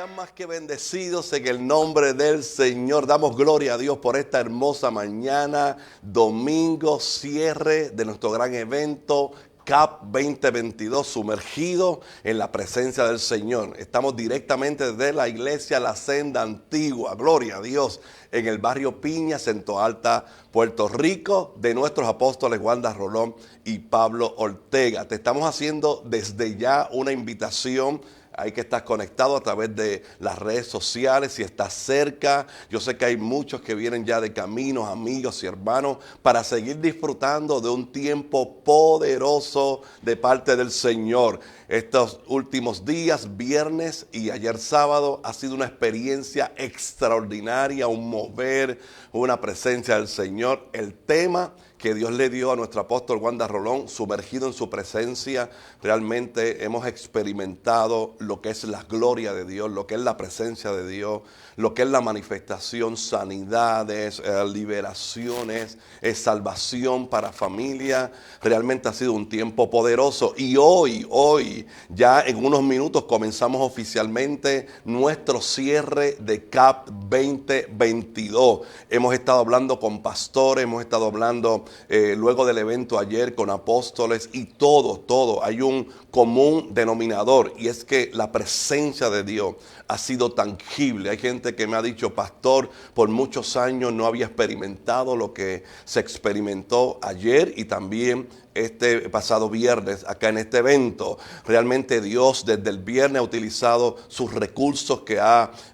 Sean más que bendecidos en el nombre del Señor. Damos gloria a Dios por esta hermosa mañana, domingo, cierre de nuestro gran evento CAP 2022, sumergido en la presencia del Señor. Estamos directamente desde la iglesia La Senda Antigua, gloria a Dios, en el barrio Piñas, en Toalta, Puerto Rico, de nuestros apóstoles Wanda Rolón y Pablo Ortega. Te estamos haciendo desde ya una invitación. Hay que estar conectado a través de las redes sociales, si estás cerca. Yo sé que hay muchos que vienen ya de camino, amigos y hermanos, para seguir disfrutando de un tiempo poderoso de parte del Señor. Estos últimos días, viernes y ayer sábado, ha sido una experiencia extraordinaria, un mover, una presencia del Señor. El tema que Dios le dio a nuestro apóstol Wanda Rolón, sumergido en su presencia, realmente hemos experimentado lo que es la gloria de Dios, lo que es la presencia de Dios, lo que es la manifestación, sanidades, liberaciones, salvación para familia. Realmente ha sido un tiempo poderoso y hoy, ya en unos minutos comenzamos oficialmente nuestro cierre de CAP 2022. Hemos estado hablando con pastores, hemos estado hablando luego del evento ayer con apóstoles y todo, hay un común denominador y es que la presencia de Dios ha sido tangible. Hay gente que me ha dicho, pastor, por muchos años no había experimentado lo que se experimentó ayer y también este pasado viernes acá en este evento. Realmente Dios desde el viernes ha utilizado sus recursos que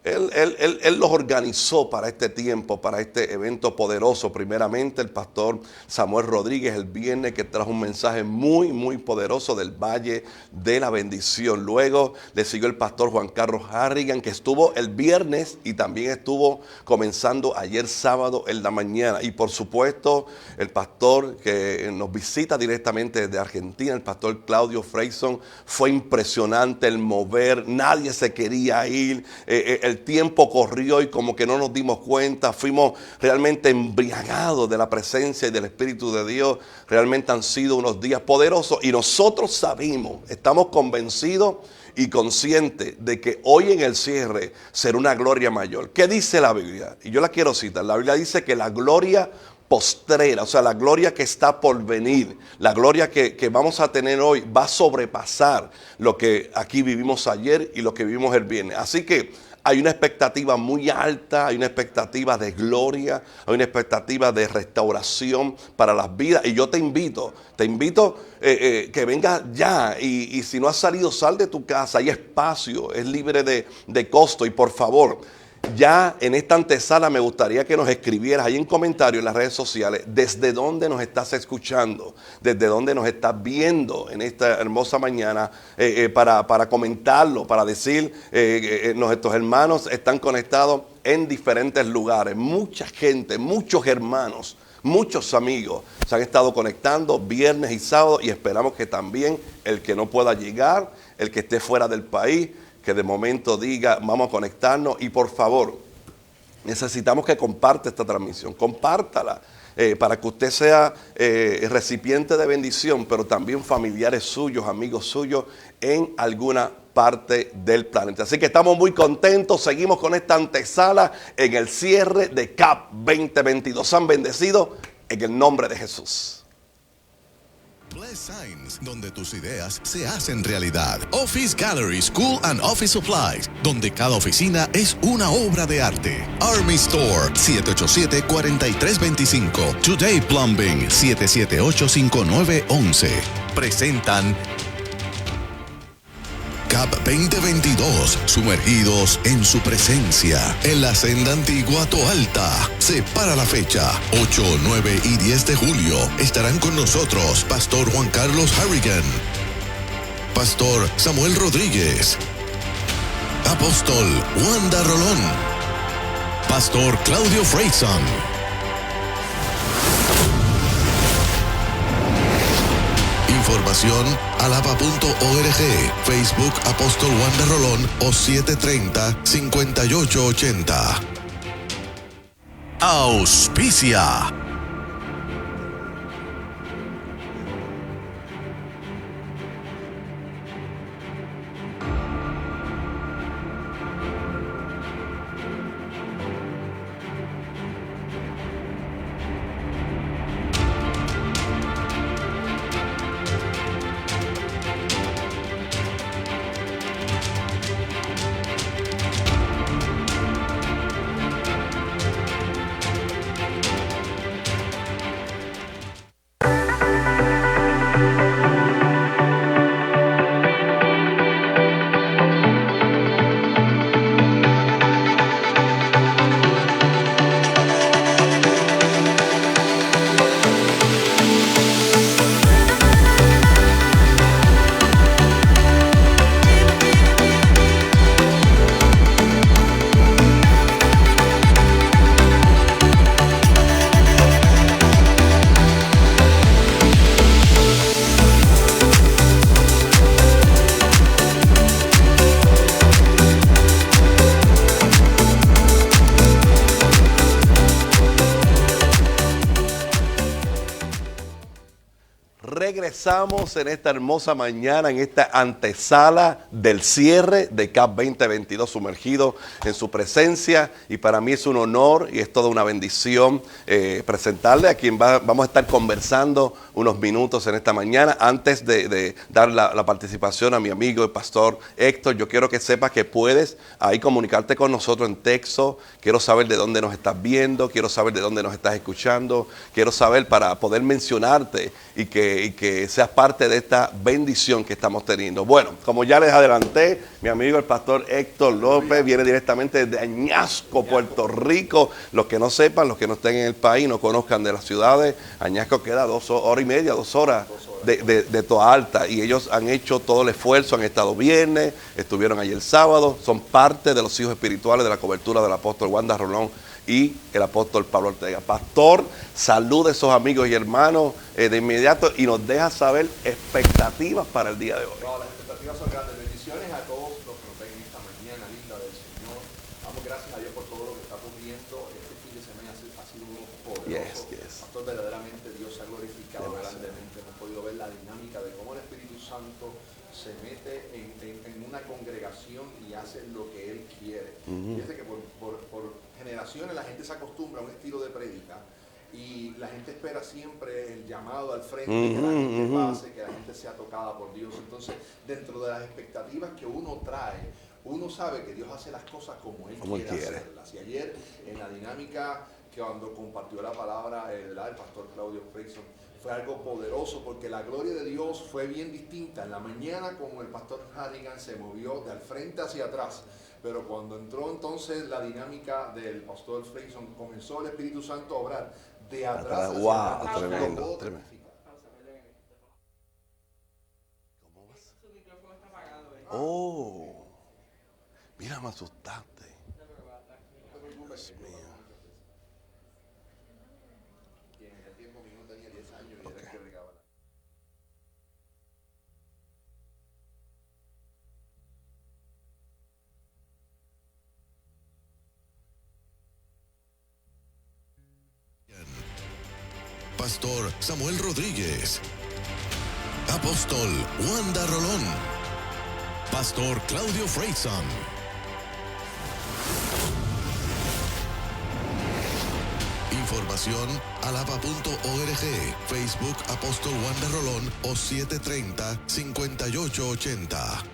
Él los organizó para este tiempo, para este evento poderoso. Primeramente el pastor Samuel Rodríguez el viernes, que trajo un mensaje muy poderoso del Valle de la Bendición. Luego le siguió el pastor Juan Carlos Harrigan, que estuvo el viernes y también estuvo comenzando ayer sábado en la mañana. Y por supuesto el pastor que nos visita directamente desde Argentina, el pastor Claudio Freyson. Fue impresionante el mover, nadie se quería ir, el tiempo corrió y como que no nos dimos cuenta, fuimos realmente embriagados de la presencia y del Espíritu de Dios. Realmente han sido unos días poderosos y nosotros sabemos, estamos convencidos y conscientes de que hoy en el cierre será una gloria mayor. ¿Qué dice la Biblia? Y yo la quiero citar. La Biblia dice que la gloria postrera, o sea, la gloria que está por venir, la gloria que vamos a tener hoy va a sobrepasar lo que aquí vivimos ayer y lo que vivimos el viernes. Así que hay una expectativa muy alta, hay una expectativa de gloria, hay una expectativa de restauración para las vidas. Y yo te invito que vengas ya. Y si no has salido, sal de tu casa, hay espacio, es libre de costo. Y por favor, ya en esta antesala me gustaría que nos escribieras ahí en comentarios en las redes sociales desde dónde nos estás escuchando, desde dónde nos estás viendo en esta hermosa mañana, para comentarlo, para decir nuestros hermanos están conectados en diferentes lugares. Mucha gente, muchos hermanos, muchos amigos se han estado conectando viernes y sábado y esperamos que también el que no pueda llegar, el que esté fuera del país, que de momento diga, vamos a conectarnos. Y por favor, necesitamos que comparte esta transmisión, compártala, para que usted sea recipiente de bendición, pero también familiares suyos, amigos suyos, en alguna parte del planeta. Así que estamos muy contentos, seguimos con esta antesala en el cierre de CAP 2022. Sean bendecidos en el nombre de Jesús. Bless Signs, donde tus ideas se hacen realidad. Office Gallery School and Office Supplies, donde cada oficina es una obra de arte. Army Store, 787-4325. Today Plumbing, 778-5911. Presentan CAP 2022, sumergidos en su presencia, en la Senda Antigua Toalta. Separa la fecha, 8, 9 y 10 de julio. Estarán con nosotros Pastor Juan Carlos Harrigan, Pastor Samuel Rodríguez, Apóstol Wanda Rolón, Pastor Claudio Freyson. Información alaba.org, Facebook Apóstol Wanda Rolón o 730-5880. Auspicia. Regresamos en esta hermosa mañana, en esta antesala del cierre de CAP 2022, sumergido en su presencia. Y para mí es un honor y es toda una bendición presentarle a quien vamos a estar conversando unos minutos en esta mañana. Antes de dar la participación a mi amigo el pastor Héctor, yo quiero que sepas que puedes ahí comunicarte con nosotros en texto. Quiero saber de dónde nos estás viendo, quiero saber de dónde nos estás escuchando, quiero saber para poder mencionarte y que seas parte de esta bendición que estamos teniendo. Bueno, como ya les adelanté, mi amigo el pastor Héctor López viene directamente de Añasco, Puerto Rico. Los que no sepan, los que no estén en el país, no conozcan de las ciudades, Añasco queda 2 horas y media, 2 horas de Toa Alta, y ellos han hecho todo el esfuerzo, han estado viernes, estuvieron allí el sábado, son parte de los hijos espirituales de la cobertura del apóstol Wanda Rolón y el apóstol Pablo Ortega. Pastor, saluda a esos amigos y hermanos de inmediato y nos deja saber expectativas para el día de hoy. No, las expectativas son grandes. Bendiciones a todos los que nos ven en esta mañana linda del Señor. Damos gracias a Dios por todo lo que está ocurriendo. Este fin de semana ha sido uno poderoso. Pastor, verdaderamente Dios se ha glorificado grandemente. Hemos podido ver la dinámica de cómo el Espíritu Santo se mete en una congregación y hace lo que Él quiere. Fíjate que por generaciones la gente se acostumbra a un estilo de prédica y la gente espera siempre el llamado al frente, que la gente pase, que la gente sea tocada por Dios. Entonces, dentro de las expectativas que uno trae, uno sabe que Dios hace las cosas como Él quiere hacerlas. Y ayer, en la dinámica que cuando compartió la palabra el pastor Claudio Freyson, fue algo poderoso porque la gloria de Dios fue bien distinta. En la mañana, como el pastor Harrigan se movió de al frente hacia atrás, pero cuando entró entonces la dinámica del pastor Freyson, comenzó el Espíritu Santo a obrar de atrás hacia atrás. Tremendo. ¿Cómo vas? Su micrófono está apagado. Oh, mira, me asustaste. Dios mío. Y en aquel tiempo mi hijo tenía 10 años y era el que regaba. Pastor Samuel Rodríguez, Apóstol Wanda Rolón, Pastor Claudio Freyson. Información alaba.org, Facebook Apóstol Wanda Rolón o 730-5880.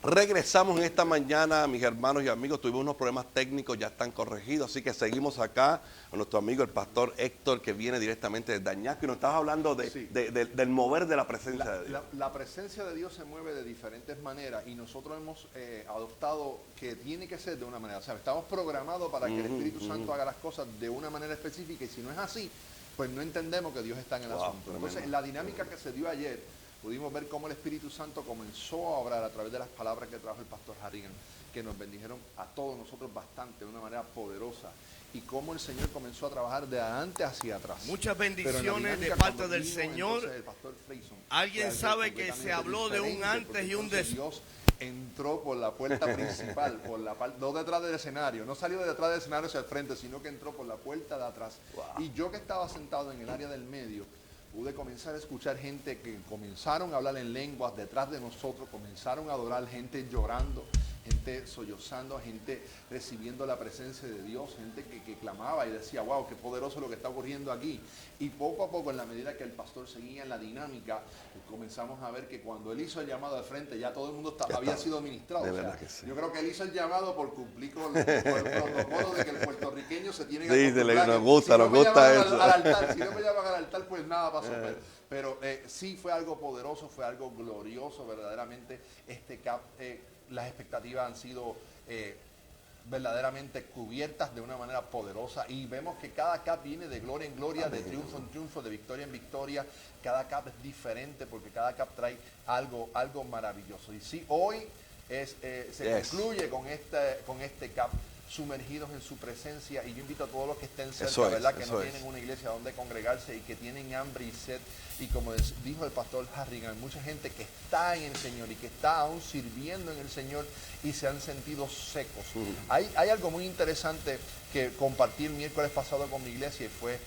Regresamos en esta mañana, mis hermanos y amigos. Tuvimos unos problemas técnicos, ya están corregidos, así que seguimos acá con nuestro amigo el pastor Héctor, que viene directamente desde Añasco, y nos estabas hablando del mover de la presencia de Dios. La presencia de Dios se mueve de diferentes maneras y nosotros hemos adoptado que tiene que ser de una manera. O sea, estamos programados para que el Espíritu Santo haga las cosas de una manera específica, y si no es así, pues no entendemos que Dios está en el asunto. Entonces, la dinámica que se dio ayer, pudimos ver cómo el Espíritu Santo comenzó a obrar a través de las palabras que trajo el pastor Harrigan, que nos bendijeron a todos nosotros bastante, de una manera poderosa, y cómo el Señor comenzó a trabajar de adelante hacia atrás. Muchas bendiciones dinámica, de parte cuando del vino, Señor. entonces, el pastor Freyson, Alguien fue algo sabe que completamente se habló de un diferente, antes y un porque entonces después. Dios entró por la puerta principal, por la no detrás del escenario, no salió de detrás del escenario hacia el frente, sino que entró por la puerta de atrás. Y yo, que estaba sentado en el área del medio, pude comenzar a escuchar gente que comenzaron a hablar en lenguas detrás de nosotros, comenzaron a adorar, gente llorando, gente sollozando, gente recibiendo la presencia de Dios, gente que clamaba y decía, wow, qué poderoso lo que está ocurriendo aquí. Y poco a poco, en la medida que el pastor seguía en la dinámica, comenzamos a ver que cuando él hizo el llamado al frente, ya todo el mundo había sido ministrado. De o sea, verdad que sí. Yo creo que él hizo el llamado por cumplir con el protocolo de que el puertorriqueño se tiene que Sí, acostumbrar. nos gusta me eso. llaman al altar, si no me llaman al altar, pues nada pasó. Pero sí fue algo poderoso, fue algo glorioso, verdaderamente. Las expectativas han sido verdaderamente cubiertas de una manera poderosa, y vemos que cada CAP viene de gloria en gloria, de triunfo en triunfo, de victoria en victoria. Cada CAP es diferente porque cada CAP trae algo maravilloso. Y sí, hoy se concluye con este CAP sumergidos en su presencia. Y yo invito a todos los que estén cerca, Eso es, ¿verdad? Que eso no es. tienen una iglesia donde congregarse y que tienen hambre y sed. Y como dijo el pastor Harrigan, mucha gente que está en el Señor y que está aún sirviendo en el Señor y se han sentido secos. Hay algo muy interesante que compartí el miércoles pasado con mi iglesia y fue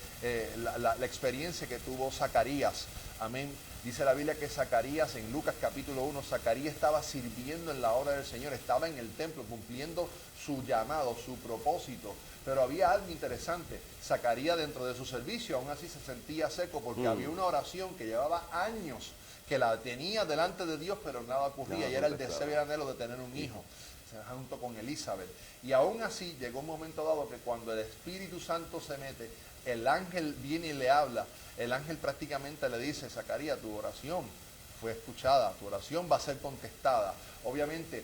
la experiencia que tuvo Zacarías. Amén. Dice la Biblia que Zacarías, en Lucas capítulo 1, Zacarías estaba sirviendo en la obra del Señor, estaba en el templo cumpliendo su llamado, su propósito. Pero había algo interesante. Zacarías, dentro de su servicio, aún así se sentía seco porque había una oración que llevaba años, que la tenía delante de Dios, pero nada ocurría. Y era el deseo y el anhelo de tener un hijo, junto con Elizabeth. Y aún así llegó un momento dado que cuando el Espíritu Santo se mete, el ángel viene y le habla. El ángel prácticamente le dice: Zacarías, tu oración fue escuchada, tu oración va a ser contestada. Obviamente,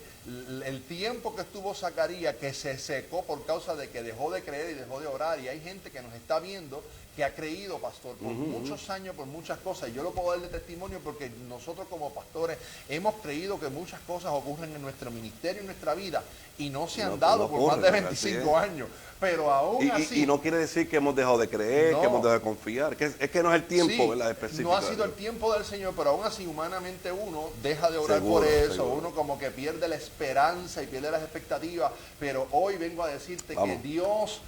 el tiempo que estuvo Zacarías, que se secó por causa de que dejó de creer y dejó de orar, y hay gente que nos está viendo que ha creído, pastor, por muchos años, por muchas cosas, y yo lo puedo dar de testimonio porque nosotros como pastores hemos creído que muchas cosas ocurren en nuestro ministerio, en nuestra vida, y no se han dado por más de 25 años, pero aún así... Y no quiere decir que hemos dejado de creer, que hemos dejado de confiar, que es que no es el tiempo, sí, ¿verdad? Específico. no ha sido el tiempo del Señor, pero aún así humanamente uno deja de orar por eso, uno como que pierde la esperanza y pierde las expectativas, pero hoy vengo a decirte que Dios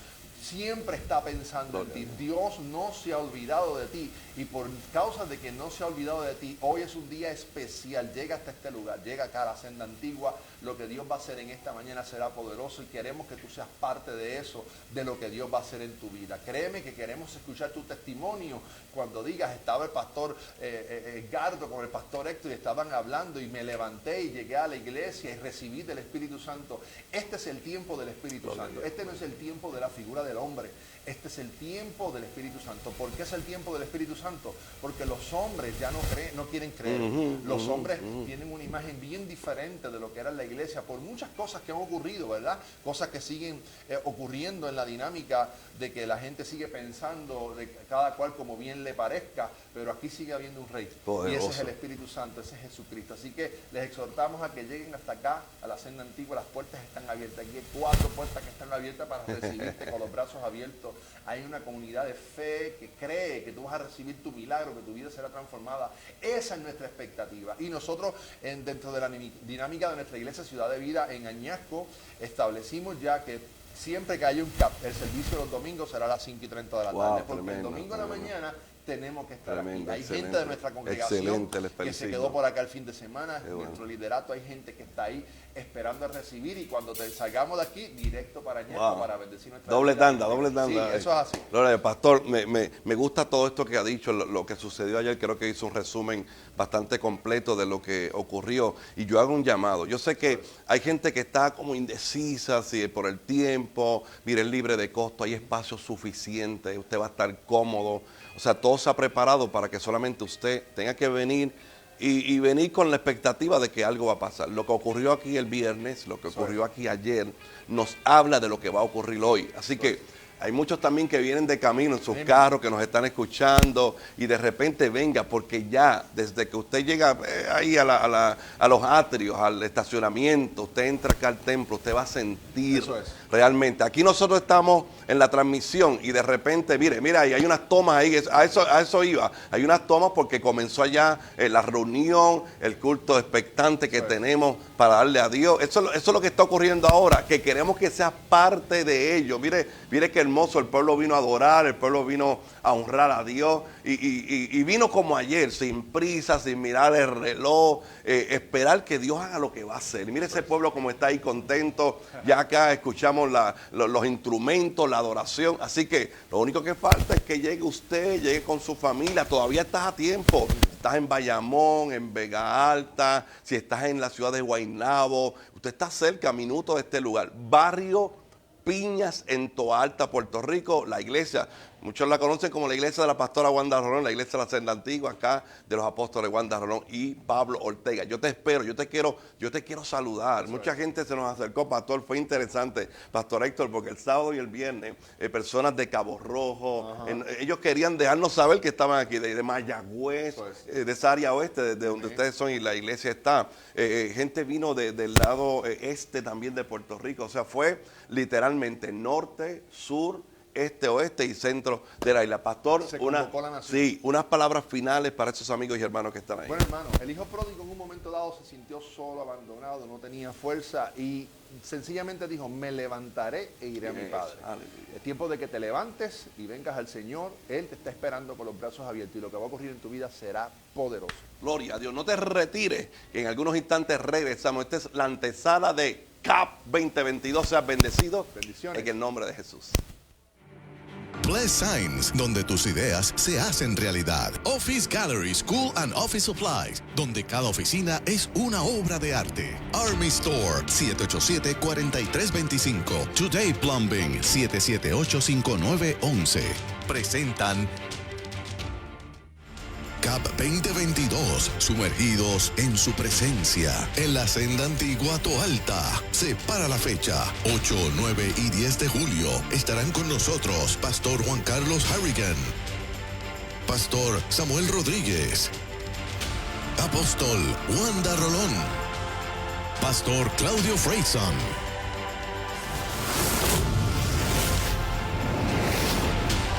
siempre está pensando en ti. Dios no se ha olvidado de ti, y por causa de que no se ha olvidado de ti, hoy es un día especial. Llega hasta este lugar, llega acá a la senda antigua. Lo que Dios va a hacer en esta mañana será poderoso y queremos que tú seas parte de eso, de lo que Dios va a hacer en tu vida. Créeme que queremos escuchar tu testimonio. Cuando digas: estaba el pastor Edgardo con el pastor Héctor y estaban hablando y me levanté y llegué a la iglesia y recibí del Espíritu Santo. Este es el tiempo del Espíritu Santo. Este no es el tiempo de la figura del hombre. Este es el tiempo del Espíritu Santo. ¿Por qué es el tiempo del Espíritu Santo? Porque los hombres ya no quieren creer. Los hombres tienen una imagen bien diferente de lo que era la iglesia por muchas cosas que han ocurrido, ¿verdad? Cosas que siguen ocurriendo en la dinámica de que la gente sigue pensando de cada cual como bien le parezca, pero aquí sigue habiendo un rey. Poderoso. Y ese es el Espíritu Santo, ese es Jesucristo. Así que les exhortamos a que lleguen hasta acá, a la senda antigua. Las puertas están abiertas. Aquí hay 4 puertas que están abiertas para recibirte con los brazos abiertos. Hay una comunidad de fe que cree que tú vas a recibir tu milagro, que tu vida será transformada. Esa es nuestra expectativa. Y nosotros, dentro de la dinámica de nuestra iglesia Ciudad de Vida en Añasco, establecimos ya que siempre que haya un CAP, el servicio de los domingos será a las 5:30 de la tarde, porque el domingo de la mañana tenemos que estar aquí. Hay gente de nuestra congregación que se quedó por acá el fin de semana. Nuestro liderato, hay gente que está ahí esperando a recibir, y cuando salgamos de aquí, directo para Añasco para bendecir nuestra doble vida. tanda. Sí, eso es así. Gloria, pastor, me gusta todo esto que ha dicho, lo que sucedió ayer. Creo que hizo un resumen bastante completo de lo que ocurrió, y yo hago un llamado. Yo sé que hay gente que está como indecisa si por el tiempo. Mire, es libre de costo, hay espacio suficiente, usted va a estar cómodo. O sea, todo se ha preparado para que solamente usted tenga que venir y venir con la expectativa de que algo va a pasar. Lo que ocurrió aquí el viernes, lo que ocurrió aquí ayer, nos habla de lo que va a ocurrir hoy. Así que hay muchos también que vienen de camino en sus carros, que nos están escuchando, y de repente venga, porque ya desde que usted llega ahí a los atrios, al estacionamiento, usted entra acá al templo, usted va a sentir realmente. Aquí nosotros estamos en la transmisión y de repente, mira, ahí hay unas tomas ahí, a eso iba. Hay unas tomas porque comenzó allá la reunión, el culto expectante que tenemos para darle a Dios. Eso es lo que está ocurriendo ahora, que queremos que seas parte de ello. Mire que hermoso, el pueblo vino a adorar, el pueblo vino a honrar a Dios, y vino como ayer, sin prisa, sin mirar el reloj, esperar que Dios haga lo que va a hacer. Y mire ese pueblo como está ahí contento. Ya acá escuchamos los instrumentos, la adoración. Así que lo único que falta es que llegue usted, llegue con su familia. Todavía estás a tiempo. Estás en Bayamón, en Vega Alta, si estás en la ciudad de Guaynabo, usted está cerca, a minutos de este lugar. Barrio Piñas, en Toalta, Puerto Rico, la iglesia. Muchos la conocen como la iglesia de la pastora Wanda Rolón, la iglesia de la Senda Antigua, acá de los apóstoles Wanda Rolón y Pablo Ortega. Yo te espero, yo te quiero saludar. Mucha gente se nos acercó, pastor, fue interesante, pastor Héctor, porque el sábado y el viernes, personas de Cabo Rojo, ellos querían dejarnos saber que estaban aquí, de Mayagüez, de esa área oeste, de donde ustedes son y la iglesia está. Gente vino del lado este también de Puerto Rico, o sea, fue literalmente norte, sur, este, oeste y centro de la isla. Pastor, unas palabras finales para esos amigos y hermanos que están ahí. Bueno, hermano, el hijo pródigo en un momento dado se sintió solo, abandonado, no tenía fuerza y sencillamente dijo, me levantaré e iré a mi padre. Aleluya. Es tiempo de que te levantes y vengas al Señor. Él te está esperando con los brazos abiertos y lo que va a ocurrir en tu vida será poderoso. Gloria a Dios. No te retires, que en algunos instantes regresamos. Esta es la antesala de CAP 2022. Seas bendecido. Bendiciones. En el nombre de Jesús. Bless Signs, donde tus ideas se hacen realidad. Office Gallery School and Office Supplies, donde cada oficina es una obra de arte. Army Store, 787-4325. Today Plumbing, 778-5911. Presentan CAP 2022, sumergidos en su presencia, en la Senda Antigua Toalta. Se para la fecha, 8, 9 y 10 de julio. Estarán con nosotros Pastor Juan Carlos Harrigan, Pastor Samuel Rodríguez, Apóstol Wanda Rolón, Pastor Claudio Freyson.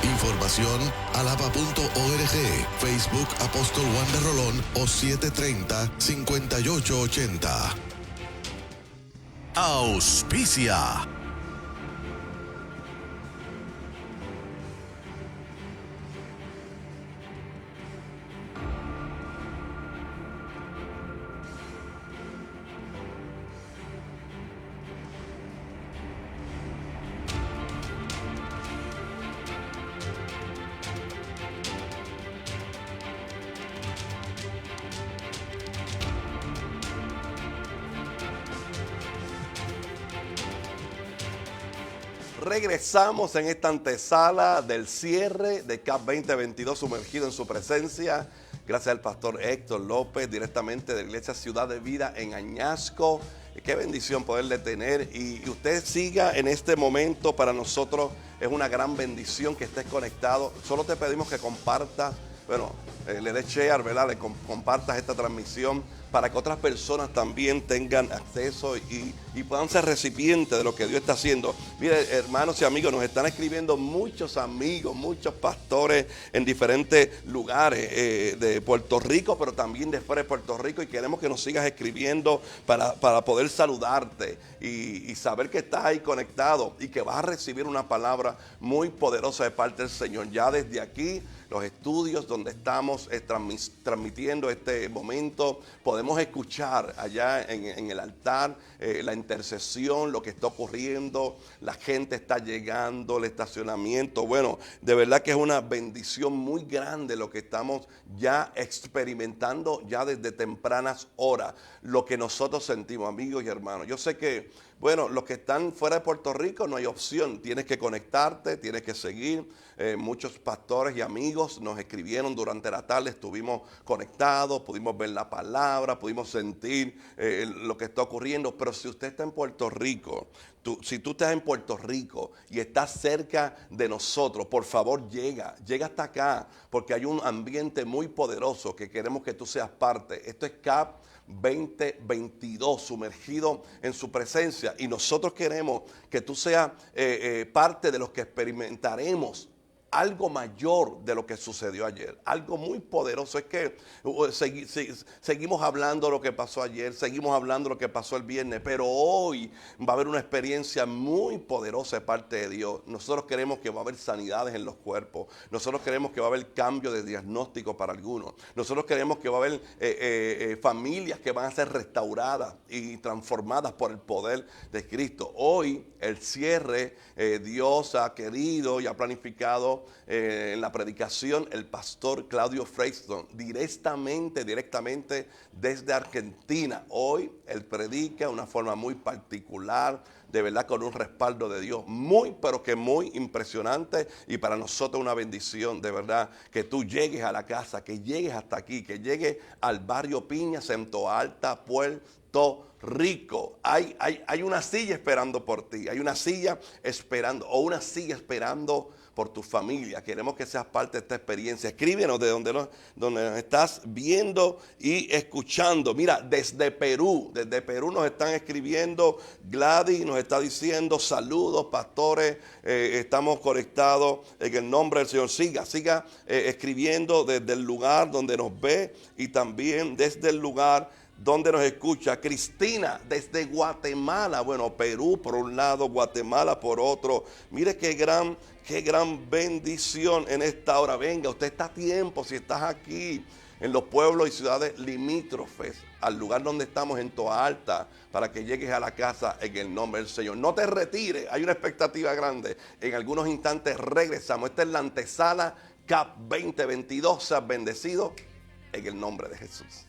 Información alaba.org, Facebook Apóstol Wanda Rolón o 730-5880. Auspicia. Regresamos en esta antesala del cierre de CAP 2022, sumergido en su presencia. Gracias al pastor Héctor López, directamente de la Iglesia Ciudad de Vida en Añasco. Qué bendición poderle tener. Y usted siga en este momento. Para nosotros es una gran bendición que estés conectado. Solo te pedimos que compartas, le des share, ¿verdad? Compartas esta transmisión para que otras personas también tengan acceso y puedan ser recipientes de lo que Dios está haciendo. Mire, hermanos y amigos, nos están escribiendo muchos amigos, muchos pastores en diferentes lugares de Puerto Rico, pero también de fuera de Puerto Rico, y queremos que nos sigas escribiendo para poder saludarte y saber que estás ahí conectado y que vas a recibir una palabra muy poderosa de parte del Señor. Ya desde aquí, los estudios donde estamos transmitiendo este momento, podemos escuchar allá en el altar la intercesión, lo que está ocurriendo, la gente está llegando, el estacionamiento. Bueno, de verdad que es una bendición muy grande lo que estamos ya experimentando ya desde tempranas horas, lo que nosotros sentimos, amigos y hermanos. Yo sé que, los que están fuera de Puerto Rico no hay opción, tienes que conectarte, tienes que seguir. Muchos pastores y amigos nos escribieron durante la tarde, estuvimos conectados, pudimos ver la palabra, pudimos sentir lo que está ocurriendo. Pero si usted está en Puerto Rico, si tú estás en Puerto Rico y estás cerca de nosotros, por favor llega hasta acá, porque hay un ambiente muy poderoso que queremos que tú seas parte. Esto es CAP 2022, sumergido en su presencia, y nosotros queremos que tú seas parte de los que experimentaremos algo mayor de lo que sucedió ayer, algo muy poderoso. Es que seguimos hablando de lo que pasó ayer, seguimos hablando de lo que pasó el viernes, pero hoy va a haber una experiencia muy poderosa de parte de Dios. Nosotros queremos que va a haber sanidades en los cuerpos, nosotros queremos que va a haber cambio de diagnóstico para algunos, nosotros queremos que va a haber familias que van a ser restauradas y transformadas por el poder de Cristo. Hoy el cierre, Dios ha querido y ha planificado escuchando en la predicación el pastor Claudio Freiston, directamente desde Argentina. Hoy él predica de una forma muy particular, de verdad con un respaldo de Dios muy, pero que muy impresionante, y para nosotros una bendición, de verdad, que tú llegues a la casa, que llegues hasta aquí, que llegues al barrio Piñas en Toa Alta, Puerto Rico. Hay una silla esperando por ti, hay una silla esperando, o una silla esperando por tu familia. Queremos que seas parte de esta experiencia. Escríbenos de donde nos estás viendo y escuchando. Mira, desde Perú nos están escribiendo. Gladys nos está diciendo saludos, pastores, estamos conectados en el nombre del Señor. Siga escribiendo desde el lugar donde nos ve y también desde el lugar donde nos escucha. Cristina desde Guatemala. Bueno, Perú por un lado, Guatemala por otro. Mire qué gran bendición en esta hora. Venga, usted está a tiempo, si estás aquí en los pueblos y ciudades limítrofes al lugar donde estamos en Toa Alta, para que llegues a la casa en el nombre del Señor. No te retires, hay una expectativa grande. En algunos instantes regresamos. Esta es la antesala CAP 2022. Seas bendecido en el nombre de Jesús.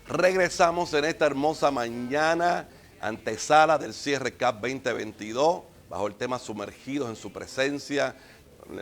Regresamos en esta hermosa mañana, antesala del cierre CAP 2022, bajo el tema Sumergidos en su Presencia.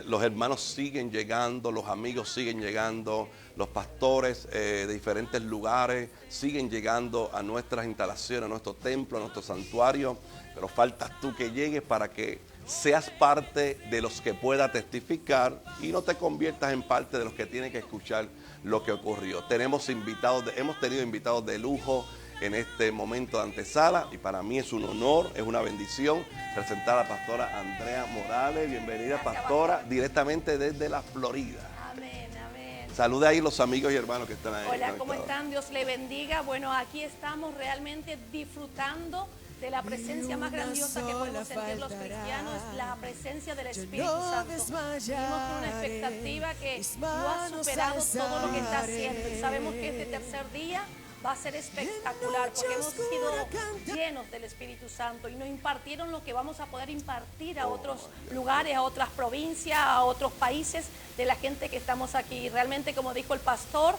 Los hermanos siguen llegando, los amigos siguen llegando, los pastores de diferentes lugares siguen llegando a nuestras instalaciones, a nuestro templo, a nuestro santuario. Pero faltas tú que llegues para que seas parte de los que pueda testificar y no te conviertas en parte de los que tienen que escuchar lo que ocurrió. Hemos tenido invitados de lujo en este momento de antesala, y para mí es un honor, es una bendición presentar a la pastora Andrea Morales. Bienvenida, pastora, directamente desde la Florida. Amén, amén. Salude ahí los amigos y hermanos que están ahí. Hola, ¿cómo están? Dios le bendiga. Bueno, aquí estamos realmente disfrutando de la presencia más grandiosa que podemos sentir los cristianos, la presencia del Espíritu Santo. Vivimos con una expectativa que no ha superado todo lo que está haciendo, y sabemos que este tercer día va a ser espectacular, porque hemos sido llenos del Espíritu Santo y nos impartieron lo que vamos a poder impartir a otros lugares, a otras provincias, a otros países, de la gente que estamos aquí. Realmente, como dijo el pastor,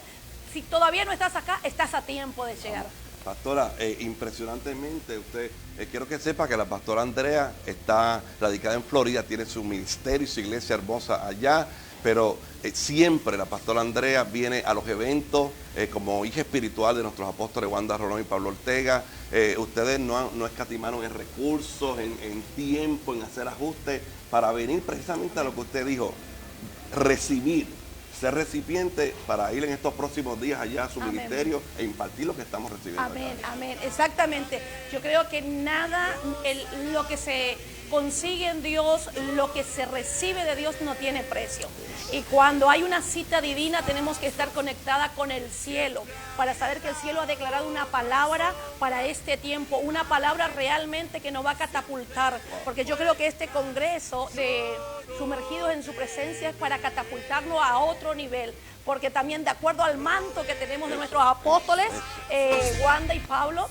si todavía no estás acá, estás a tiempo de llegar. Pastora, impresionantemente, usted, quiero que sepa que la pastora Andrea está radicada en Florida, tiene su ministerio y su iglesia hermosa allá, pero siempre la pastora Andrea viene a los eventos como hija espiritual de nuestros apóstoles Wanda Rolón y Pablo Ortega. Ustedes no escatimaron en recursos, en tiempo, en hacer ajustes para venir precisamente a lo que usted dijo, recibir, ser recipiente para ir en estos próximos días allá a su ministerio e impartir lo que estamos recibiendo. Amén, acá. amén, exactamente. Yo creo que nada, lo que se consigue en Dios, lo que se recibe de Dios no tiene precio. Y cuando hay una cita divina, tenemos que estar conectada con el cielo para saber que el cielo ha declarado una palabra para este tiempo, una palabra realmente que nos va a catapultar, porque yo creo que este congreso de Sumergidos en su Presencia es para catapultarlo a otro nivel, porque también de acuerdo al manto que tenemos de nuestros apóstoles, Wanda y Pablo,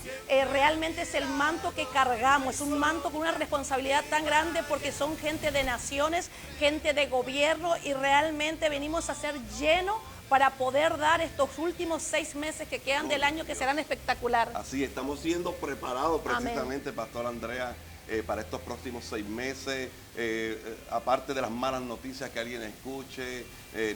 realmente es el manto que cargamos, es un manto con una responsabilidad tan grande, porque son gente de naciones, gente de gobierno, y realmente venimos a ser llenos para poder dar estos últimos 6 meses que quedan del año, que serán espectacular. Así, estamos siendo preparados precisamente, Pastor Andrea, para estos próximos 6 meses. aparte de las malas noticias que alguien escuche,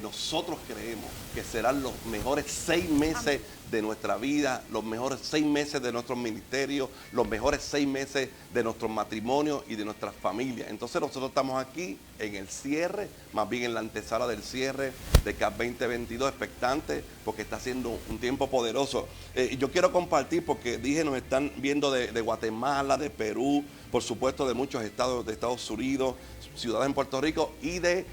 nosotros creemos que serán los mejores 6 meses de nuestra vida, los mejores 6 meses de nuestros ministerios, los mejores 6 meses de nuestros matrimonios y de nuestras familias. Entonces nosotros estamos aquí en el cierre, más bien en la antesala del cierre de CAP 2022, expectante, porque está siendo un tiempo poderoso. Yo quiero compartir, porque dije, nos están viendo de Guatemala, de Perú, por supuesto de muchos estados de Estados Unidos, ciudades en Puerto Rico y de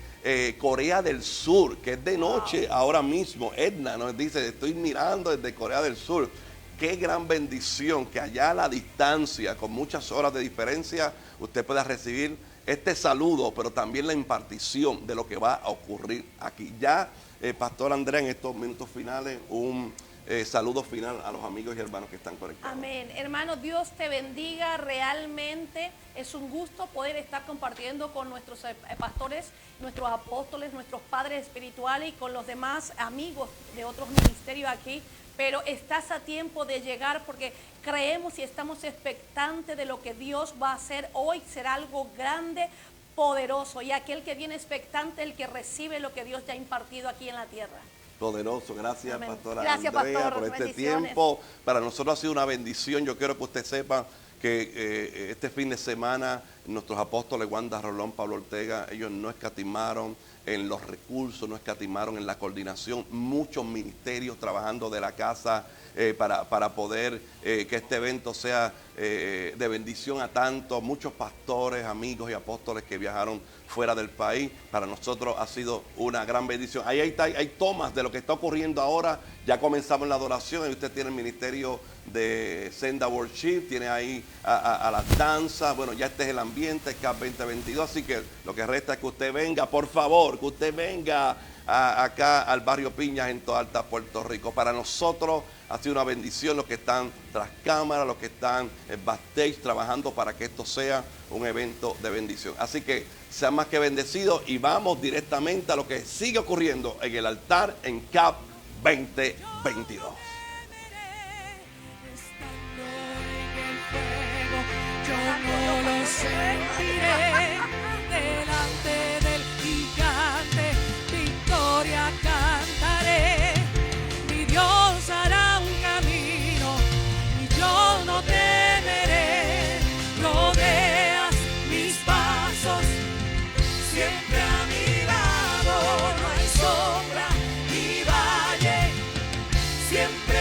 Corea del Sur, que es de noche ahora mismo. Edna nos dice, estoy mirando desde Corea del Sur. Qué gran bendición que allá a la distancia, con muchas horas de diferencia, usted pueda recibir este saludo, pero también la impartición de lo que va a ocurrir aquí. Ya, Pastor Andrea, en estos minutos finales, un saludo final a los amigos y hermanos que están conectados. Amén. Hermano, Dios te bendiga. Realmente es un gusto poder estar compartiendo con nuestros pastores, nuestros apóstoles, nuestros padres espirituales y con los demás amigos de otros ministerios aquí. Pero estás a tiempo de llegar, porque creemos y estamos expectantes de lo que Dios va a hacer hoy. Será algo grande, poderoso. Y aquel que viene expectante, el que recibe lo que Dios ya ha impartido aquí en la tierra. Poderoso. Gracias, Amén. Pastora Gracias, Andrea, pastor. por este Bendiciones. tiempo. Para nosotros ha sido una bendición. Yo quiero que usted sepa que este fin de semana nuestros apóstoles Wanda Rolón, Pablo Ortega, ellos no escatimaron en los recursos, no escatimaron en la coordinación, muchos ministerios trabajando de la casa para poder que este evento sea de bendición a tantos, muchos pastores, amigos y apóstoles que viajaron fuera del país. Para nosotros ha sido una gran bendición. Ahí hay tomas de lo que está ocurriendo ahora. Ya comenzamos la adoración y usted tiene el ministerio de Senda Worship, tiene ahí a las danzas. Bueno, ya este es el ambiente, CAP 2022, así que lo que resta es que usted venga, por favor, que usted venga acá al barrio Piñas en Toda Alta, Puerto Rico. Para nosotros ha sido una bendición los que están tras cámara, los que están en backstage trabajando para que esto sea un evento de bendición. Así que sean más que bendecidos y vamos directamente a lo que sigue ocurriendo en el altar en CAP 2022. Yo no lo sentiré delante del gigante, victoria cantaré. Mi Dios hará un camino y yo no temeré. Rodeas mis pasos, siempre a mi lado, no hay sombra ni valle, siempre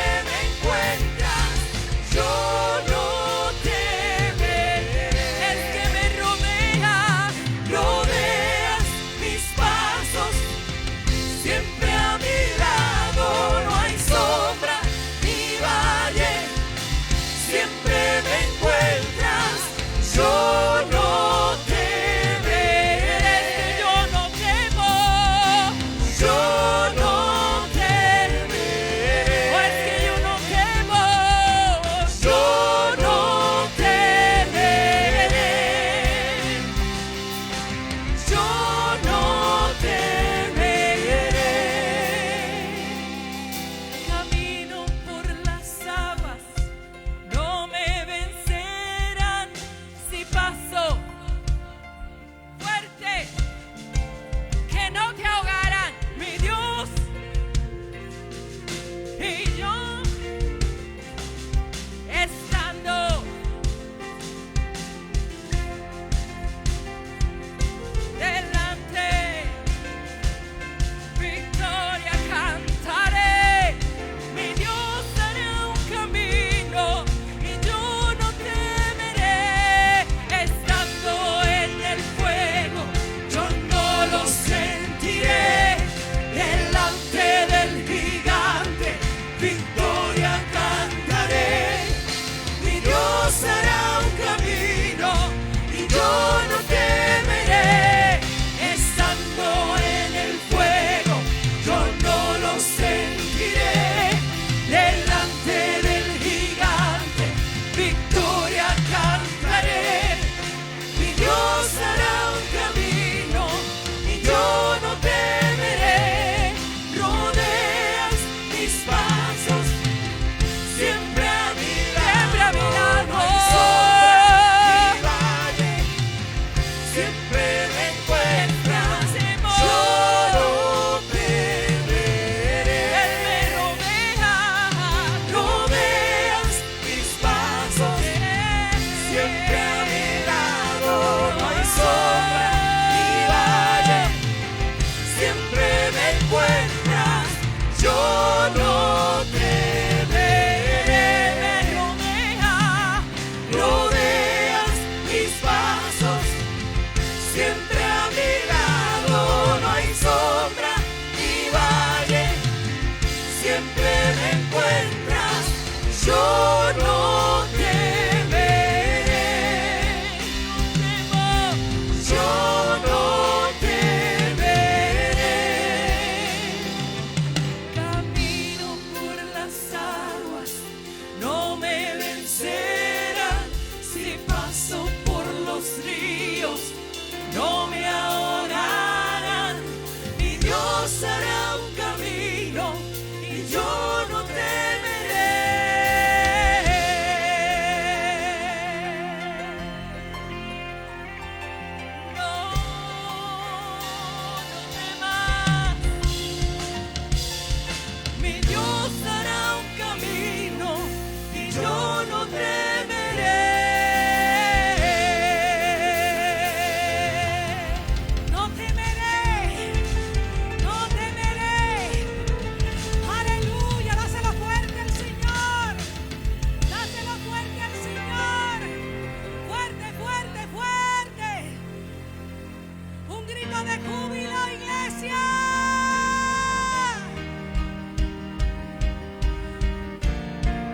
y la iglesia.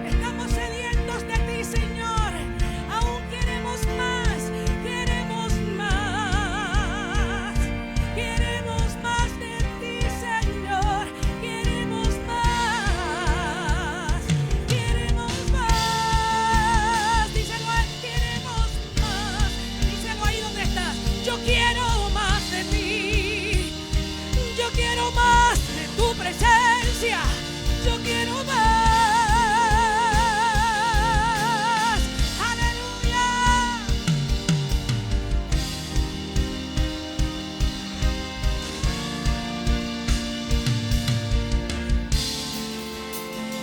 Estamos sedientos de ti, Señor. Aún queremos más, queremos más. Queremos más de ti, Señor. Queremos más. Queremos más. Díselo a él, queremos más. Díselo ahí donde estás. Yo quiero más de ti. Yo quiero más de tu presencia. Yo quiero más. Aleluya.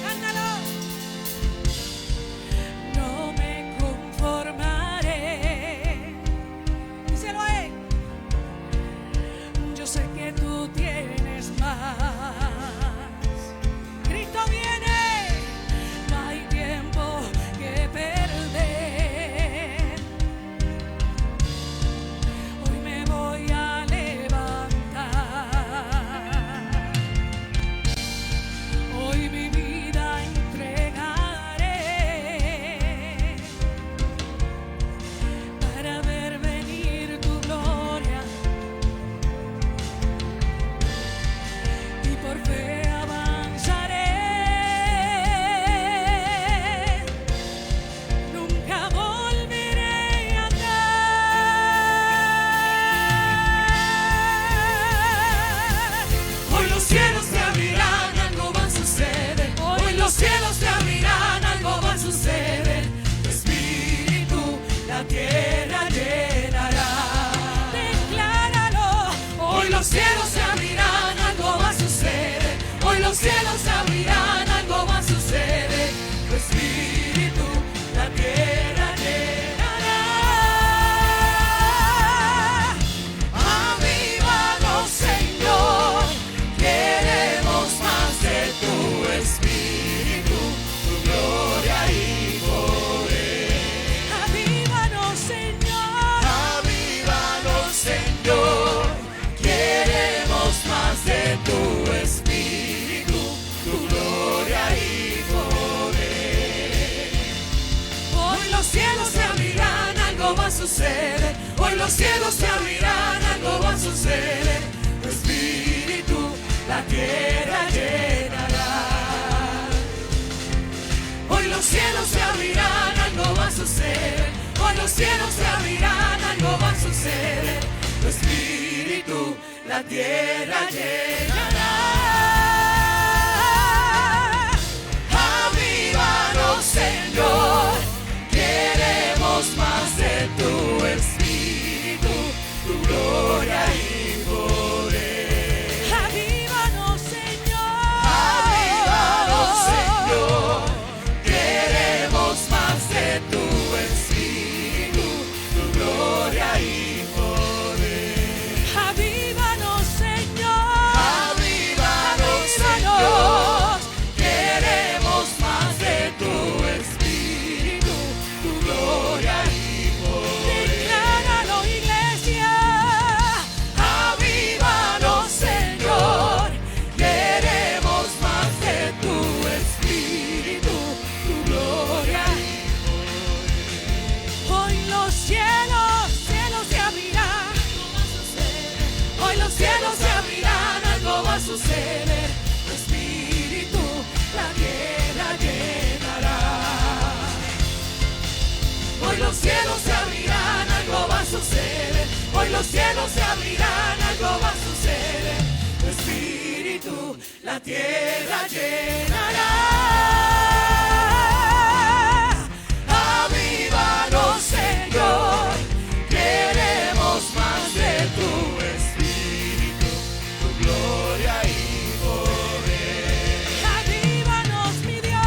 Cántalo. No me conformaré. Díselo a él. Yo sé que tú tienes más. Cristo viene, no hay tiempo que perder. Hoy me voy a levantar. Hoy mi vida entregaré para ver venir tu gloria y por fe avanzaré. Nunca volveré a andar. Hoy los cielos se abrirán, algo va a suceder. Hoy los cielos se abrirán, algo va a suceder. Tu espíritu la tierra llenará. Decláralo. Hoy los cielos se abrirán, algo va a suceder. Hoy los cielos se abrirán, algo va a suceder. Tu espíritu la tierra llenará. Avívanos, Señor. Queremos más de tu espíritu, tu gloria y poder. Avívanos, Señor. Avívanos, Señor. Queremos más de tu espíritu, tu gloria y poder. Hoy los cielos se abrirán, algo va a suceder. Hoy los cielos se abrirán, algo va a suceder. Tu espíritu la tierra llenará. Hoy los cielos se abrirán, algo va a suceder. Hoy los cielos se abrirán, algo va a suceder. Tu espíritu la tierra llenará. Avívanos, Señor. Queremos más de tu espíritu, tu gloria y poder. Avívanos, Señor. Avívanos, Señor. Queremos más de tu espíritu, tu gloria y poder. Avívanos, Señor. Avívanos, Señor. Queremos más de tu espíritu, tu gloria y poder. Decláralo, iglesia. Avívanos, Señor. Queremos más de tu espíritu, tu gloria y poder. Hoy los cielos se abrirán. Hoy los cielos se abrirán, algo va a suceder. Tu espíritu la tierra llenará. Hoy los cielos se abrirán, algo va a suceder. Hoy los cielos se abrirán, algo va a suceder. Tu espíritu la tierra llenará. Avívanos, Señor. Queremos más de tu espíritu, tu gloria y poder. Avívanos, mi Dios.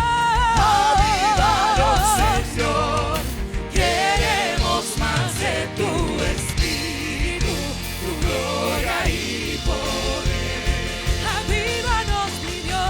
Avívanos, Señor. Queremos más de tu espíritu, tu gloria y poder. Avívanos, mi Dios.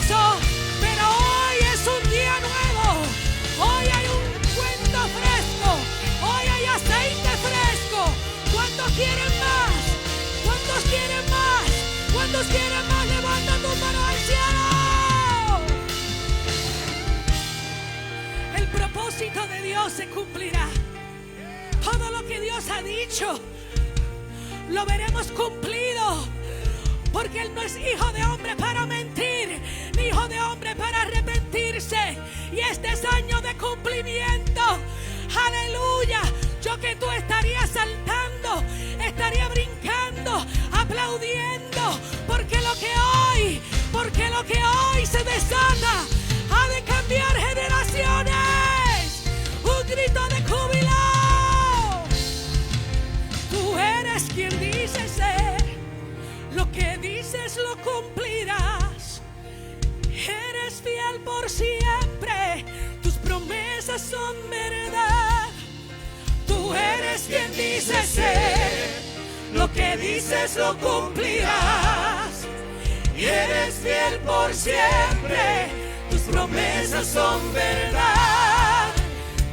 pasó, pero hoy es un día nuevo. Hoy hay un cuento fresco, hoy hay aceite fresco. ¿Cuántos quieren más? ¿Cuántos quieren más? ¿Cuántos quieren más? Levanta tu mano al cielo. El propósito de Dios se cumplirá. Todo lo que Dios ha dicho lo veremos cumplido, porque Él no es hijo de hombre para mentir, ni hijo de hombre para arrepentirse. Y este es año de cumplimiento. Aleluya. Yo que tú estarías saltando, estaría brincando, aplaudiendo, porque lo que hoy se desata ha de cambiar generaciones. Un grito de júbilo. Tú eres quien dices ser, lo que dices lo cumplirás. Eres fiel por siempre, tus promesas son verdad. Tú eres quien dices ser, lo que dices lo cumplirás. Y eres fiel por siempre, tus promesas son verdad.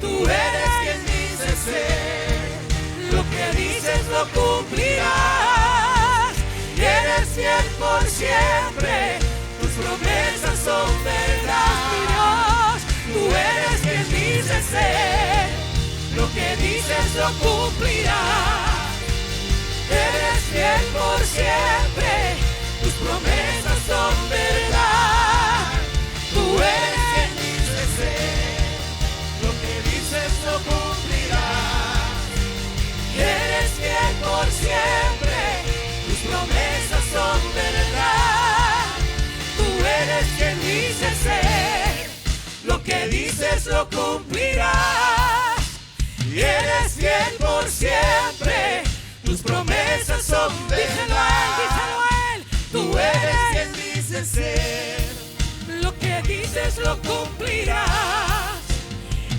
Tú eres quien dices ser, lo que dices lo cumplirás. Y eres fiel por siempre, tus promesas son verdad. Mi Dios, tú eres quien dices ser, lo que dices lo cumplirás. Eres fiel por siempre, tus promesas son verdad. Tú eres quien dices ser, lo que dices lo cumplirás. Eres fiel por siempre, tus promesas son verdad. Tú eres quien dices ser, lo que dices lo cumplirás. Y eres fiel por siempre, tus promesas son verdad. Díselo a él. Tú eres quien dices ser, lo que dices lo cumplirás.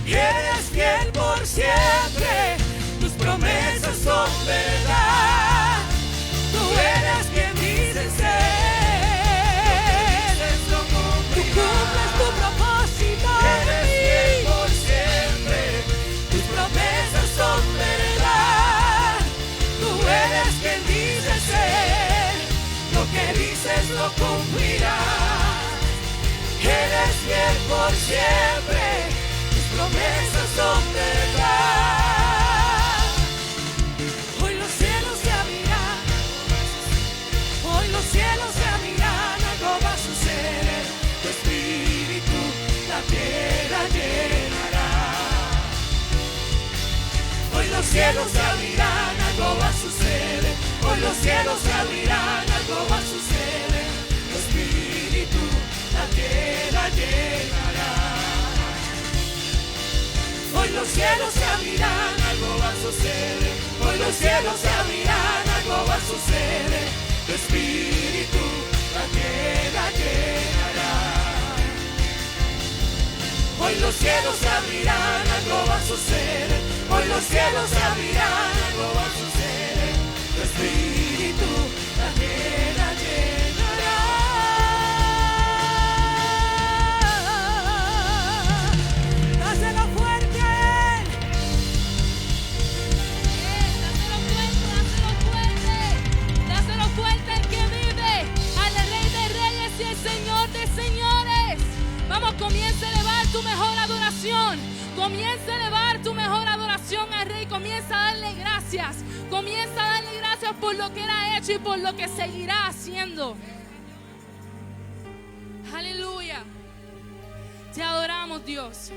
Y eres fiel por siempre, tus promesas son verdad. Tú eres quien dices ser, tú cumples tu propósito. Eres fiel por siempre, tus promesas son verdad. Tú eres quien dices ser, lo que dices lo cumplirás. Eres fiel por siempre, tus promesas son verdad. Hoy los cielos se abrirán, hoy los cielos se abrirán, algo va a suceder. Tu espíritu la tierra llenará. Hoy los cielos se abrirán, algo va a suceder. Hoy los cielos se abrirán, algo va a suceder. Tu espíritu la tierra llenará. Hoy los cielos se abrirán, algo va a suceder. Hoy los cielos se abrirán, algo va a suceder. Tu espíritu la tierra llenará. Hoy los cielos se abrirán, algo va a suceder. Hoy los cielos se abrirán, algo va a suceder. Tu espíritu la tierra llenará. Dáselo fuerte a él. Dáselo fuerte el que vive, al Rey de Reyes y el Señor de Señores. Vamos, comienza a elevar tu mejor adoración. Comienza a elevar tu mejor adoración al Rey. Comienza a darle gracias. Comienza a darle gracias por lo que Él ha hecho y por lo que seguirá haciendo. Aleluya. Te adoramos, Dios.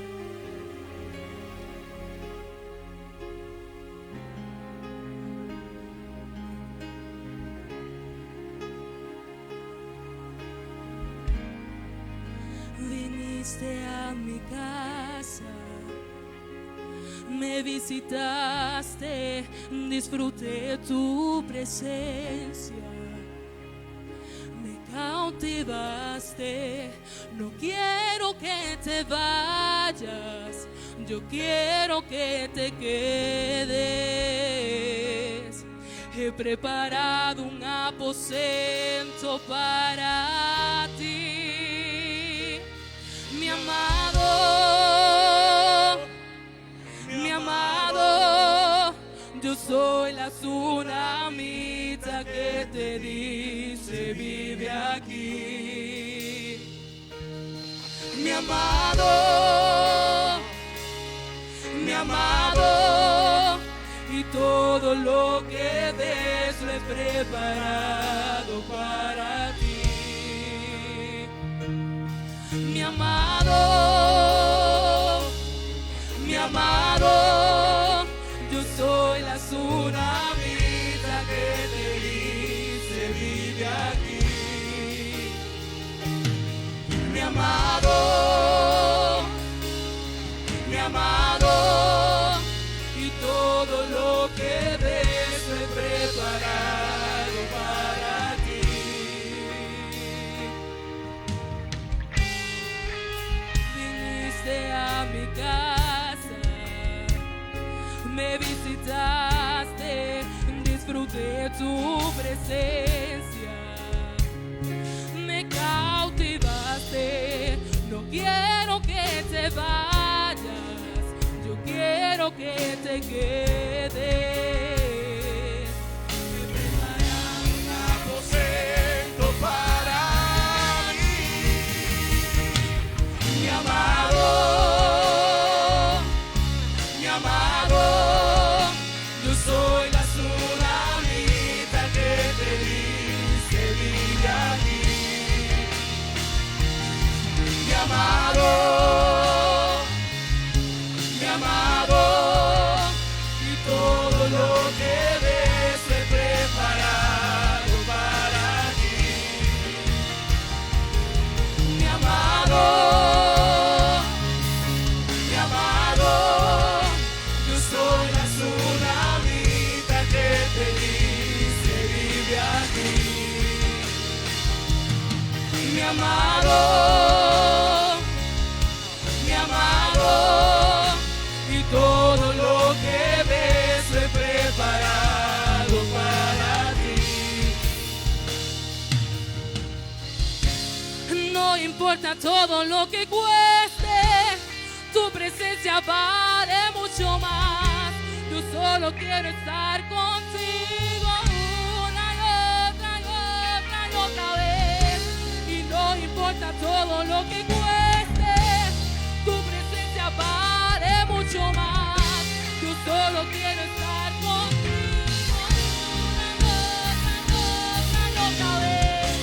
Viniste a mi casa, me visitaste, disfruté tu presencia, me cautivaste. No quiero que te vayas, yo quiero que te quedes. He preparado un aposento para ti. amado, yo soy la tsunamita que te dice vive aquí. Mi amado, y todo lo que ves lo he preparado para ti. Mi amado, yo soy la tsunamita que te dice vive aquí. Mi amado, y todo lo que ves lo he preparado para ti. Viniste a mi casa, me visitaste, disfruté tu presencia, me cautivaste, no quiero que te vayas, yo quiero que te quedes. Me prepararon un aposento para mí, mi amado, yo soy la tsunamita que te dice vive aquí. Mi amado, y todo lo que ves he preparado para ti. Mi amado, yo soy la tsunamita que te dice vive aquí. Mi amado, y todo lo que ves lo he preparado para ti. No importa todo lo que cueste, tu presencia vale mucho más. Yo solo quiero estar contigo una y otra vez. Y no importa todo lo que cueste, tu presencia vale mucho más. Yo solo quiero estar contigo una y otra vez.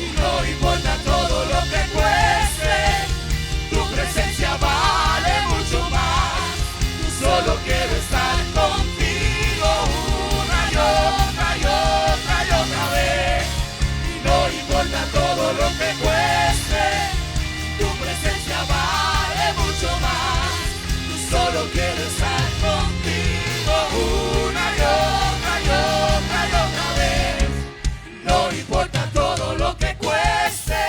Y no importa todo lo que cueste, tu presencia vale mucho más. Yo solo quiero estar contigo una y otra vez. Y no importa todo lo que cueste, tu presencia vale mucho más. Yo solo quiero estar contigo una y otra vez. No importa todo lo que cueste,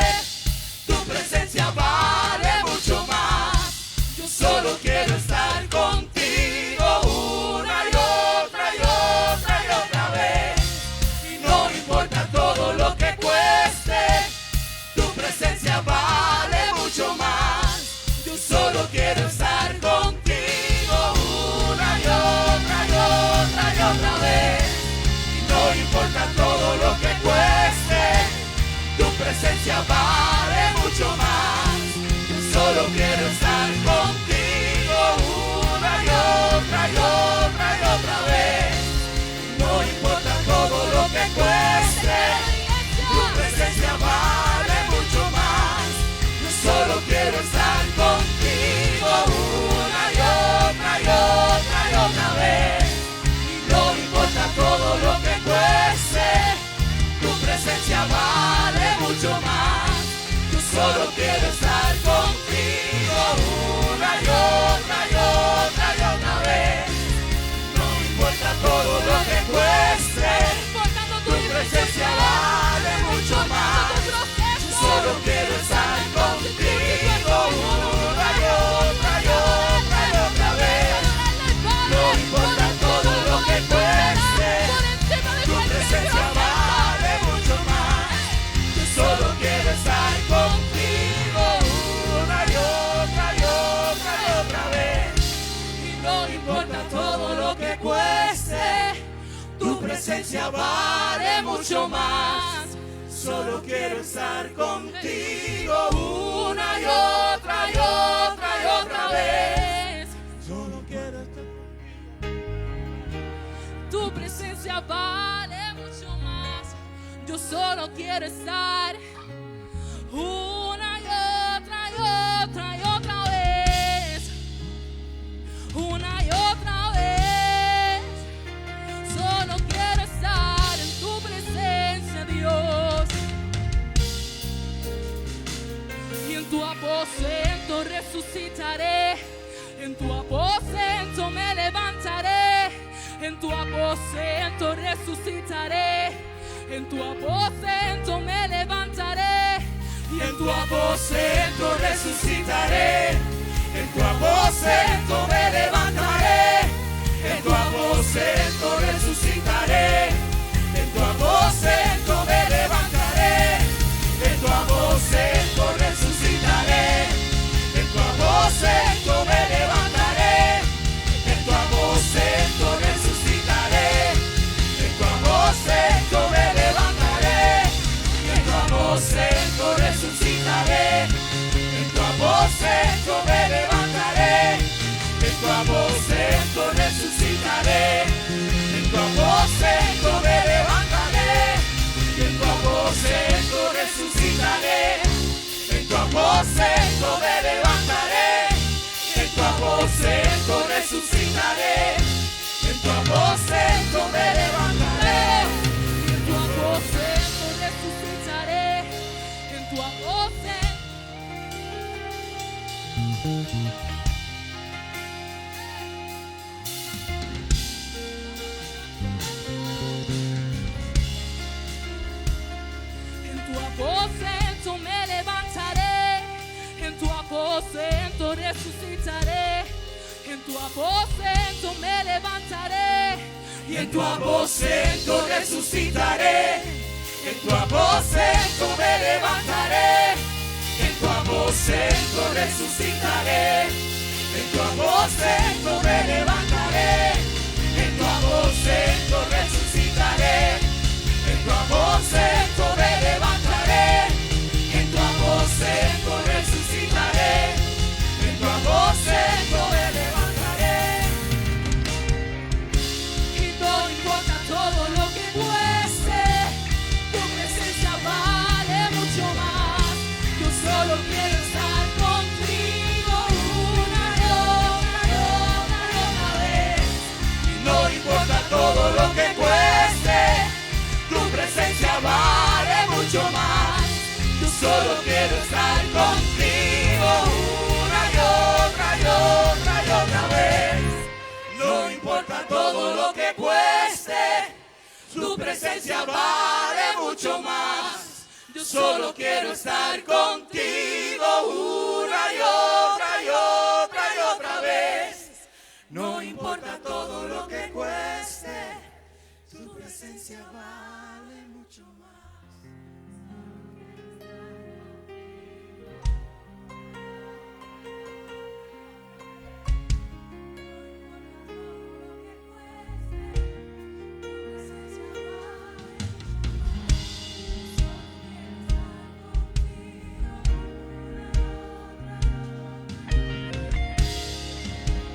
tu presencia vale mucho más. Yo solo quiero estar contigo una y otra vez. Y no importa todo lo que cueste, tu presencia vale mucho más. Yo solo quiero estar contigo una y otra vez. Y no importa todo lo que cueste, tu presencia vale mucho más. Yo solo quiero estar contigo una y otra vez. No importa todo lo que cueste, tu presencia vale mucho más. Yo solo quiero estar contigo una y otra vez. Y no importa todo lo que cueste, tu presencia vale mucho más. Yo solo quiero estar contigo una y otra vez. No importa todo lo que cueste, tu presencia vale mucho más. Yo solo quiero estar contigo una y otra vez. No importa todo lo que cueste, tu presencia vale mucho más. Yo solo quiero estar contigo una y otra vez. presencia vale mucho más. Solo quiero estar contigo una y otra y otra y otra vez. Solo quiero estar contigo. Tu presencia vale mucho más. Yo solo quiero estar una y otra y otra y otra vez. Una y otra vez. Solo quiero estar en tu presencia, Dios. Y en tu aposento resucitaré. En tu aposento me levantaré. En tu aposento resucitaré. En tu aposento me levantaré. Y en tu aposento resucitaré. En tu aposento me levantaré. En tu aposento resucitaré. En tu aposento me levantaré. En tu aposento resucitaré. En tu aposento me levantaré. En tu aposento resucitaré. En tu aposento me levantaré. En tu aposento resucitaré. En tu aposento me levantaré. En tu aposento resucitaré. En tu aposento me levantaré. En tu aposento resucitaré. En tu aposento me levantaré. En tu aposento resucitaré. En tu aposento me levantaré. En tu aposento resucitaré. En tu aposento. En tu aposento me levantaré. En tu aposento resucitaré. En tu aposento me levantaré. Y en tu aposento resucitaré. En tu aposento me levantaré. En tu aposento resucitaré. En tu aposento me levantaré. En tu aposento resucitaré. En tu aposento me levantaré. En tu aposento resucitaré. En tu aposento me levantaré. Y no importa todo lo que cueste, tu presencia vale mucho más. Yo solo quiero estar contigo una y otra y otra y otra vez. Y no importa todo lo que cueste, tu presencia vale mucho más. Yo solo quiero estar contigo una y otra y otra y otra vez. No importa todo lo que cueste, tu presencia vale mucho más. Yo solo quiero estar contigo una y otra y otra y otra vez. No importa todo lo que cueste, tu presencia vale mucho más.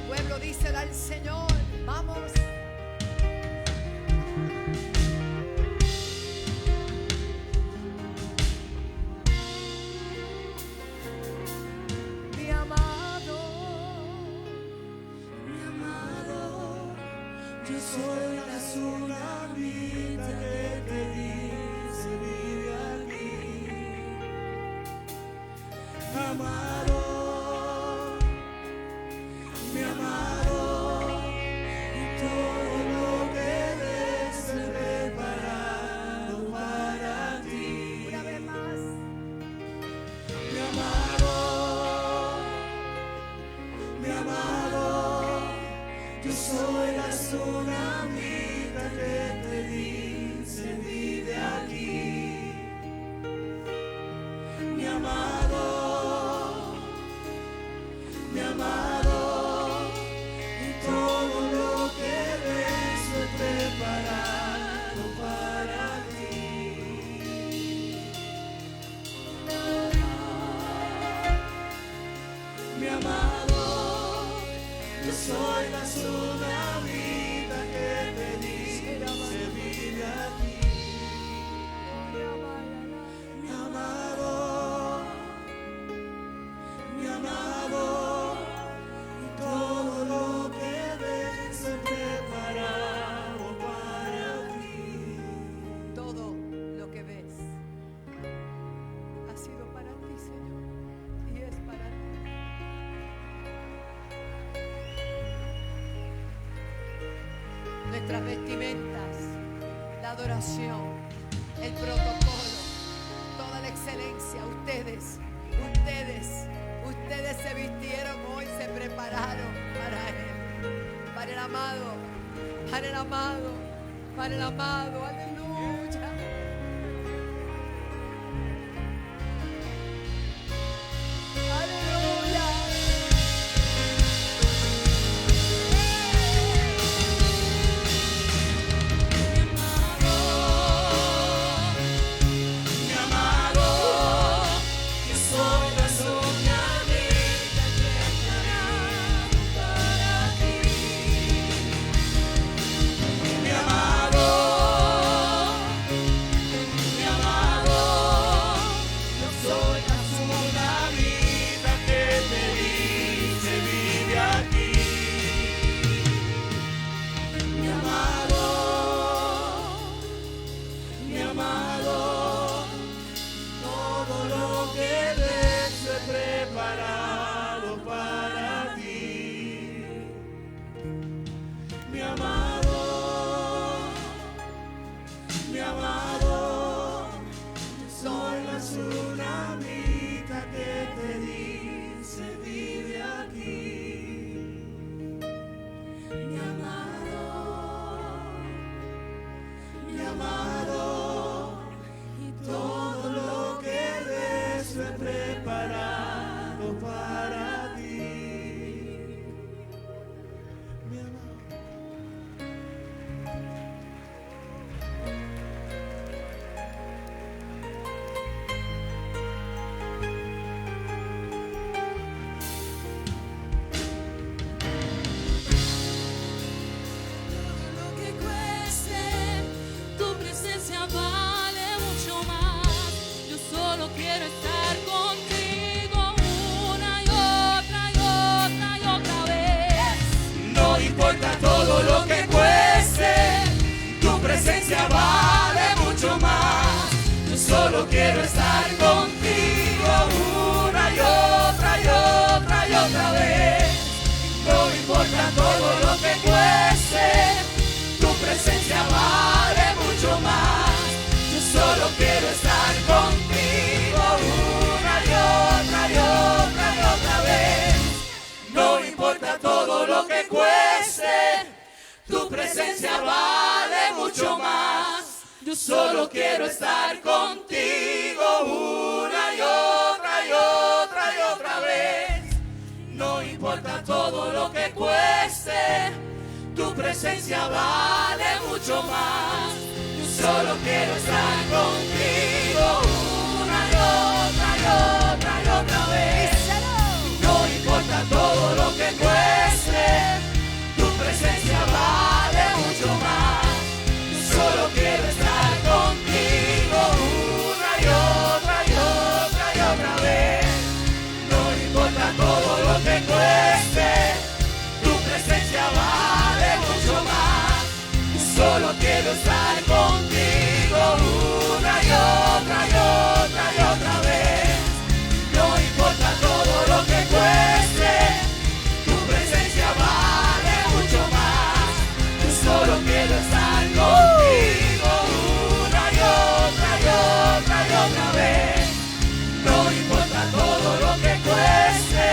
Pueblo, díselo al Señor. Vamos. Mi amado, yo soy la tsunamita que te dice vive aquí. Amado, mi amado, y todo lo que ves preparado para ti. una vez más. Mi amado, mi amado, yo soy la tsunamita que te dice vive aquí. Mi amado, nuestras vestimentas, la adoración, el protocolo, toda la excelencia. Ustedes se vistieron hoy, se prepararon para Él, para el amado, para el amado, para el amado. Aleluya. Aleluya. Mi amado, que soy la sombra vida que estará para ti. Mi amado, yo soy la sombra vida que te dice vive aquí. Mi amado, todo lo que ves he preparado para ti. Mi amado, soy la tsunamita que te dice vive aquí. Mi amado, y todo lo que ves he preparado para ti. Mi amado. Lo que cueste, tu presencia vale mucho más. Yo solo quiero estar contigo una y otra vez. No importa todo lo que cueste, tu presencia vale mucho más. Yo solo quiero estar contigo una y otra vez. No importa todo lo que cueste, tu presencia vale mucho más. Yo solo quiero estar contigo una y otra vez. No importa todo lo que cueste, tu presencia vale mucho más. Yo solo quiero estar contigo una y otra vez. No importa todo lo que cueste, tu presencia vale mucho más. Yo solo quiero estar contigo una y otra vez. No importa todo lo que cueste, tu presencia vale mucho más. Yo solo quiero estar contigo una y otra vez. No importa todo lo que cueste, tu presencia vale mucho más. Yo solo quiero estar contigo una y otra vez. No importa todo lo que cueste, tu presencia vale mucho más. Yo solo quiero estar contigo una y otra vez. No importa todo lo que cueste,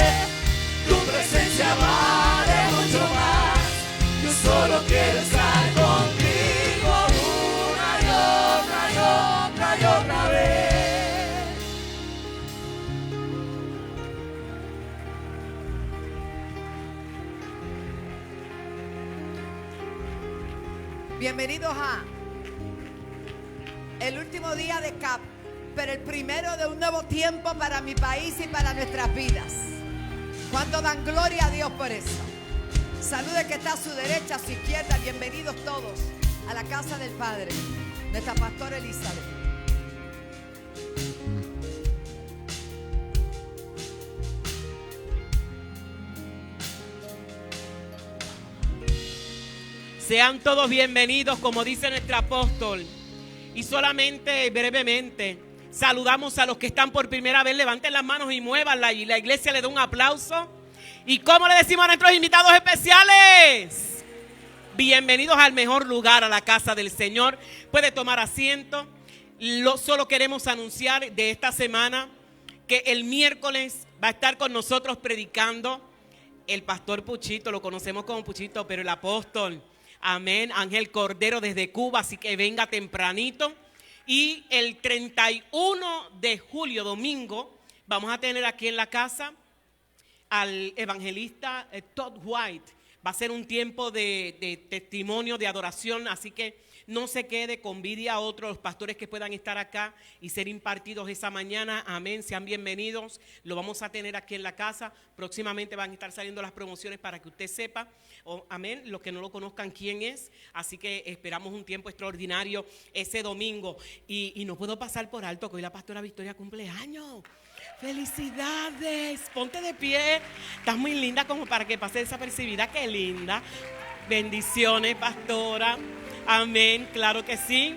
tu presencia vale mucho más. Yo solo quiero estar contigo una y otra vez. Bienvenidos a el último día de CAP, pero el primero de un nuevo tiempo para mi país y para nuestras vidas. ¿Cuánto dan gloria a Dios por eso? Salude que está a su derecha, a su izquierda. Bienvenidos todos a la casa del Padre, nuestra pastora Elizabeth. Sean todos bienvenidos, como dice nuestro apóstol. Y solamente brevemente saludamos a los que están por primera vez. Levanten las manos y muévanla, y la iglesia le da un aplauso. ¿Y cómo le decimos a nuestros invitados especiales? Bienvenidos al mejor lugar, a la casa del Señor. Puede tomar asiento. Solo queremos anunciar de esta semana que el miércoles va a estar con nosotros predicando el pastor Puchito, lo conocemos como Puchito, pero el apóstol, amén, Ángel Cordero desde Cuba, así que venga tempranito. Y el 31 de julio, domingo, vamos a tener aquí en la casa al evangelista Todd White. Va a ser un tiempo de testimonio, de adoración, así que no se quede, convide a otros pastores que puedan estar acá y ser impartidos esa mañana. Amén, sean bienvenidos. Lo vamos a tener aquí en la casa. Próximamente van a estar saliendo las promociones para que usted sepa, amén, los que no lo conozcan quién es. Así que esperamos un tiempo extraordinario ese domingo. Y no puedo pasar por alto que hoy la pastora Victoria cumpleaños. ¡Felicidades! Ponte de pie. Estás muy linda como para que pase desapercibida. ¡Qué linda! Bendiciones, pastora. Amén, claro que sí.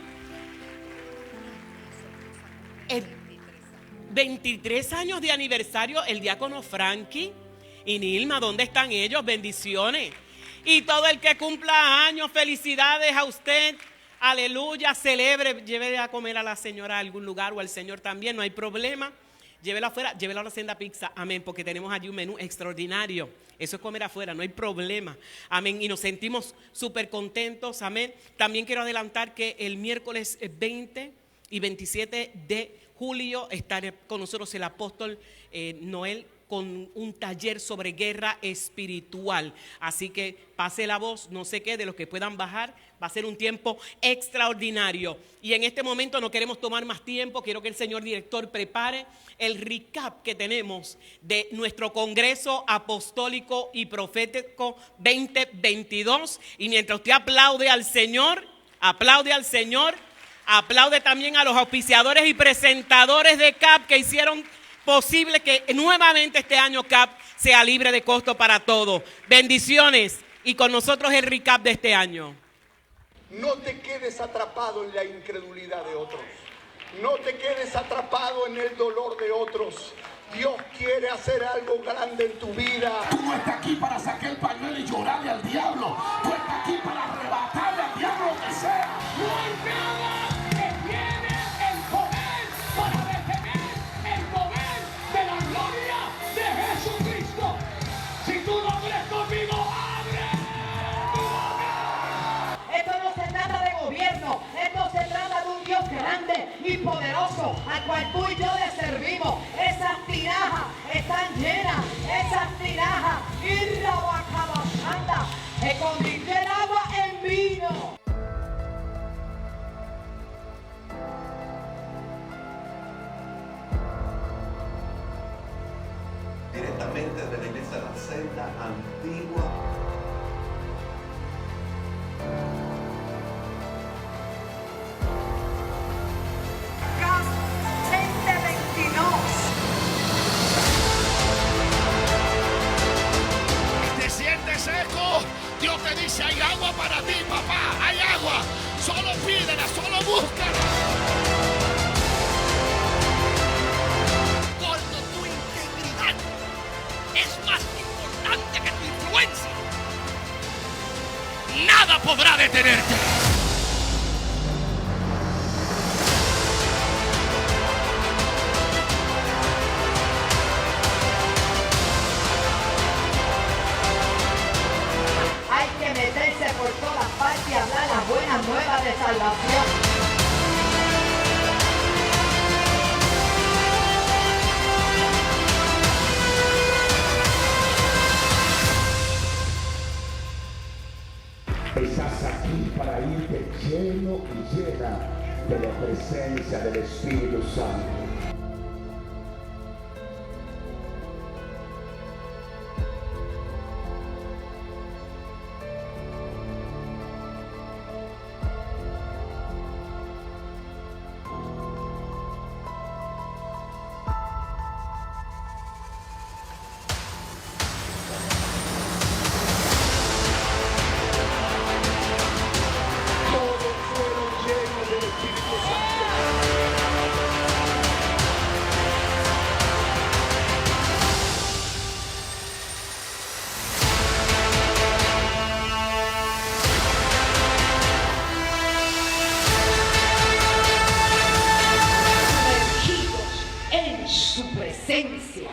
23 años de aniversario el diácono Frankie y Nilma, ¿dónde están ellos? Bendiciones. Y todo el que cumpla años, felicidades a usted. Aleluya, celebre, llévele a comer a la señora a algún lugar o al señor también, no hay problema. Llévela afuera, llévela a la Senda Pizza, amén, porque tenemos allí un menú extraordinario. Eso es comer afuera, no hay problema, amén. Y nos sentimos súper contentos, amén. También quiero adelantar que el miércoles 20 y 27 de julio estará con nosotros el apóstol Noel con un taller sobre guerra espiritual. Así que pase la voz, no sé qué, de los que puedan bajar. Va a ser un tiempo extraordinario. Y en este momento no queremos tomar más tiempo. Quiero que el señor director prepare el recap que tenemos de nuestro Congreso Apostólico y Profético 2022. Y mientras usted aplaude al Señor, aplaude también a los auspiciadores y presentadores de CAP que hicieron posible que nuevamente este año CAP sea libre de costo para todos. Bendiciones. Y con nosotros el recap de este año. No te quedes atrapado en la incredulidad de otros. No te quedes atrapado en el dolor de otros. Dios quiere hacer algo grande en tu vida. Tú no estás aquí para sacar el pañuelo y llorarle al diablo. Tú estás aquí para arrebatarle al diablo lo que sea. No hay nada que tiene el poder para detener el mover de la gloria de Jesucristo. Si tú no abres conmigo, abre. Esto no se trata de gobierno, esto se trata de un Dios grande y poderoso al cual tú y yo le servimos. Esas tinajas están llenas, esas tinajas y la bacabachanda se convirtió el agua en vino. Directamente de la iglesia de la Senda Antigua. CAP 2022. Te sientes seco. Dios te dice, hay agua para ti, papá. Hay agua. Solo pídela, solo búscala. Cuando tu integridad es más importante que tu influencia, nada podrá detenerte. Hay que meterse por todas partes y hablar las buenas nuevas de salvación. Estás aquí para irte lleno y llena de la presencia del Espíritu Santo. presencia.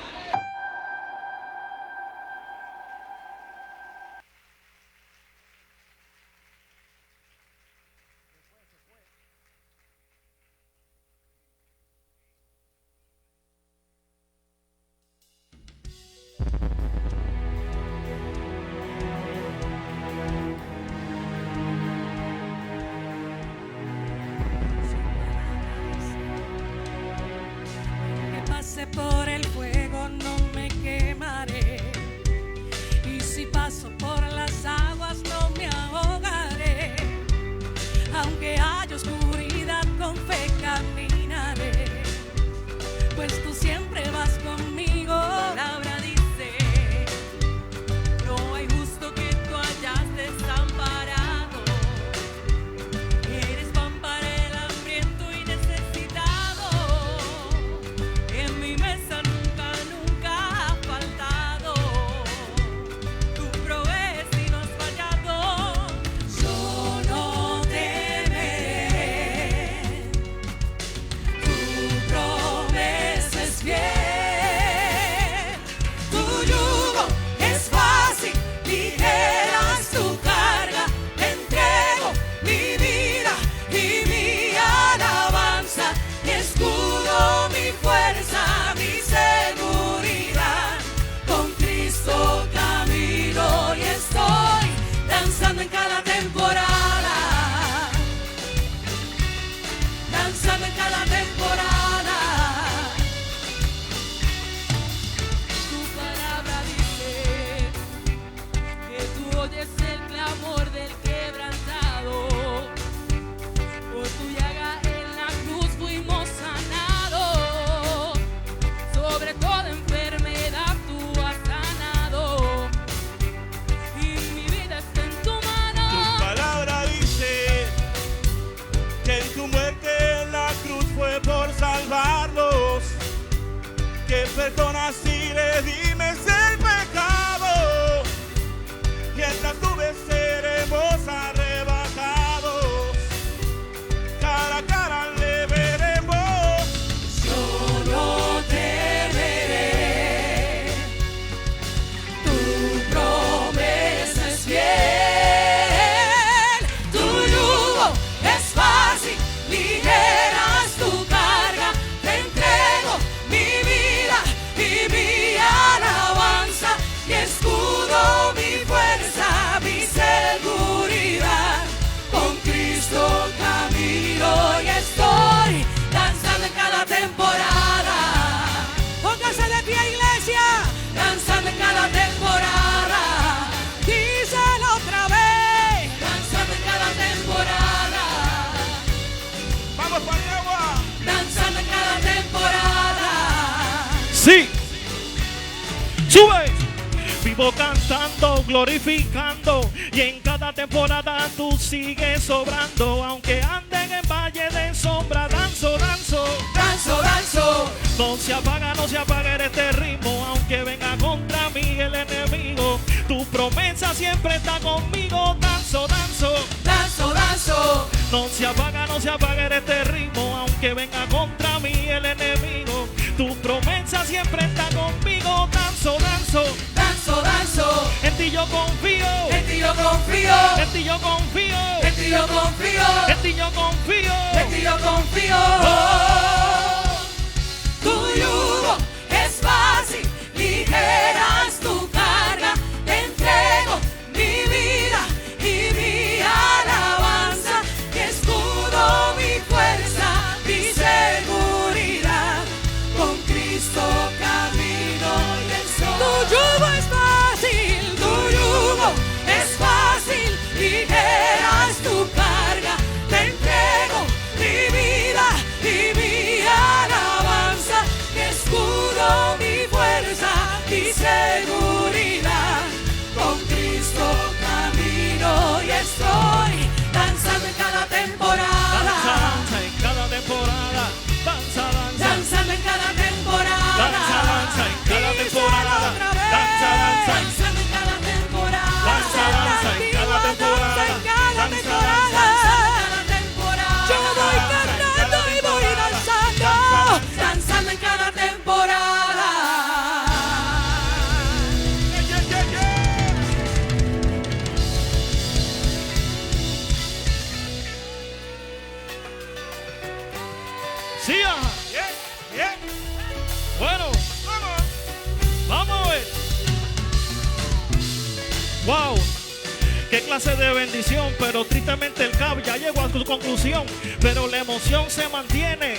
Por el fuego no me quemaré, y si paso por las aguas no me ahogaré. Aunque haya oscuridad, con fe caminaré, pues tú siempre vas conmigo. La palabra dice: no hay justo que tú hayas desamparado. Eres pan para el hambriento y necesitado. En mi mesa nunca, nunca ha faltado. Tú provees y no has fallado. Yo no temeré. Tu promesa es fiel. Tu yugo es fácil, ligera es tu carga. Te entrego mi vida y mi alabanza, mi escudo, mi fuerza, mi seguridad. Con Cristo camino y estoy danzando en cada temporada, danzando en cada temporada. Tu palabra dice que tú oyes el clamor del quebrantado. Por tu llaga en la cruz fuimos sanados. Sobre toda enfermedad tú has sanado, y mi vida está en tu mano. Tu palabra dice que en tu muerte en la cruz fue por salvarlos, que perdonas y redimes el pecado, y en las nubes seremos arrebatados, cara a cara le veremos. Yo no temeré. Tu promesa es fiel. Tu yugo es fácil, ligera es tu carga. Te entrego mi vida y mi alabanza, mi escudo, mi fuerza, mi seguridad. Con Cristo camino y estoy danzando en cada temporada. Póngase de pie, iglesia, danzando en cada temporada. Díselo otra vez, danzando en cada temporada. Vamos para el agua. Danzando en cada temporada. Sí, sube. Vivo cantando, glorificando, y en cada temporada tú sigues sobrando. Aunque anden en valle de sombra, danzo, danzo, Danzo, danzo. no se apaga este ritmo. Aunque venga contra mí el enemigo, tu promesa siempre está conmigo. Danzo, danzo, Danzo, danzo. no se apaga este ritmo. Aunque venga contra mí el enemigo, tu promesa siempre está conmigo. Danzo, danzo, Danzo, danzo. en ti yo confío, En ti yo confío. en ti yo confío, En ti yo confío. en ti yo confío. En ti yo confío. Tu yugo es fácil, ligera es tu carga. Te entrego mi vida y mi alabanza, mi escudo, mi fuerza, mi seguridad. Con Cristo camino y estoy. Tu yugo es fácil, tu yugo es fácil, ligera es tu carga. Te entrego mi vida y mi Sí, ajá. Bueno, vamos a ver. Wow. Qué clase de bendición, pero tristemente el CAP ya llegó a su conclusión, pero la emoción se mantiene.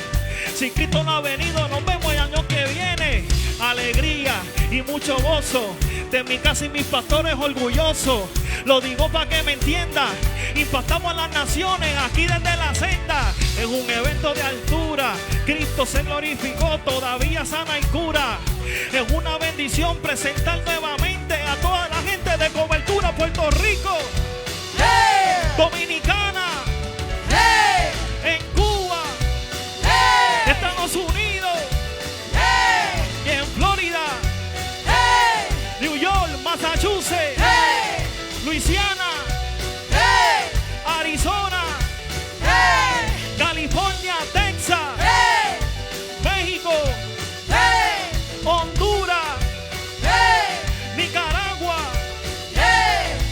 Si Cristo no ha venido, nos vemos el año que viene. Alegría y mucho gozo, de mi casa y mis pastores orgullosos. Lo digo para que me entienda. Impactamos a las naciones aquí desde la senda. Es un evento de altura. Cristo se glorificó, todavía sana y cura. Es una bendición presentar nuevamente a toda la gente de cobertura Puerto Rico, Dominicana, en Cuba, Estados Unidos, y en Florida, New York, Massachusetts, Luisiana, Arizona, California, Texas, México, Honduras, Nicaragua,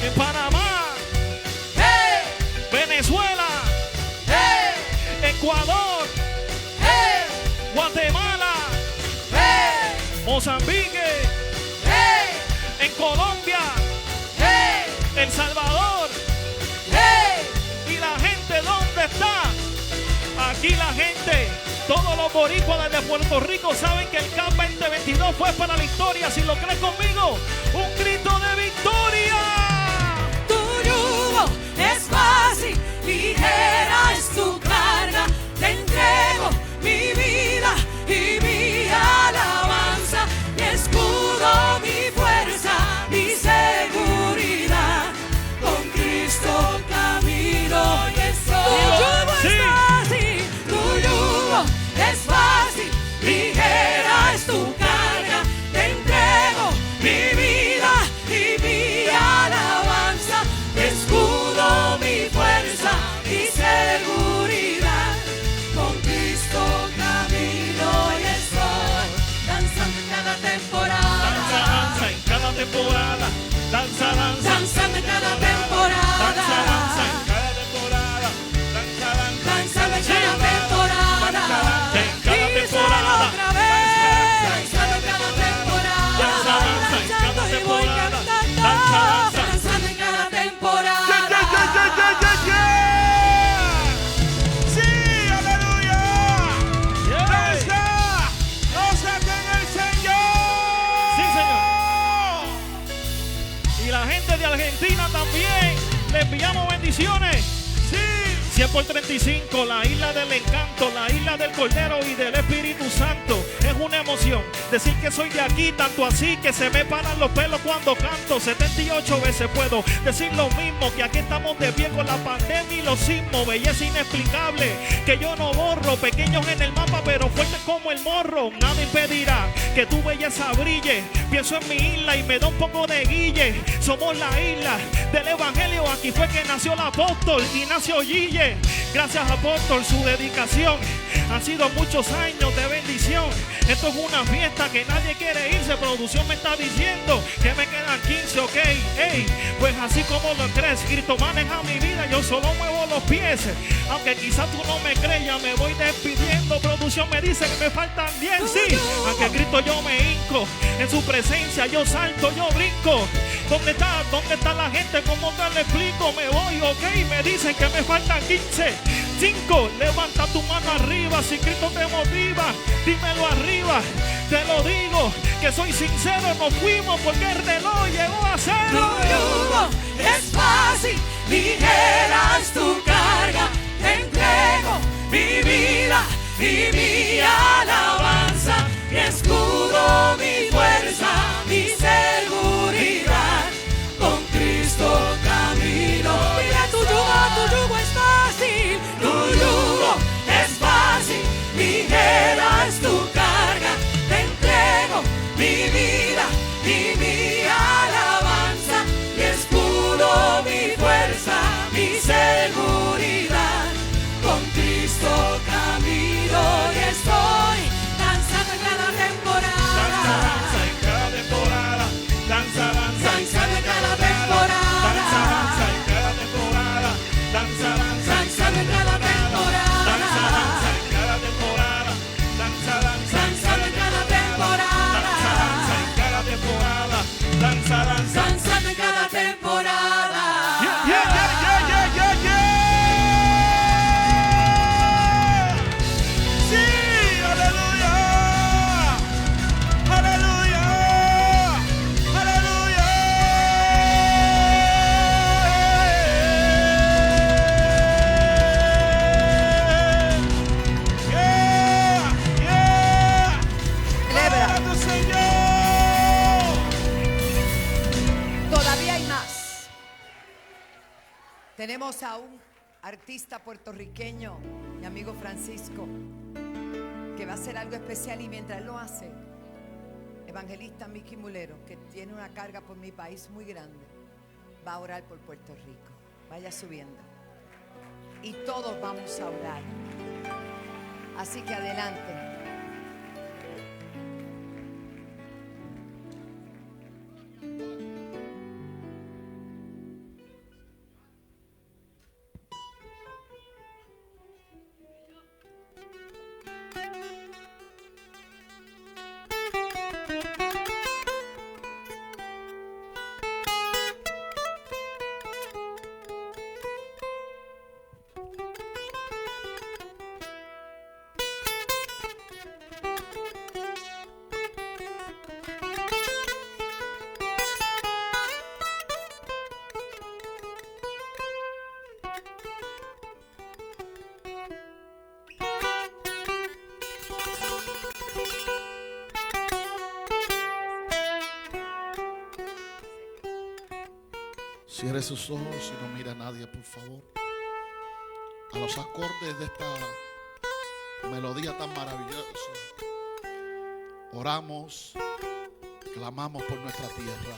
en Panamá, Venezuela, Ecuador, Guatemala, Mozambique, en Colombia, El Salvador, y la gente, ¿dónde está? Aquí la gente, todos los boricuas desde Puerto Rico saben que el CAP 2022 fue para la historia. Si lo crees conmigo, un grito de victoria. Tu yugo es fácil, ligera es tu carga. Te entrego mi vida y mi alabanza, mi escudo, mi fuerza, mi seguridad. Con Cristo camino y estoy. Tu yugo es fácil, ligera es tu carga. Te entrego mi vida y mi alabanza, mi escudo, mi fuerza, mi seguridad. Con Cristo camino y estoy. Danzando en cada temporada. Danza en cada temporada. Danzando en cada temporada. Danza en cada temporada. Danzando en cada temporada. En cada temporada. Otra vez. Danzando en cada temporada. Danzando y voy cantando. Danzando en cada temporada. Sí, aleluya. Danza en el Señor. Sí, señor. Y la gente de Argentina también le enviamos bendiciones. Sí. 100 por 35, la isla del encanto, la isla del Cordero y del Espíritu Santo. Es una emoción decir que soy de aquí, tanto así que se me paran los pelos cuando canto. 78 veces puedo decir lo mismo, que aquí estamos de pie con la pandemia y los sismos. Belleza inexplicable que yo no borro, pequeños en el mapa pero fuertes como el morro. Nada impedirá que tu belleza brille. Pienso en mi isla y me da un poco de guille. Somos la isla del evangelio, aquí fue que nació el apóstol Ignacio Gille. Gracias, apóstol, su dedicación. Han sido muchos años de bendición. Esto es una fiesta que nadie quiere irse. Producción me está diciendo que me quedan 15, ok. Hey, pues así como lo crees, Cristo maneja mi vida, yo solo muevo los pies. Aunque quizás tú no me creas, ya me voy despidiendo. Producción me dice que me faltan 10, sí. Aunque Cristo yo me hinco, en su presencia yo salto, yo brinco. ¿Dónde está la gente? ¿Cómo te lo explico? Me voy, ok, me dicen que me faltan 15. 5, levanta tu mano arriba si Cristo te motiva, dímelo arriba, te lo digo, que soy sincero, nos fuimos porque el reloj llegó a cero. Tu yugo es fácil, ligera es tu carga, te entrego mi vida y mi alabanza, mi escudo, mi fuerza, mi seguridad. Con Cristo camino. Mira, tu yugo es fácil, tu yugo es fácil, ligera es tu carga, te entrego mi vida y mi alabanza, mi escudo, mi fuerza, mi seguridad. Con Cristo camino. Tenemos a un artista puertorriqueño, mi amigo Francisco, que va a hacer algo especial, y mientras lo hace, evangelista Mickey Mulero, que tiene una carga por mi país muy grande, va a orar por Puerto Rico. Vaya subiendo. Y todos vamos a orar. Así que adelante. Cierre sus ojos y no mire a nadie, por favor. A los acordes de esta melodía tan maravillosa, oramos, clamamos por nuestra tierra.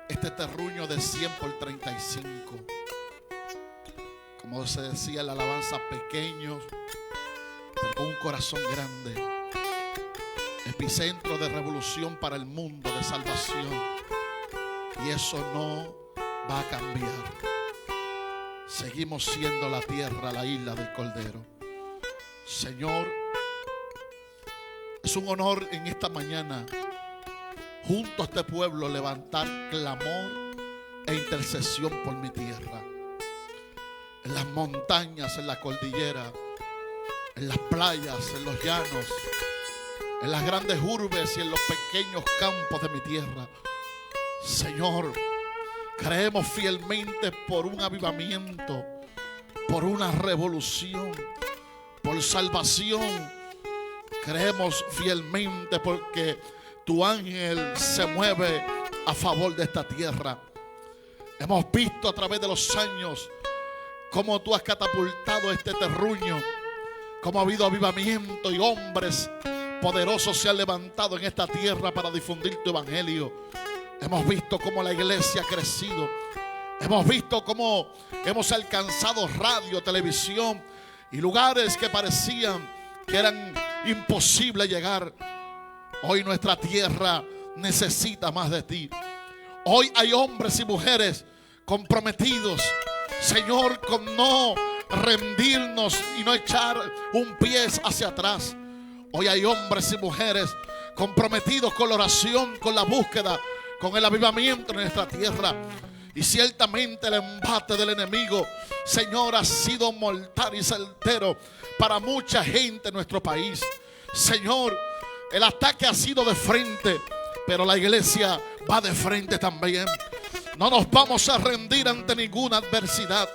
Este terruño de 100 por 35, como se decía en la alabanza, pequeños, pero con un corazón grande. Epicentro de revolución para el mundo, de salvación. Y eso no va a cambiar. Seguimos siendo la tierra, la isla del Cordero. Señor, es un honor en esta mañana, junto a este pueblo, levantar clamor e intercesión por mi tierra. En las montañas, en la cordillera, en las playas, en los llanos, en las grandes urbes y en los pequeños campos de mi tierra. Señor, creemos fielmente por un avivamiento, por una revolución, por salvación. Creemos fielmente porque tu ángel se mueve a favor de esta tierra. Hemos visto a través de los años cómo tú has catapultado este terruño, cómo ha habido avivamiento y hombres poderosos se han levantado en esta tierra para difundir tu evangelio. Hemos visto cómo la iglesia ha crecido. Hemos visto cómo hemos alcanzado radio, televisión y lugares que parecían que eran imposibles llegar. Hoy nuestra tierra necesita más de ti. Hoy hay hombres y mujeres comprometidos, Señor, con no rendirnos y no echar un pie hacia atrás. Hoy hay hombres y mujeres comprometidos con la oración, con la búsqueda, con el avivamiento en nuestra tierra. Y ciertamente el embate del enemigo, Señor, ha sido mortal y certero para mucha gente en nuestro país. Señor, el ataque ha sido de frente, pero la iglesia va de frente también. No nos vamos a rendir ante ninguna adversidad.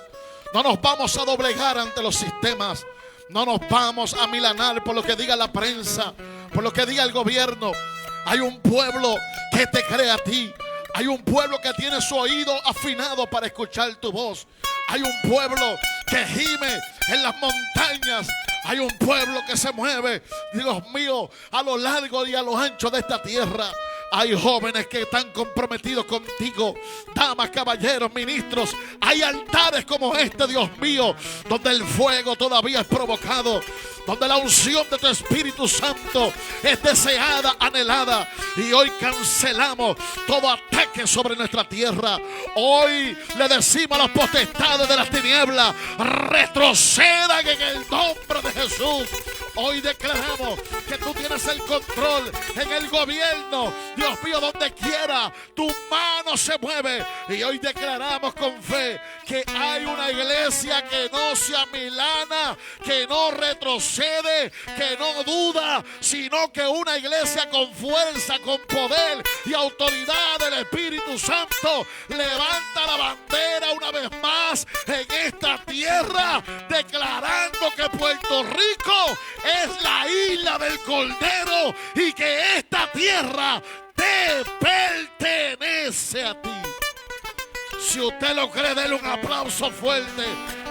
No nos vamos a doblegar ante los sistemas. No nos vamos a milanar por lo que diga la prensa, por lo que diga el gobierno. Hay un pueblo que te cree a ti. Hay un pueblo que tiene su oído afinado para escuchar tu voz. Hay un pueblo que gime en las montañas. Hay un pueblo que se mueve, Dios mío, a lo largo y a lo ancho de esta tierra. Hay jóvenes que están comprometidos contigo, damas, caballeros, ministros. Hay altares como este, Dios mío, donde el fuego todavía es provocado, donde la unción de tu Espíritu Santo es deseada, anhelada. Y hoy cancelamos todo ataque sobre nuestra tierra. Hoy le decimos a las potestades de las tinieblas: retrocedan en el nombre de Jesús. Hoy declaramos que tú tienes el control en el gobierno. Dios mío, donde quiera tu mano se mueve. Y hoy declaramos con fe que hay una iglesia que no se amilana, que no retrocede, que no duda, sino que una iglesia con fuerza, con poder y autoridad del Espíritu Santo levanta la bandera una vez más en esta tierra, declarando que Puerto Rico es la isla del Cordero y que esta tierra te pertenece a ti. Si usted lo cree, déle un aplauso fuerte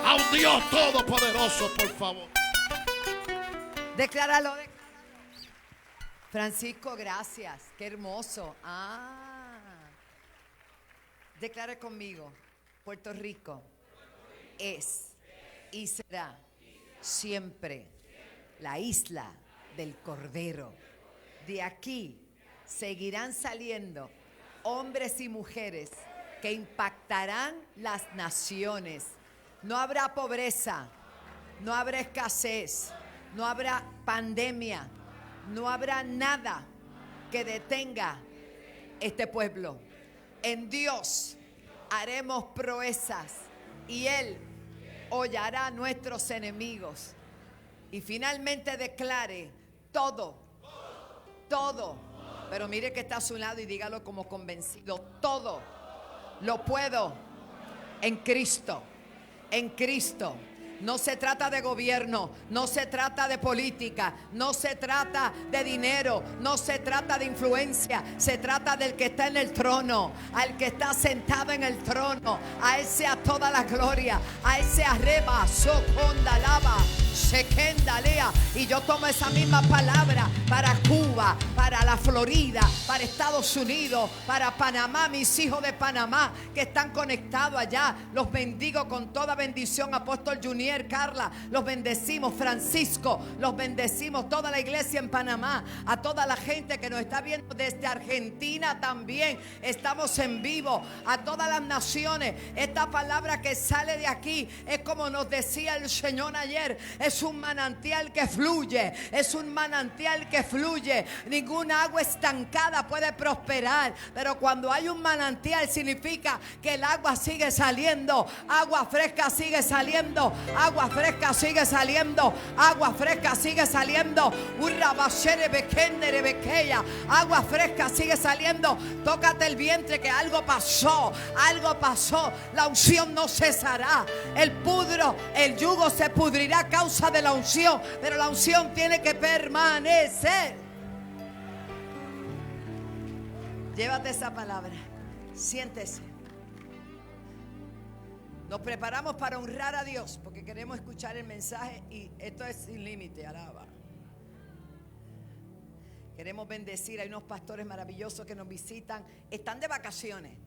a un Dios todopoderoso, por favor. Decláralo. Francisco, gracias. Qué hermoso. Declare conmigo. Puerto Rico es y será siempre la isla del Cordero. De aquí seguirán saliendo hombres y mujeres que impactarán las naciones. No habrá pobreza, no habrá escasez, no habrá pandemia, no habrá nada que detenga este pueblo. En Dios haremos proezas y Él hollará a nuestros enemigos. Y finalmente declare todo, pero mire que está a su lado y dígalo como convencido: todo lo puedo en Cristo, en Cristo. No se trata de gobierno, no se trata de política, no se trata de dinero, no se trata de influencia, se trata del que está en el trono, al que está sentado en el trono. A Él sea toda la gloria, a Él sea reba, soconda, lava, sequendalea. Y yo tomo esa misma palabra para Cuba, para la Florida, para Estados Unidos, para Panamá, mis hijos de Panamá que están conectados allá. Los bendigo con toda bendición. Apóstol Junior, Carla, los bendecimos. Francisco, los bendecimos. Toda la iglesia en Panamá, a toda la gente que nos está viendo desde Argentina también. Estamos en vivo. A todas las naciones. Esta palabra que sale de aquí es como nos decía el Señor ayer. Es un manantial que fluye. Es un manantial que fluye. Ninguna agua estancada puede prosperar. Pero cuando hay un manantial significa que el agua sigue saliendo. Agua fresca sigue saliendo. Agua fresca sigue saliendo. Agua fresca sigue saliendo. Agua fresca sigue saliendo. Tócate el vientre que algo pasó. Algo pasó. La unción no cesará. El yugo se pudrirá a causa de la unción. Pero la unción tiene que permanecer. Llévate esa palabra. Siéntese. Nos preparamos para honrar a Dios porque queremos escuchar el mensaje y esto es sin límite. Alaba. Queremos bendecir. Hay unos pastores maravillosos que nos visitan. Están de vacaciones.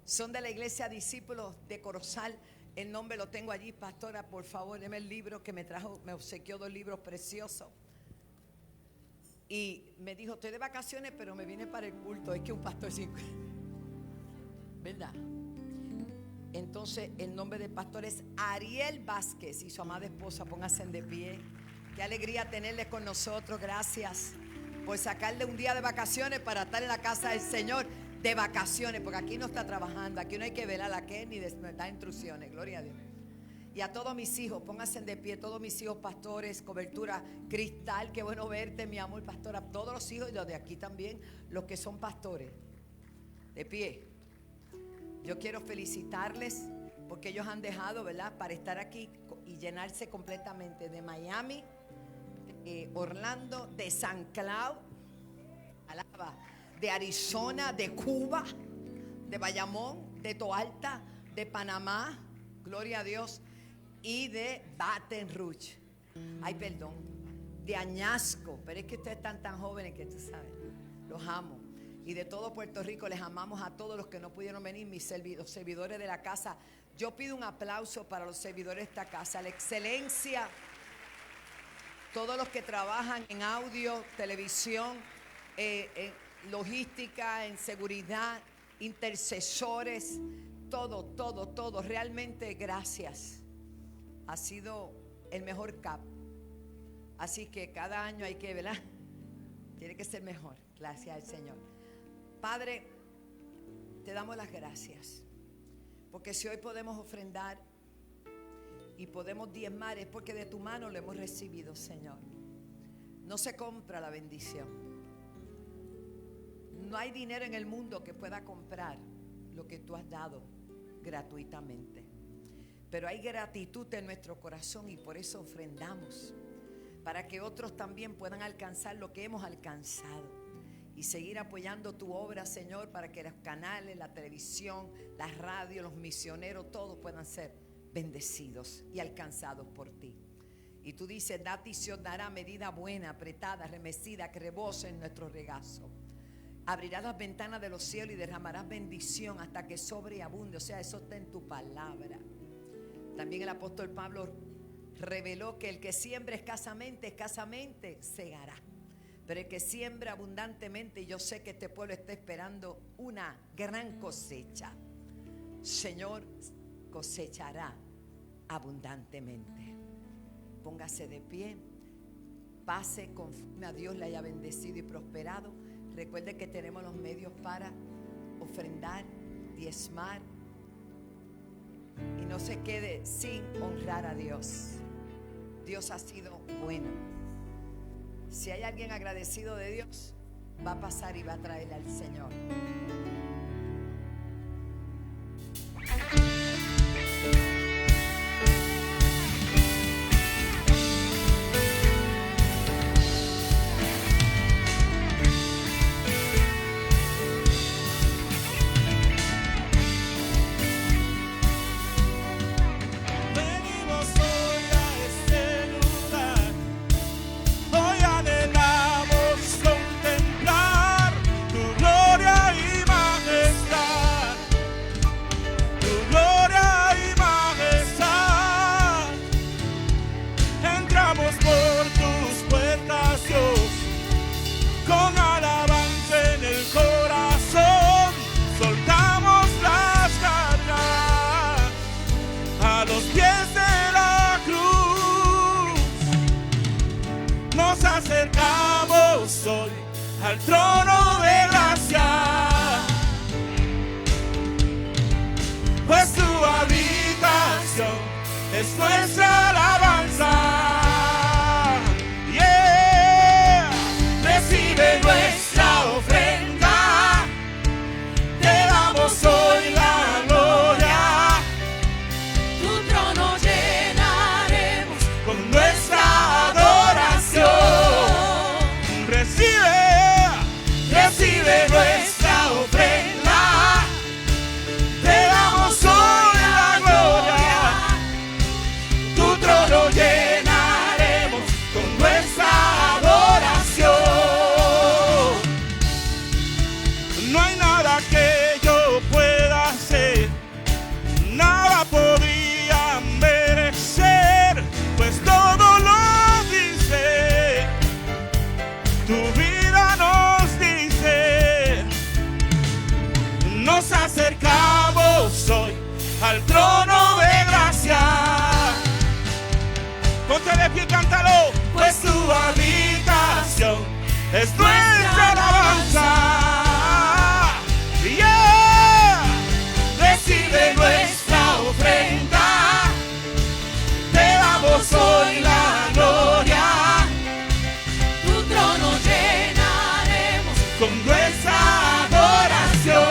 Son de la iglesia Discípulos de Corozal. El nombre lo tengo allí. Pastora, por favor, deme el libro que me trajo. Me obsequió 2 libros preciosos. Y me dijo, estoy de vacaciones, pero me vine para el culto. Es que un pastor sí, ¿verdad? Entonces el nombre del pastor es Ariel Vázquez y su amada esposa. Pónganse de pie. Qué alegría tenerles con nosotros. Gracias por sacarle un día de vacaciones para estar en la casa del Señor de vacaciones, porque aquí no está trabajando, aquí no hay que velar a qué ni dar instrucciones. Gloria a Dios. Y a todos mis hijos, pónganse de pie. Todos mis hijos pastores, cobertura Cristal, qué bueno verte, mi amor, pastora. Todos los hijos y los de aquí también, los que son pastores, de pie. Yo quiero felicitarles porque ellos han dejado, ¿verdad?, para estar aquí y llenarse completamente de Miami, Orlando, de San Cloud, alaba, de Arizona, de Cuba, de Bayamón, de Toalta, de Panamá, gloria a Dios, y de Baton Rouge. Ay, perdón, de Añasco, pero es que ustedes están tan jóvenes que tú sabes, los amo. Y de todo Puerto Rico les amamos a todos los que no pudieron venir, los servidores de la casa. Yo pido un aplauso para los servidores de esta casa, la excelencia, todos los que trabajan en audio, televisión, en logística, en seguridad, intercesores, todo, realmente gracias. Ha sido el mejor CAP. Así que cada año hay que, ¿verdad? Tiene que ser mejor. Gracias al Señor. Padre, te damos las gracias, porque si hoy podemos ofrendar y podemos diezmar es porque de tu mano lo hemos recibido, Señor. No se compra la bendición. No hay dinero en el mundo que pueda comprar lo que tú has dado gratuitamente. Pero hay gratitud en nuestro corazón y por eso ofrendamos, para que otros también puedan alcanzar lo que hemos alcanzado. y seguir apoyando tu obra, Señor, para que los canales, la televisión, la radio, los misioneros, todos puedan ser bendecidos y alcanzados por ti. Y tú dices, dad y se os dará, medida buena, apretada, remecida, que rebose en nuestro regazo. Abrirás las ventanas de los cielos y derramarás bendición hasta que sobre y abunde. O sea, eso está en tu palabra. También el apóstol Pablo reveló que el que siembra escasamente segará. Pero el que siembra abundantemente, y yo sé que este pueblo está esperando una gran cosecha. Señor, cosechará abundantemente. Póngase de pie, pase conforme a Dios le haya bendecido y prosperado. Recuerde que tenemos los medios para ofrendar, diezmar, y no se quede sin honrar a Dios. Dios ha sido bueno. Si hay alguien agradecido de Dios, va a pasar y va a traerle al Señor. Al trono de gracia, pues tu habitación es nuestra alabanza. Yeah. Recibe nuestra ofrenda, te damos hoy la gloria. Tu trono llenaremos Con nuestra adoración. Recibe nuestra ofrenda, te damos hoy la gloria. Tu trono llenaremos con nuestra adoración. No hay nada que yo pueda hacer, nada podría merecer, pues todo lo dice tu vida. Nos acercamos hoy al trono de gracia. Ponte de pie y cántalo. Pues tu habitación es nuestra alabanza. Yeah. Recibe nuestra ofrenda, te damos hoy la gloria. tu trono llenaremos Con nuestra adoración.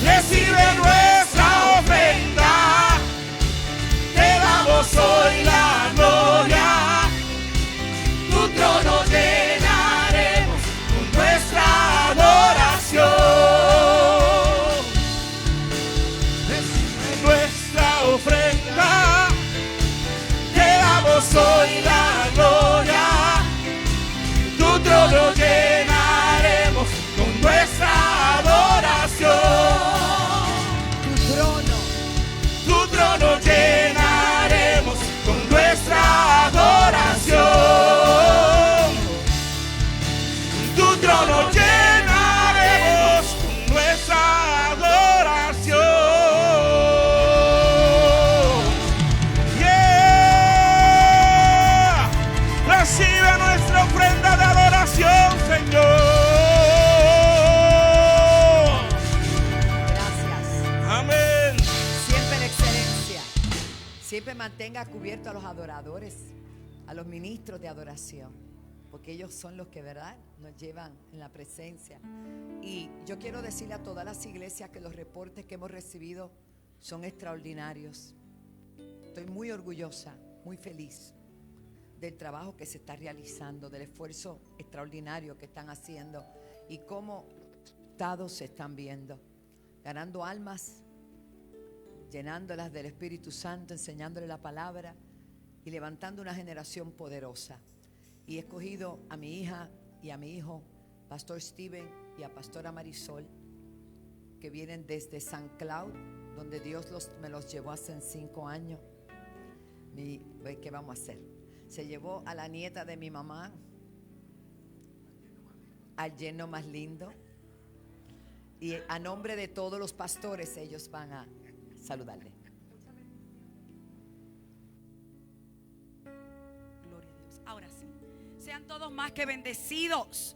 Recibe nuestra ofrenda, te damos hoy la gloria. Tu trono llenaremos con nuestra adoración. Recibe nuestra ofrenda, te damos hoy la gloria. Tu trono llenaremos con nuestra adoración. Tu trono llenaremos con nuestra adoración. Tu trono llenaremos con nuestra adoración. Yeah. Recibe nuestra ofrenda de adoración, Señor. Siempre mantenga cubierto a los adoradores, a los ministros de adoración, porque ellos son los que, ¿verdad?, nos llevan en la presencia. Y yo quiero decirle a todas las iglesias que los reportes que hemos recibido son extraordinarios. Estoy muy orgullosa, muy feliz, del trabajo que se está realizando, del esfuerzo extraordinario que están haciendo y cómo todos se están viendo, ganando almas, llenándolas del Espíritu Santo, enseñándoles la palabra y levantando una generación poderosa. Y he escogido a mi hija y a mi hijo, Pastor Steven y a Pastora Marisol, que vienen desde San Cloud, donde Dios me los llevó hace 5 años. ¿Qué vamos a hacer? Se llevó a la nieta de mi mamá al lleno más lindo. Y a nombre de todos los pastores, ellos van a saludarle. Gloria a Dios. Ahora sí, sean todos más que bendecidos.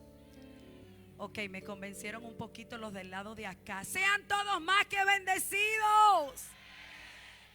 Ok, me convencieron un poquito los del lado de acá. Sean todos más que bendecidos.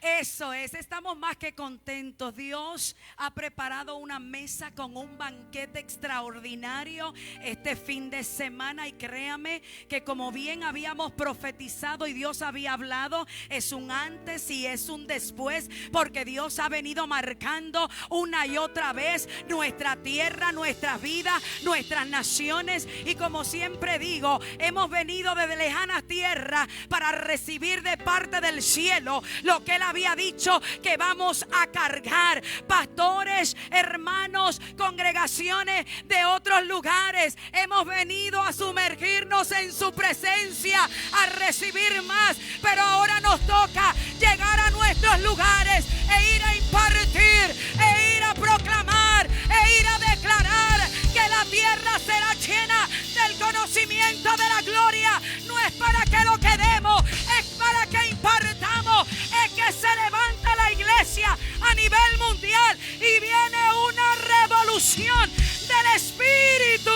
Eso es, estamos más que contentos. Dios ha preparado una mesa con un banquete extraordinario este fin de semana. Y créame que como bien habíamos profetizado y Dios había hablado, es un antes y es un después, porque Dios ha venido marcando una y otra vez nuestra tierra, nuestra vida, nuestras naciones. Y como siempre digo, hemos venido desde lejanas tierras para recibir de parte del cielo lo que Él había dicho que vamos a cargar. Pastores, hermanos, congregaciones de otros lugares, hemos venido a sumergirnos en su presencia, a recibir más, pero ahora nos toca llegar a nuestros lugares e ir a impartir, e ir a proclamar, e ir a declarar que la tierra será llena del conocimiento de la gloria. No es para que lo quedemos, es para que impartamos, es que se levanta la iglesia a nivel mundial y viene una revolución del Espíritu.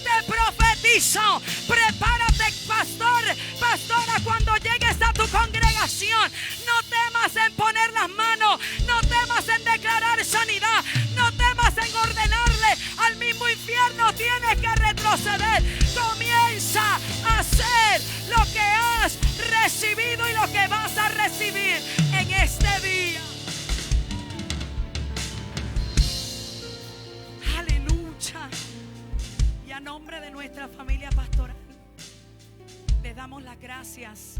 Te profetizo, prepárate, pastor, pastora, cuando llegues a tu congregación, no temas en poner las manos, no temas en declarar sanidad, no temas en ordenarle al mismo infierno, tienes que retroceder. Comienza a hacer lo que has recibido y lo que vas a recibir en este día. Aleluya. Y a nombre de nuestra familia pastoral, le damos las gracias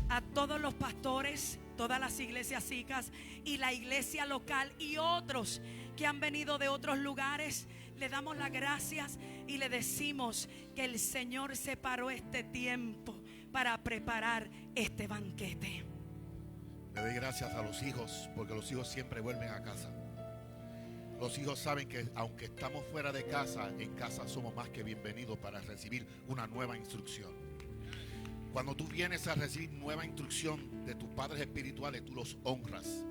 a todos los pastores, todas las iglesias hijas y la iglesia local y otros que han venido de otros lugares. Le damos las gracias y le decimos que el Señor separó este tiempo para preparar este banquete. Le doy gracias a los hijos, porque los hijos siempre vuelven a casa. Los hijos saben que aunque estamos fuera de casa, en casa somos más que bienvenidos para recibir una nueva instrucción. Cuando tú vienes a recibir nueva instrucción de tus padres espirituales, tú los honras,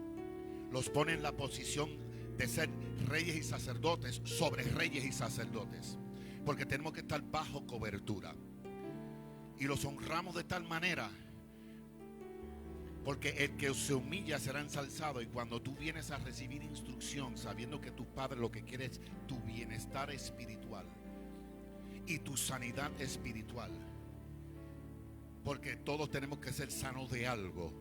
los pones en la posición de ser reyes y sacerdotes sobre reyes y sacerdotes, porque tenemos que estar bajo cobertura y los honramos de tal manera, porque el que se humilla será ensalzado. Y cuando tú vienes a recibir instrucción, sabiendo que tu padre lo que quiere es tu bienestar espiritual y tu sanidad espiritual, porque todos tenemos que ser sanos de algo,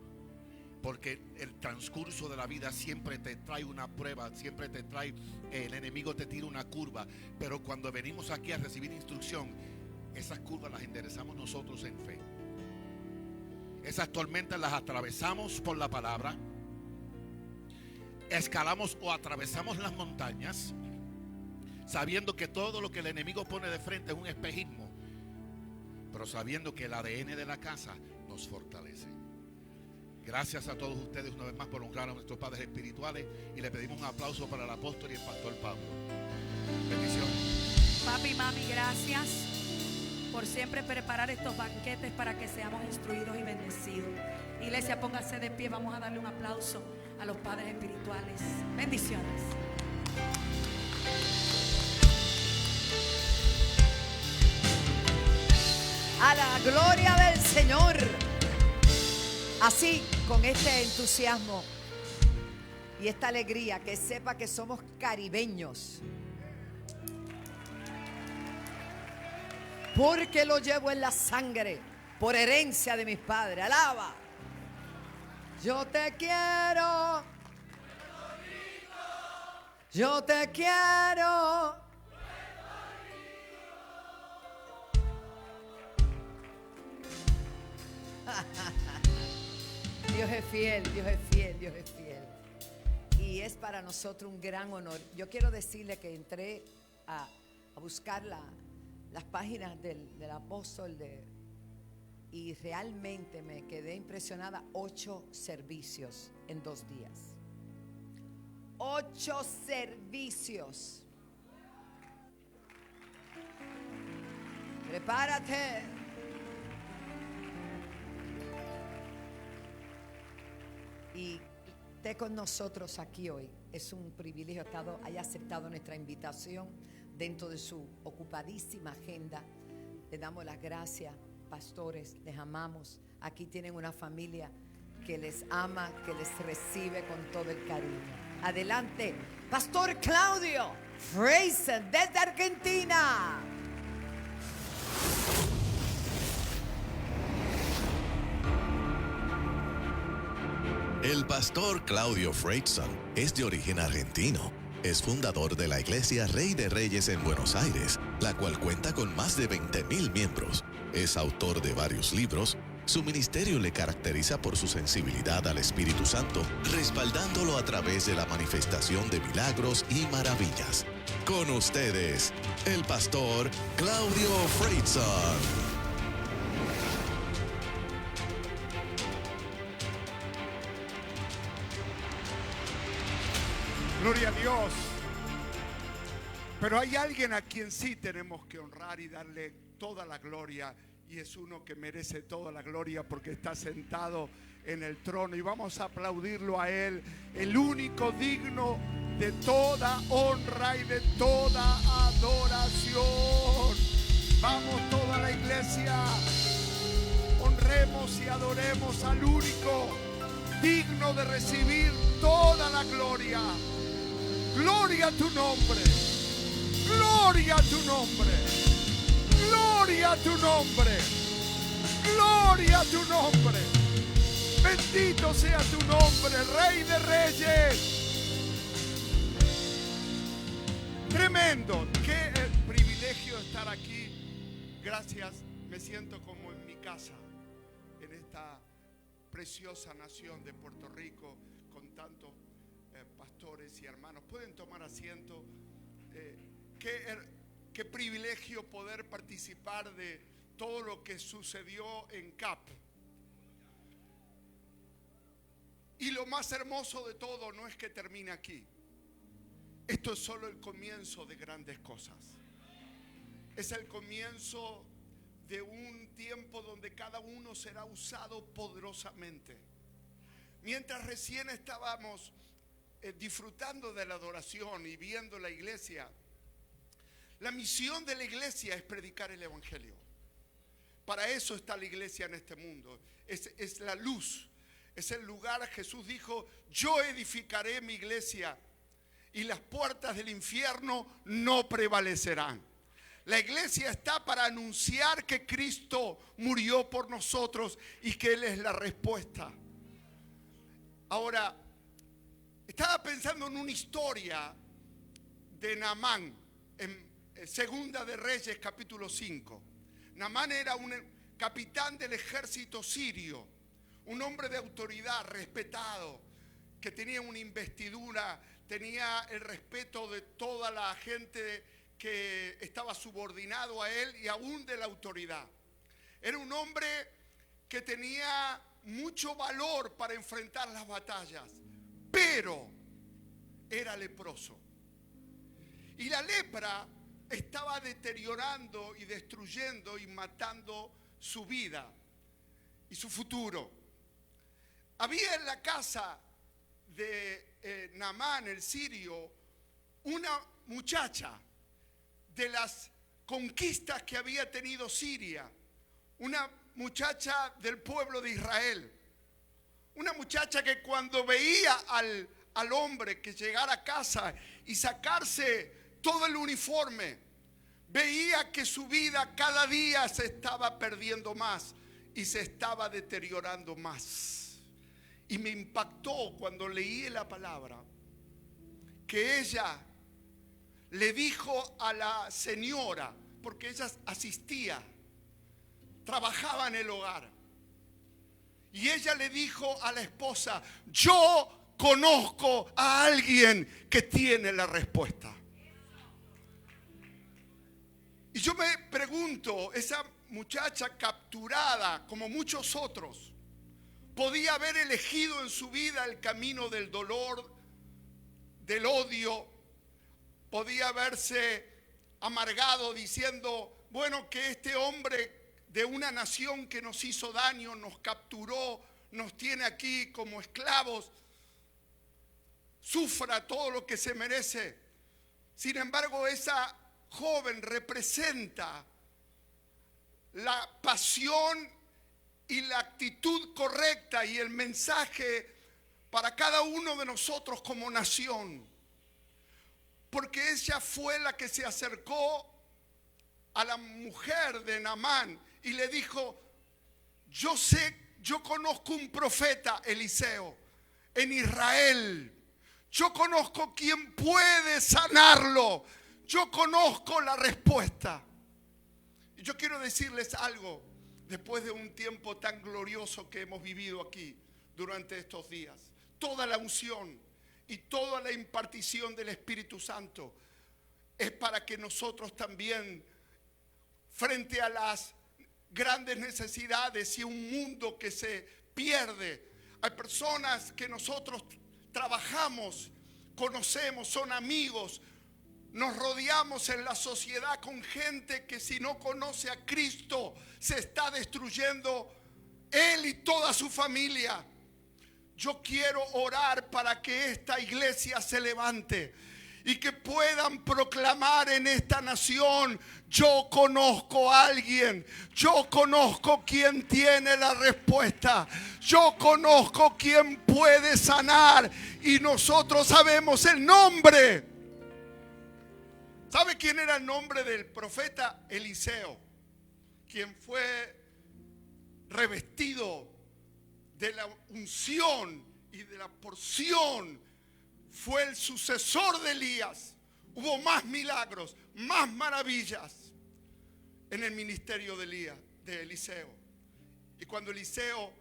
porque el transcurso de la vida siempre te trae una prueba, siempre te trae, el enemigo te tira una curva, pero cuando venimos aquí a recibir instrucción, esas curvas las enderezamos nosotros en fe. Esas tormentas las atravesamos por la palabra, escalamos o atravesamos las montañas, sabiendo que todo lo que el enemigo pone de frente es un espejismo, pero sabiendo que el ADN de la casa nos fortalece. Gracias a todos ustedes una vez más por honrar a nuestros padres espirituales, y le pedimos un aplauso para el apóstol y el pastor Pablo. Bendiciones. Papi, mami, gracias por siempre preparar estos banquetes para que seamos instruidos y bendecidos. Iglesia, póngase de pie, vamos a darle un aplauso a los padres espirituales. Bendiciones. A la gloria del Señor. Así, con este entusiasmo y esta alegría, que sepa que somos caribeños, porque lo llevo en la sangre, por herencia de mis padres. Alaba. Yo te quiero, Yo te quiero. Dios es fiel, Dios es fiel, Dios es fiel. Y es para nosotros un gran honor. Yo quiero decirle que entré a buscar las páginas del apóstol y realmente me quedé impresionada. 8 servicios en 2 días. 8 servicios. Prepárate. Y esté con nosotros aquí hoy. Es un privilegio que haya aceptado nuestra invitación dentro de su ocupadísima agenda. Le damos las gracias, pastores, les amamos. Aquí tienen una familia que les ama, que les recibe con todo el cariño. Adelante, Pastor Claudio Fraser desde Argentina. El pastor Claudio Freitson es de origen argentino. Es fundador de la Iglesia Rey de Reyes en Buenos Aires, la cual cuenta con más de 20,000 miembros. Es autor de varios libros. Su ministerio le caracteriza por su sensibilidad al Espíritu Santo, respaldándolo a través de la manifestación de milagros y maravillas. Con ustedes, el pastor Claudio Freitson. Gloria a Dios. Pero hay alguien a quien sí tenemos que honrar y darle toda la gloria. Y es uno que merece toda la gloria porque está sentado en el trono. Y vamos a aplaudirlo a Él, el único digno de toda honra y de toda adoración. Vamos toda la iglesia, honremos y adoremos al único digno de recibir toda la gloria. Gloria a tu nombre, gloria a tu nombre, gloria a tu nombre, gloria a tu nombre. Bendito sea tu nombre, Rey de Reyes. Tremendo, qué privilegio estar aquí. Gracias, me siento como en mi casa, en esta preciosa nación de Puerto Rico, con tantos pastores y hermanos. Pueden tomar asiento. Qué privilegio poder participar de todo lo que sucedió en CAP. Y lo más hermoso de todo no es que termine aquí. Esto es solo el comienzo de grandes cosas. Es el comienzo de un tiempo donde cada uno será usado poderosamente. Mientras recién estábamos disfrutando de la adoración y viendo la iglesia, la misión de la iglesia es predicar el evangelio. Para eso está la iglesia en este mundo. Es la luz, es el lugar. Jesús dijo: yo edificaré mi iglesia y las puertas del infierno no prevalecerán. La iglesia está para anunciar que Cristo murió por nosotros y que Él es la respuesta. Ahora, estaba pensando en una historia de Naamán en Segunda de Reyes capítulo 5. Naamán era un capitán del ejército sirio, un hombre de autoridad, respetado, que tenía una investidura, tenía el respeto de toda la gente que estaba subordinado a él y aún de la autoridad. Era un hombre que tenía mucho valor para enfrentar las batallas, pero era leproso. Y la lepra estaba deteriorando y destruyendo y matando su vida y su futuro. Había en la casa de Naamán, el sirio, una muchacha de las conquistas que había tenido Siria, una muchacha del pueblo de Israel, una muchacha que cuando veía al hombre que llegara a casa y sacarse todo el uniforme, veía que su vida cada día se estaba perdiendo más y se estaba deteriorando más. Y me impactó cuando leí la palabra que ella le dijo a la señora, porque ella asistía, trabajaba en el hogar, y ella le dijo a la esposa: yo conozco a alguien que tiene la respuesta. Y yo me pregunto, esa muchacha capturada, como muchos otros, podía haber elegido en su vida el camino del dolor, del odio, podía haberse amargado diciendo: bueno, que este hombre de una nación que nos hizo daño, nos capturó, nos tiene aquí como esclavos, sufra todo lo que se merece. Sin embargo, esa joven representa la pasión y la actitud correcta y el mensaje para cada uno de nosotros como nación, porque ella fue la que se acercó a la mujer de Naamán y le dijo: yo conozco un profeta, Eliseo, en Israel. Yo conozco quien puede sanarlo. Yo conozco la respuesta. Y yo quiero decirles algo, después de un tiempo tan glorioso que hemos vivido aquí durante estos días. Toda la unción y toda la impartición del Espíritu Santo es para que nosotros también, frente a las grandes necesidades y un mundo que se pierde, hay personas que nosotros trabajamos, conocemos, son amigos, nos rodeamos en la sociedad con gente que si no conoce a Cristo se está destruyendo él y toda su familia. Yo quiero orar para que esta iglesia se levante y que puedan proclamar en esta nación: yo conozco a alguien, yo conozco quien tiene la respuesta, yo conozco quien puede sanar, y nosotros sabemos el nombre. ¿Sabe quién era el nombre del profeta? Eliseo, quien fue revestido de la unción y de la porción, fue el sucesor de Elías. Hubo más milagros, más maravillas en el ministerio de Eliseo. Y cuando Eliseo,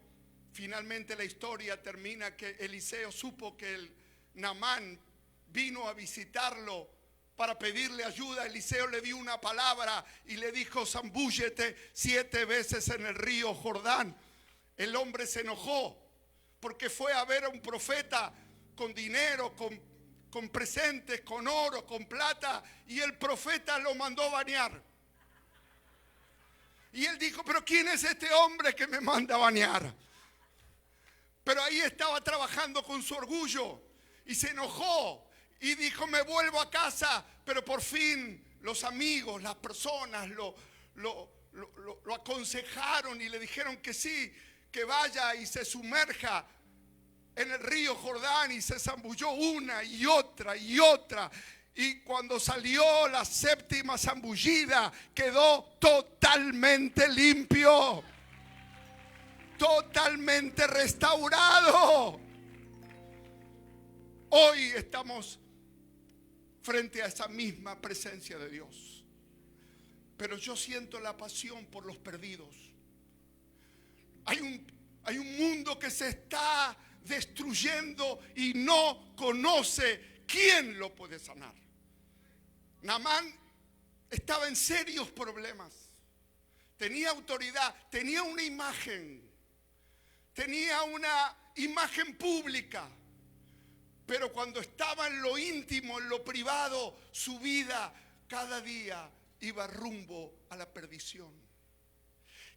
finalmente la historia termina que Eliseo supo que el Naamán vino a visitarlo para pedirle ayuda, Eliseo le dio una palabra y le dijo: zambúllete 7 veces en el río Jordán. El hombre se enojó porque fue a ver a un profeta con dinero, con presentes, con oro, con plata, y el profeta lo mandó a bañar. Y él dijo: pero ¿quién es este hombre que me manda a bañar? Pero ahí estaba trabajando con su orgullo y se enojó y dijo: me vuelvo a casa. Pero por fin los amigos, las personas lo aconsejaron y le dijeron que sí, que vaya y se sumerja en el río Jordán, y se zambulló una y otra y otra. Y cuando salió la 7ª zambullida, quedó totalmente limpio, totalmente restaurado. Hoy estamos frente a esa misma presencia de Dios, pero yo siento la pasión por los perdidos. Hay un mundo que se está destruyendo y no conoce quién lo puede sanar. Naamán estaba en serios problemas, tenía autoridad, tenía una imagen pública, pero cuando estaba en lo íntimo, en lo privado, su vida cada día iba rumbo a la perdición.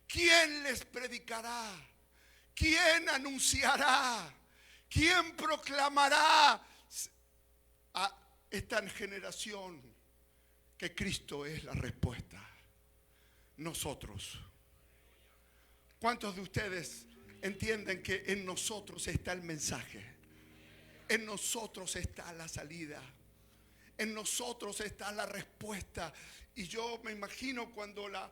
¿Quién les predicará? ¿Quién anunciará? ¿Quién proclamará a esta generación que Cristo es la respuesta? Nosotros. ¿Cuántos de ustedes entienden que en nosotros está el mensaje? En nosotros está la salida. En nosotros está la respuesta. Y yo me imagino cuando la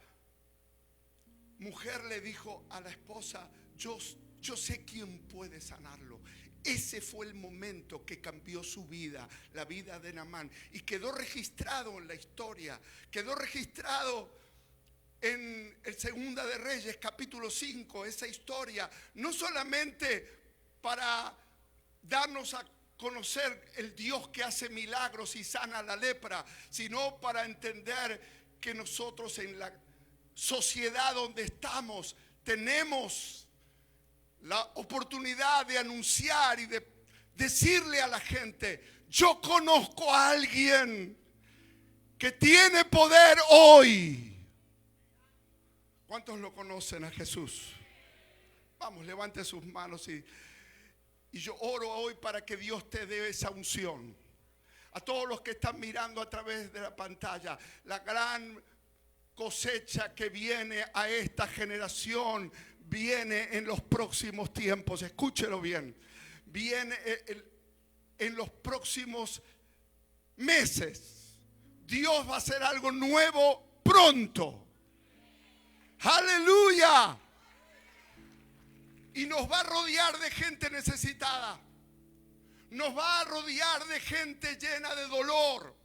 mujer le dijo a la esposa: yo yo sé quién puede sanarlo. Ese fue el momento que cambió su vida, la vida de Naamán, y quedó registrado en la historia, quedó registrado en el Segunda de Reyes, capítulo 5, esa historia, no solamente para darnos a conocer el Dios que hace milagros y sana la lepra, sino para entender que nosotros en la sociedad donde estamos tenemos la oportunidad de anunciar y de decirle a la gente: yo conozco a alguien que tiene poder hoy. ¿Cuántos lo conocen a Jesús? Vamos, levante sus manos y yo oro hoy para que Dios te dé esa unción. A todos los que están mirando a través de la pantalla, la gran cosecha que viene a esta generación viene en los próximos tiempos. Escúchelo bien. Viene en los próximos meses. Dios va a hacer algo nuevo pronto. Aleluya. Y nos va a rodear de gente necesitada. Nos va a rodear de gente llena de dolor,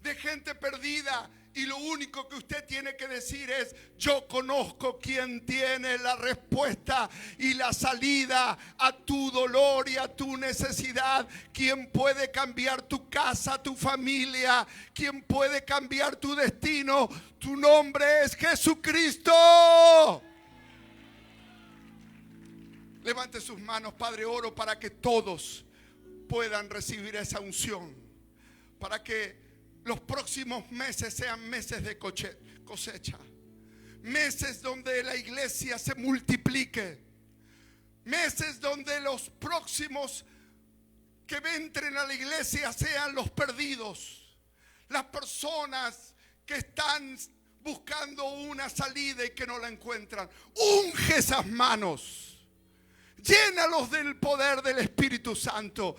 de gente perdida. Y lo único que usted tiene que decir es: yo conozco quien tiene la respuesta y la salida a tu dolor y a tu necesidad. Quien puede cambiar tu casa, tu familia, quien puede cambiar tu destino. Tu nombre es Jesucristo. Levante sus manos, Padre. Oro para que todos puedan recibir esa unción, para que los próximos meses sean meses de cosecha, meses donde la iglesia se multiplique, meses donde los próximos que entren a la iglesia sean los perdidos, las personas que están buscando una salida y que no la encuentran. Unge esas manos, llénalos del poder del Espíritu Santo.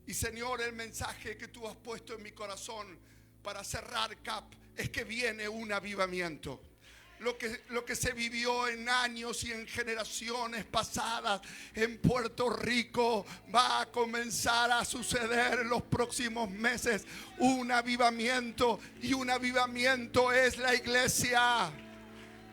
Y Señor, el mensaje que tú has puesto en mi corazón para cerrar CAP es que viene un avivamiento. Lo que se vivió en años y en generaciones pasadas en Puerto Rico va a comenzar a suceder en los próximos meses. Un avivamiento, y un avivamiento es la iglesia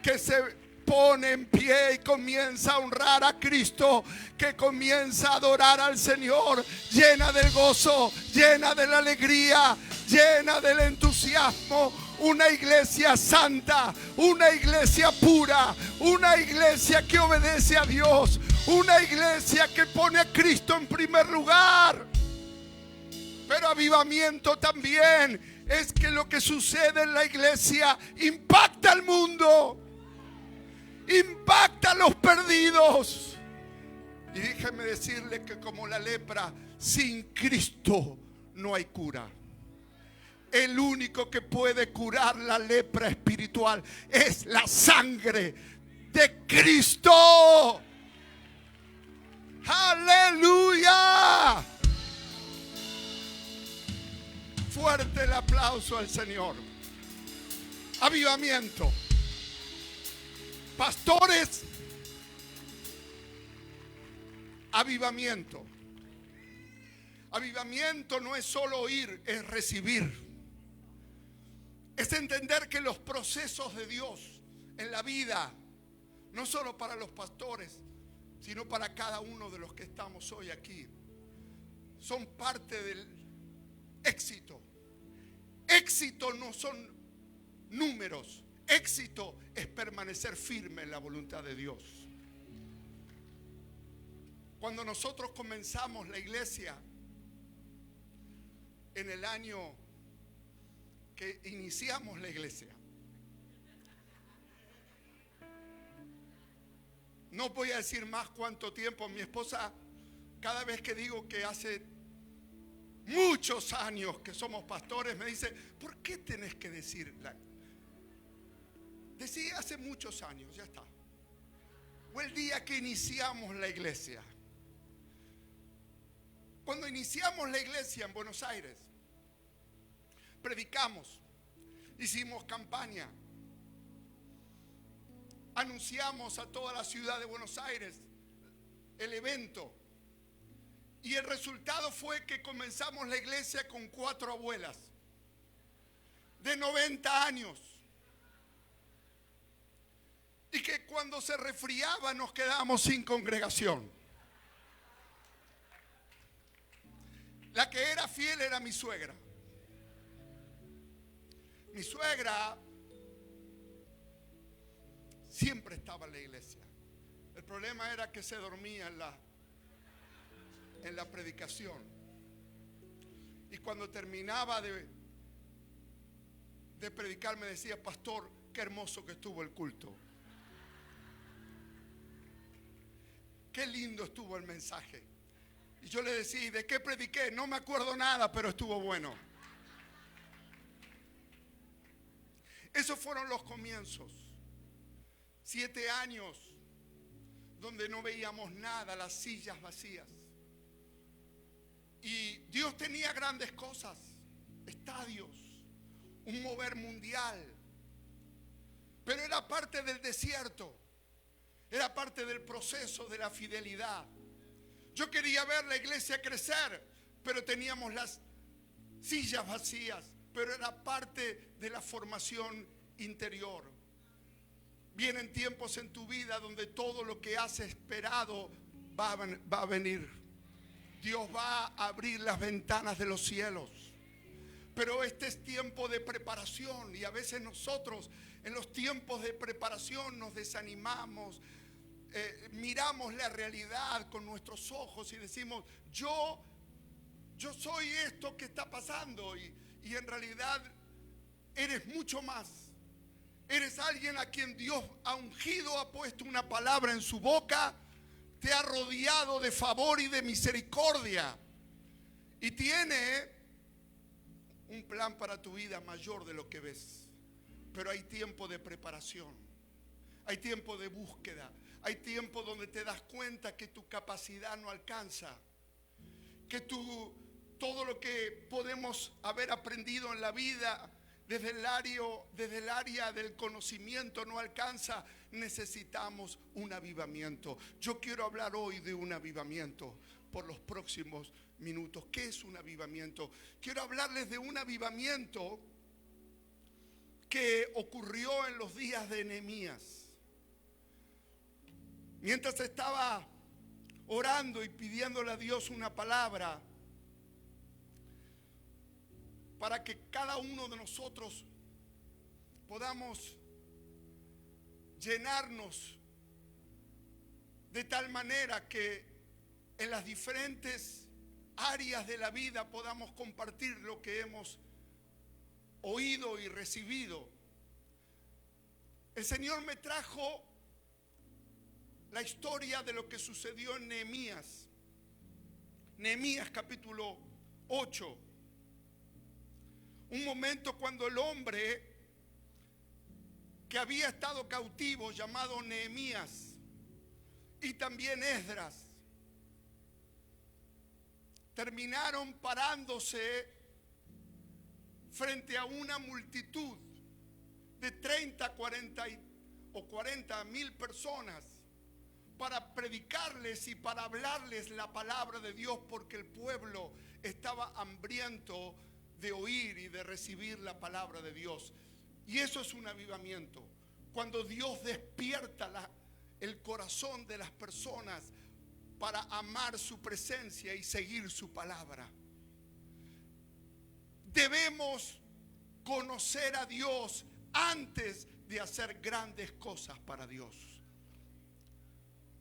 que se pone en pie y comienza a honrar a Cristo, que comienza a adorar al Señor, llena del gozo, llena de la alegría, llena del entusiasmo. Una iglesia santa, una iglesia pura, una iglesia que obedece a Dios, una iglesia que pone a Cristo en primer lugar. Pero avivamiento también es que lo que sucede en la iglesia impacta al mundo, impacta a los perdidos. Y déjeme decirle que como la lepra, sin Cristo no hay cura. El único que puede curar la lepra espiritual es la sangre de Cristo. ¡Aleluya! Fuerte el aplauso al Señor. Avivamiento. Pastores, avivamiento. Avivamiento no es solo oír, es recibir. Es entender que los procesos de Dios en la vida, no solo para los pastores, sino para cada uno de los que estamos hoy aquí, son parte del éxito. Éxito no son números. Éxito es permanecer firme en la voluntad de Dios. Cuando nosotros comenzamos la iglesia en el año que iniciamos la iglesia, no voy a decir más cuánto tiempo. Mi esposa, cada vez que digo que hace muchos años que somos pastores, me dice: ¿por qué tenés que decir Decí hace muchos años, ya está. O el día que iniciamos la iglesia. Cuando iniciamos la iglesia en Buenos Aires, predicamos, hicimos campaña, anunciamos a toda la ciudad de Buenos Aires el evento. Y el resultado fue que comenzamos la iglesia con 4 abuelas de 90 años. Y que cuando se resfriaba nos quedábamos sin congregación. La que era fiel era mi suegra. Mi suegra siempre estaba en la iglesia. El problema era que se dormía en la predicación. Y cuando terminaba de predicar me decía: pastor, qué hermoso que estuvo el culto. Qué lindo estuvo el mensaje. Y yo le decía: ¿y de qué prediqué? No me acuerdo nada, pero estuvo bueno. Esos fueron los comienzos. 7 años donde no veíamos nada, las sillas vacías. Y Dios tenía grandes cosas, estadios, un mover mundial. Pero era parte del desierto, era parte del proceso de la fidelidad. Yo quería ver la iglesia crecer, pero teníamos las sillas vacías, pero era parte de la formación interior. Vienen tiempos en tu vida donde todo lo que has esperado va a venir. Dios va a abrir las ventanas de los cielos. Pero este es tiempo de preparación, y a veces nosotros en los tiempos de preparación nos desanimamos, miramos la realidad con nuestros ojos y decimos: yo soy esto que está pasando, y en realidad eres mucho más. Eres alguien a quien Dios ha ungido, ha puesto una palabra en su boca, te ha rodeado de favor y de misericordia, y tiene un plan para tu vida mayor de lo que ves. Pero hay tiempo de preparación, hay tiempo de búsqueda, hay tiempo donde te das cuenta que tu capacidad no alcanza, que todo lo que podemos haber aprendido en la vida desde el área del conocimiento no alcanza. Necesitamos un avivamiento. Yo quiero hablar hoy de un avivamiento por los próximos minutos. ¿Qué es un avivamiento? Quiero hablarles de un avivamiento que ocurrió en los días de Nehemías. Mientras estaba orando y pidiéndole a Dios una palabra para que cada uno de nosotros podamos llenarnos de tal manera que en las diferentes áreas de la vida podamos compartir lo que hemos oído y recibido. El Señor me trajo la historia de lo que sucedió en Nehemías. Nehemías capítulo 8. Un momento cuando el hombre que había estado cautivo, llamado Nehemías, y también Esdras, terminaron parándose frente a una multitud de 30, 40 o 40 mil personas para predicarles y para hablarles la palabra de Dios, porque el pueblo estaba hambriento de oír y de recibir la palabra de Dios. Y eso es un avivamiento, cuando Dios despierta el corazón de las personas para amar su presencia y seguir su palabra. Debemos conocer a Dios antes de hacer grandes cosas para Dios.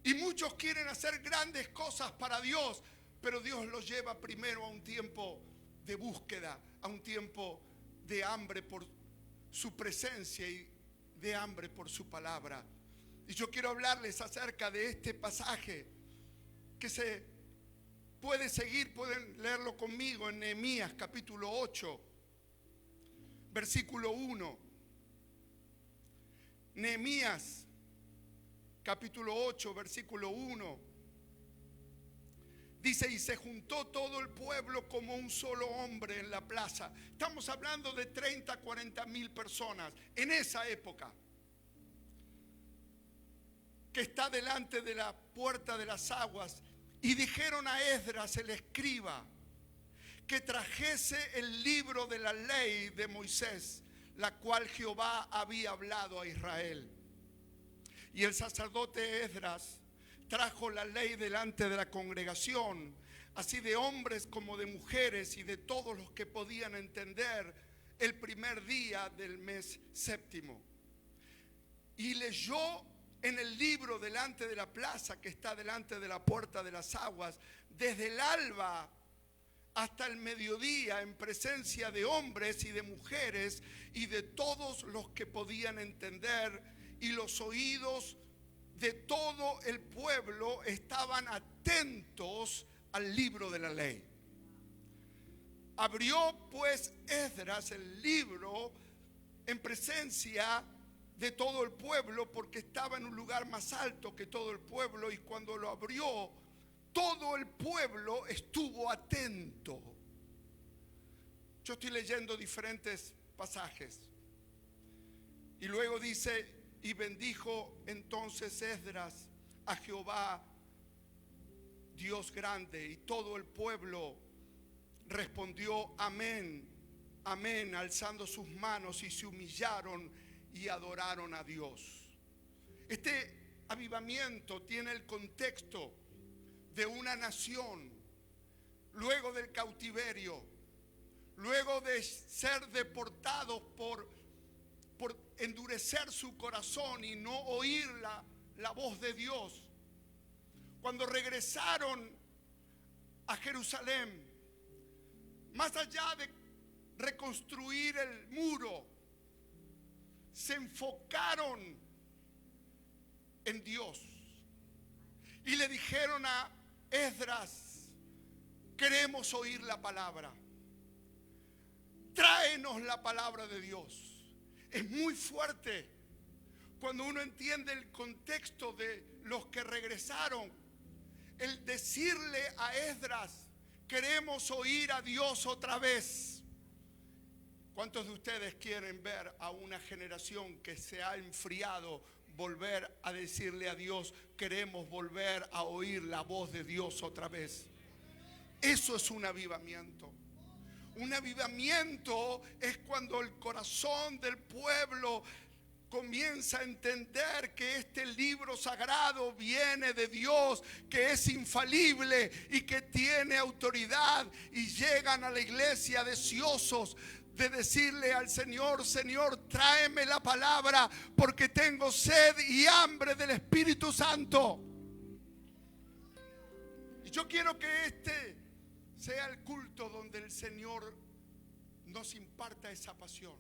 Y muchos quieren hacer grandes cosas para Dios, pero Dios los lleva primero a un tiempo de búsqueda, a un tiempo de hambre por su presencia y de hambre por su palabra. Y yo quiero hablarles acerca de este pasaje que se puede seguir, pueden leerlo conmigo en Nehemías capítulo 8, versículo 1. Nehemías capítulo 8, versículo 1. Dice: y se juntó todo el pueblo como un solo hombre en la plaza. Estamos hablando de 30, 40 mil personas en esa época, que está delante de la puerta de las aguas, y dijeron a Esdras el escriba que trajese el libro de la ley de Moisés, la cual Jehová había hablado a Israel. Y el sacerdote Esdras trajo la ley delante de la congregación, así de hombres como de mujeres y de todos los que podían entender, el primer día del mes séptimo. Y leyó en el libro delante de la plaza que está delante de la puerta de las aguas, desde el alba hasta el mediodía, en presencia de hombres y de mujeres y de todos los que podían entender, y los oídos de todo el pueblo estaban atentos al libro de la ley. Abrió pues Esdras el libro en presencia de todo el pueblo, porque estaba en un lugar más alto que todo el pueblo, y cuando lo abrió, todo el pueblo estuvo atento. Yo estoy leyendo diferentes pasajes. Y luego dice: y bendijo entonces Esdras a Jehová, Dios grande, y todo el pueblo respondió amén, amén, alzando sus manos, y se humillaron y adoraron a Dios. Este avivamiento tiene el contexto de una nación luego del cautiverio, luego de ser deportados por endurecer su corazón y no oír la voz de Dios. Cuando regresaron a Jerusalén, más allá de reconstruir el muro, se enfocaron en Dios y le dijeron a Esdras: queremos oír la palabra, tráenos la palabra de Dios. Es muy fuerte cuando uno entiende el contexto de los que regresaron, el decirle a Esdras: queremos oír a Dios otra vez. ¿Cuántos de ustedes quieren ver a una generación que se ha enfriado volver a decirle a Dios: queremos volver a oír la voz de Dios otra vez? Eso es un avivamiento. Un avivamiento es cuando el corazón del pueblo comienza a entender que este libro sagrado viene de Dios, que es infalible y que tiene autoridad, y llegan a la iglesia deseosos de decirle al Señor: Señor, tráeme la palabra, porque tengo sed y hambre del Espíritu Santo. Y yo quiero que este sea el culto donde el Señor nos imparta esa pasión,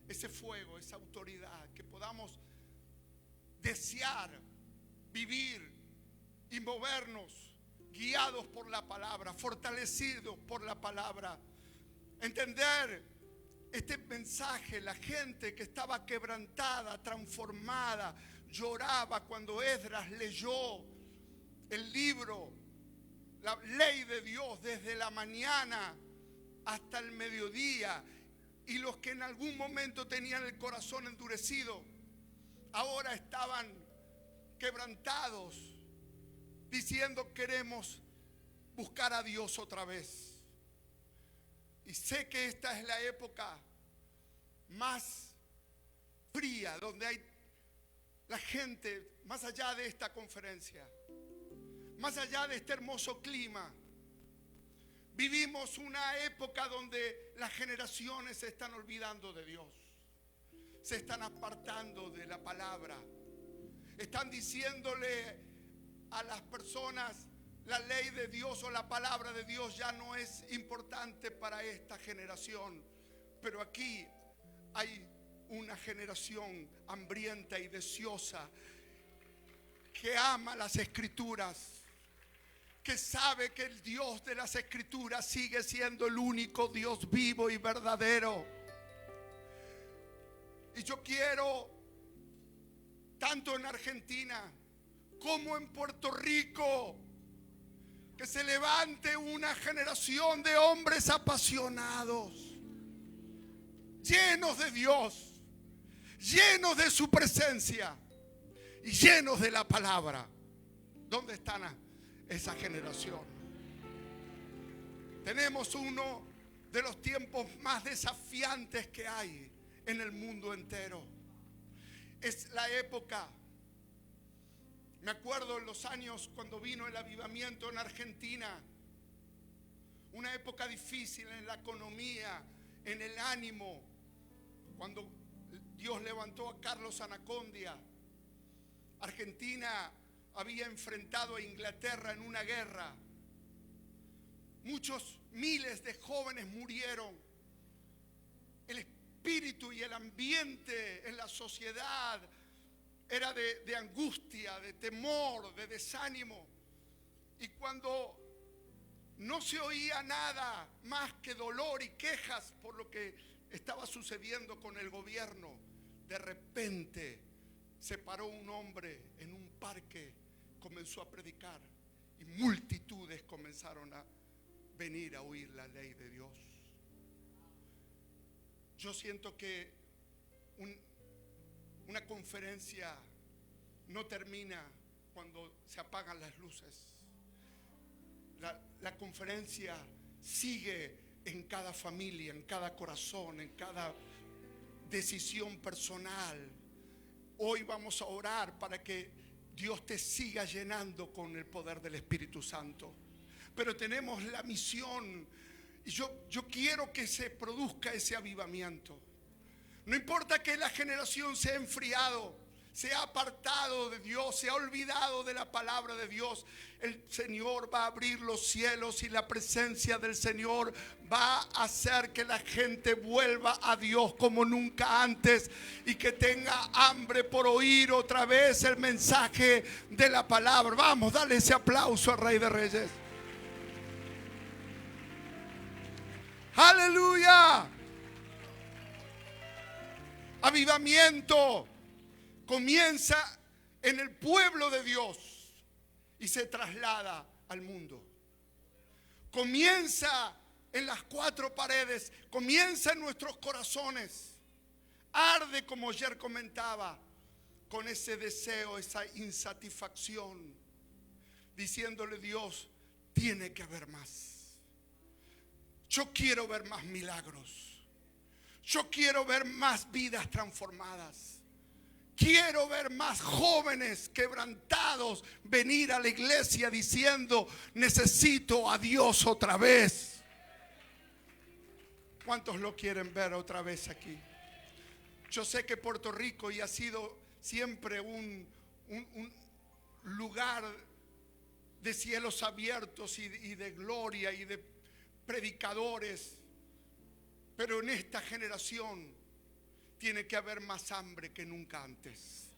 ese fuego, esa autoridad, que podamos desear vivir y movernos guiados por la palabra, fortalecidos por la palabra. Entender este mensaje. La gente que estaba quebrantada, transformada, lloraba cuando Esdras leyó el libro, la ley de Dios, desde la mañana hasta el mediodía. Y los que en algún momento tenían el corazón endurecido, ahora estaban quebrantados, diciendo: queremos buscar a Dios otra vez. Y sé que esta es la época más fría, donde hay la gente, más allá de esta conferencia, más allá de este hermoso clima, vivimos una época donde las generaciones se están olvidando de Dios, se están apartando de la palabra, están diciéndole a las personas: la ley de Dios o la palabra de Dios ya no es importante para esta generación. Pero aquí hay una generación hambrienta y deseosa, que ama las Escrituras, que sabe que el Dios de las Escrituras sigue siendo el único Dios vivo y verdadero. Y yo quiero, tanto en Argentina como en Puerto Rico, que se levante una generación de hombres apasionados, llenos de Dios, llenos de su presencia. y llenos de la palabra. ¿Dónde están esa generación? Tenemos uno de los tiempos más desafiantes que hay en el mundo entero. Es la época, me acuerdo en los años cuando vino el avivamiento en Argentina, una época difícil en la economía, en el ánimo, cuando Dios levantó a Carlos Anacondia. Argentina había enfrentado a Inglaterra en una guerra. Muchos miles de jóvenes murieron. El espíritu y el ambiente en la sociedad era de angustia, de temor, de desánimo. Y cuando no se oía nada más que dolor y quejas por lo que estaba sucediendo con el gobierno, de repente se paró un hombre en un parque, comenzó a predicar y multitudes comenzaron a venir a oír la ley de Dios. Yo siento que una conferencia no termina cuando se apagan las luces. La conferencia sigue en cada familia, en cada corazón, en cada decisión personal. Hoy vamos a orar para que Dios te siga llenando con el poder del Espíritu Santo. Pero tenemos la misión y yo quiero que se produzca ese avivamiento. No importa que la generación se ha enfriado, se ha apartado de Dios, se ha olvidado de la palabra de Dios. El Señor va a abrir los cielos y la presencia del Señor va a hacer que la gente vuelva a Dios como nunca antes y que tenga hambre por oír otra vez el mensaje de la palabra. Vamos, dale ese aplauso al Rey de Reyes. Aleluya. Avivamiento comienza en el pueblo de Dios y se traslada al mundo. Comienza en las cuatro paredes, comienza en nuestros corazones. Arde, como ayer comentaba, con ese deseo, esa insatisfacción, diciéndole: Dios, tiene que haber más. Yo quiero ver más milagros. Yo quiero ver más vidas transformadas. Quiero ver más jóvenes quebrantados venir a la iglesia diciendo: necesito a Dios otra vez. ¿Cuántos lo quieren ver otra vez aquí? Yo sé que Puerto Rico y ha sido siempre un lugar de cielos abiertos y de gloria y de predicadores. Pero en esta generación tiene que haber más hambre que nunca antes.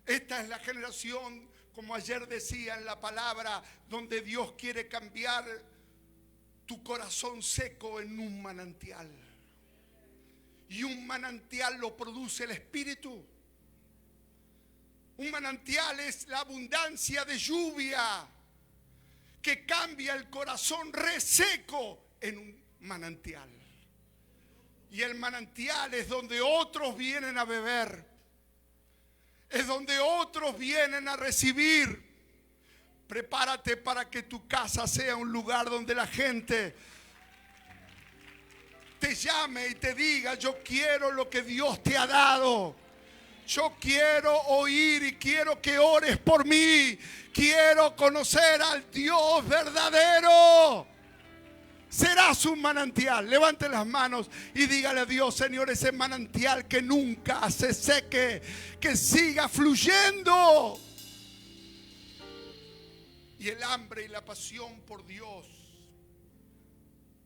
Esta es la generación, como ayer decía en la palabra, donde Dios quiere cambiar tu corazón seco en un manantial. Y un manantial lo produce el Espíritu. Un manantial es la abundancia de lluvia que cambia el corazón reseco en un manantial. Y el manantial es donde otros vienen a beber, es donde otros vienen a recibir. Prepárate para que tu casa sea un lugar donde la gente te llame y te diga: yo quiero lo que Dios te ha dado. Yo quiero oír y quiero que ores por mí. Quiero conocer al Dios verdadero. Serás un manantial. Levante las manos y dígale a Dios: Señor, ese manantial que nunca se seque, que siga fluyendo. Y el hambre y la pasión por Dios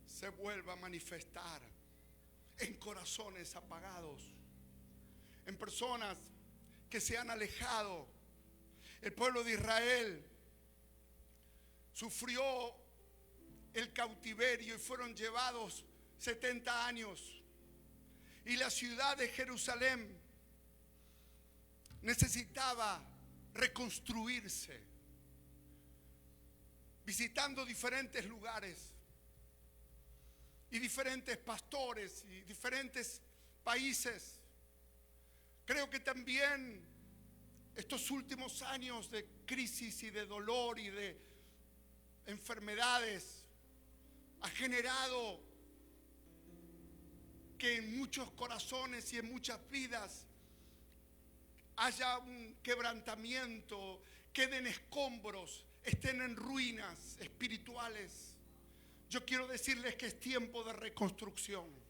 se vuelva a manifestar en corazones apagados, en personas que se han alejado. El pueblo de Israel sufrió el cautiverio y fueron llevados 70 años. Y la ciudad de Jerusalén necesitaba reconstruirse, visitando diferentes lugares y diferentes pastores y diferentes países. Creo que también estos últimos años de crisis y de dolor y de enfermedades ha generado que en muchos corazones y en muchas vidas haya un quebrantamiento, queden escombros, estén en ruinas espirituales. Yo quiero decirles que es tiempo de reconstrucción.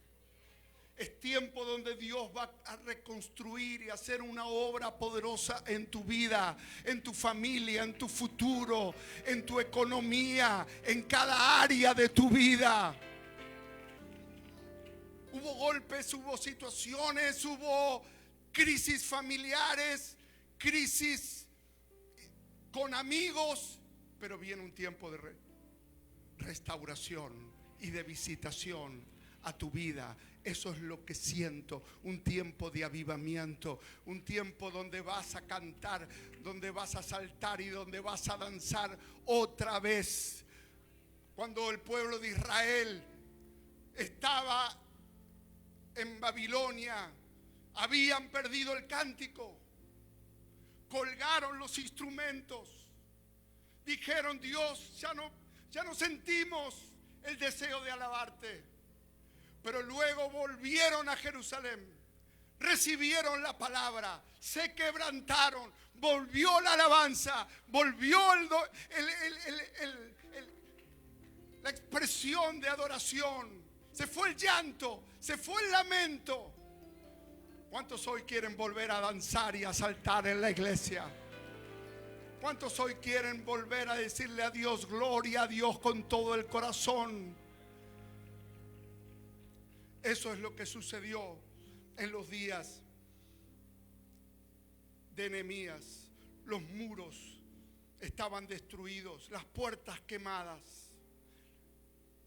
Es tiempo donde Dios va a reconstruir y hacer una obra poderosa en tu vida, en tu familia, en tu futuro, en tu economía, en cada área de tu vida. Hubo golpes, hubo situaciones, hubo crisis familiares, crisis con amigos, pero viene un tiempo de restauración y de visitación a tu vida. Eso es lo que siento, un tiempo de avivamiento, un tiempo donde vas a cantar, donde vas a saltar y donde vas a danzar otra vez. Cuando el pueblo de Israel estaba en Babilonia, habían perdido el cántico, colgaron los instrumentos, dijeron: Dios, ya no sentimos el deseo de alabarte. Pero luego volvieron a Jerusalén, recibieron la palabra, se quebrantaron, volvió la alabanza, volvió la expresión de adoración, se fue el llanto, se fue el lamento. ¿Cuántos hoy quieren volver a danzar y a saltar en la iglesia? ¿Cuántos hoy quieren volver a decirle a Dios, gloria a Dios con todo el corazón? Eso es lo que sucedió en los días de Nehemías. Los muros estaban destruidos, las puertas quemadas.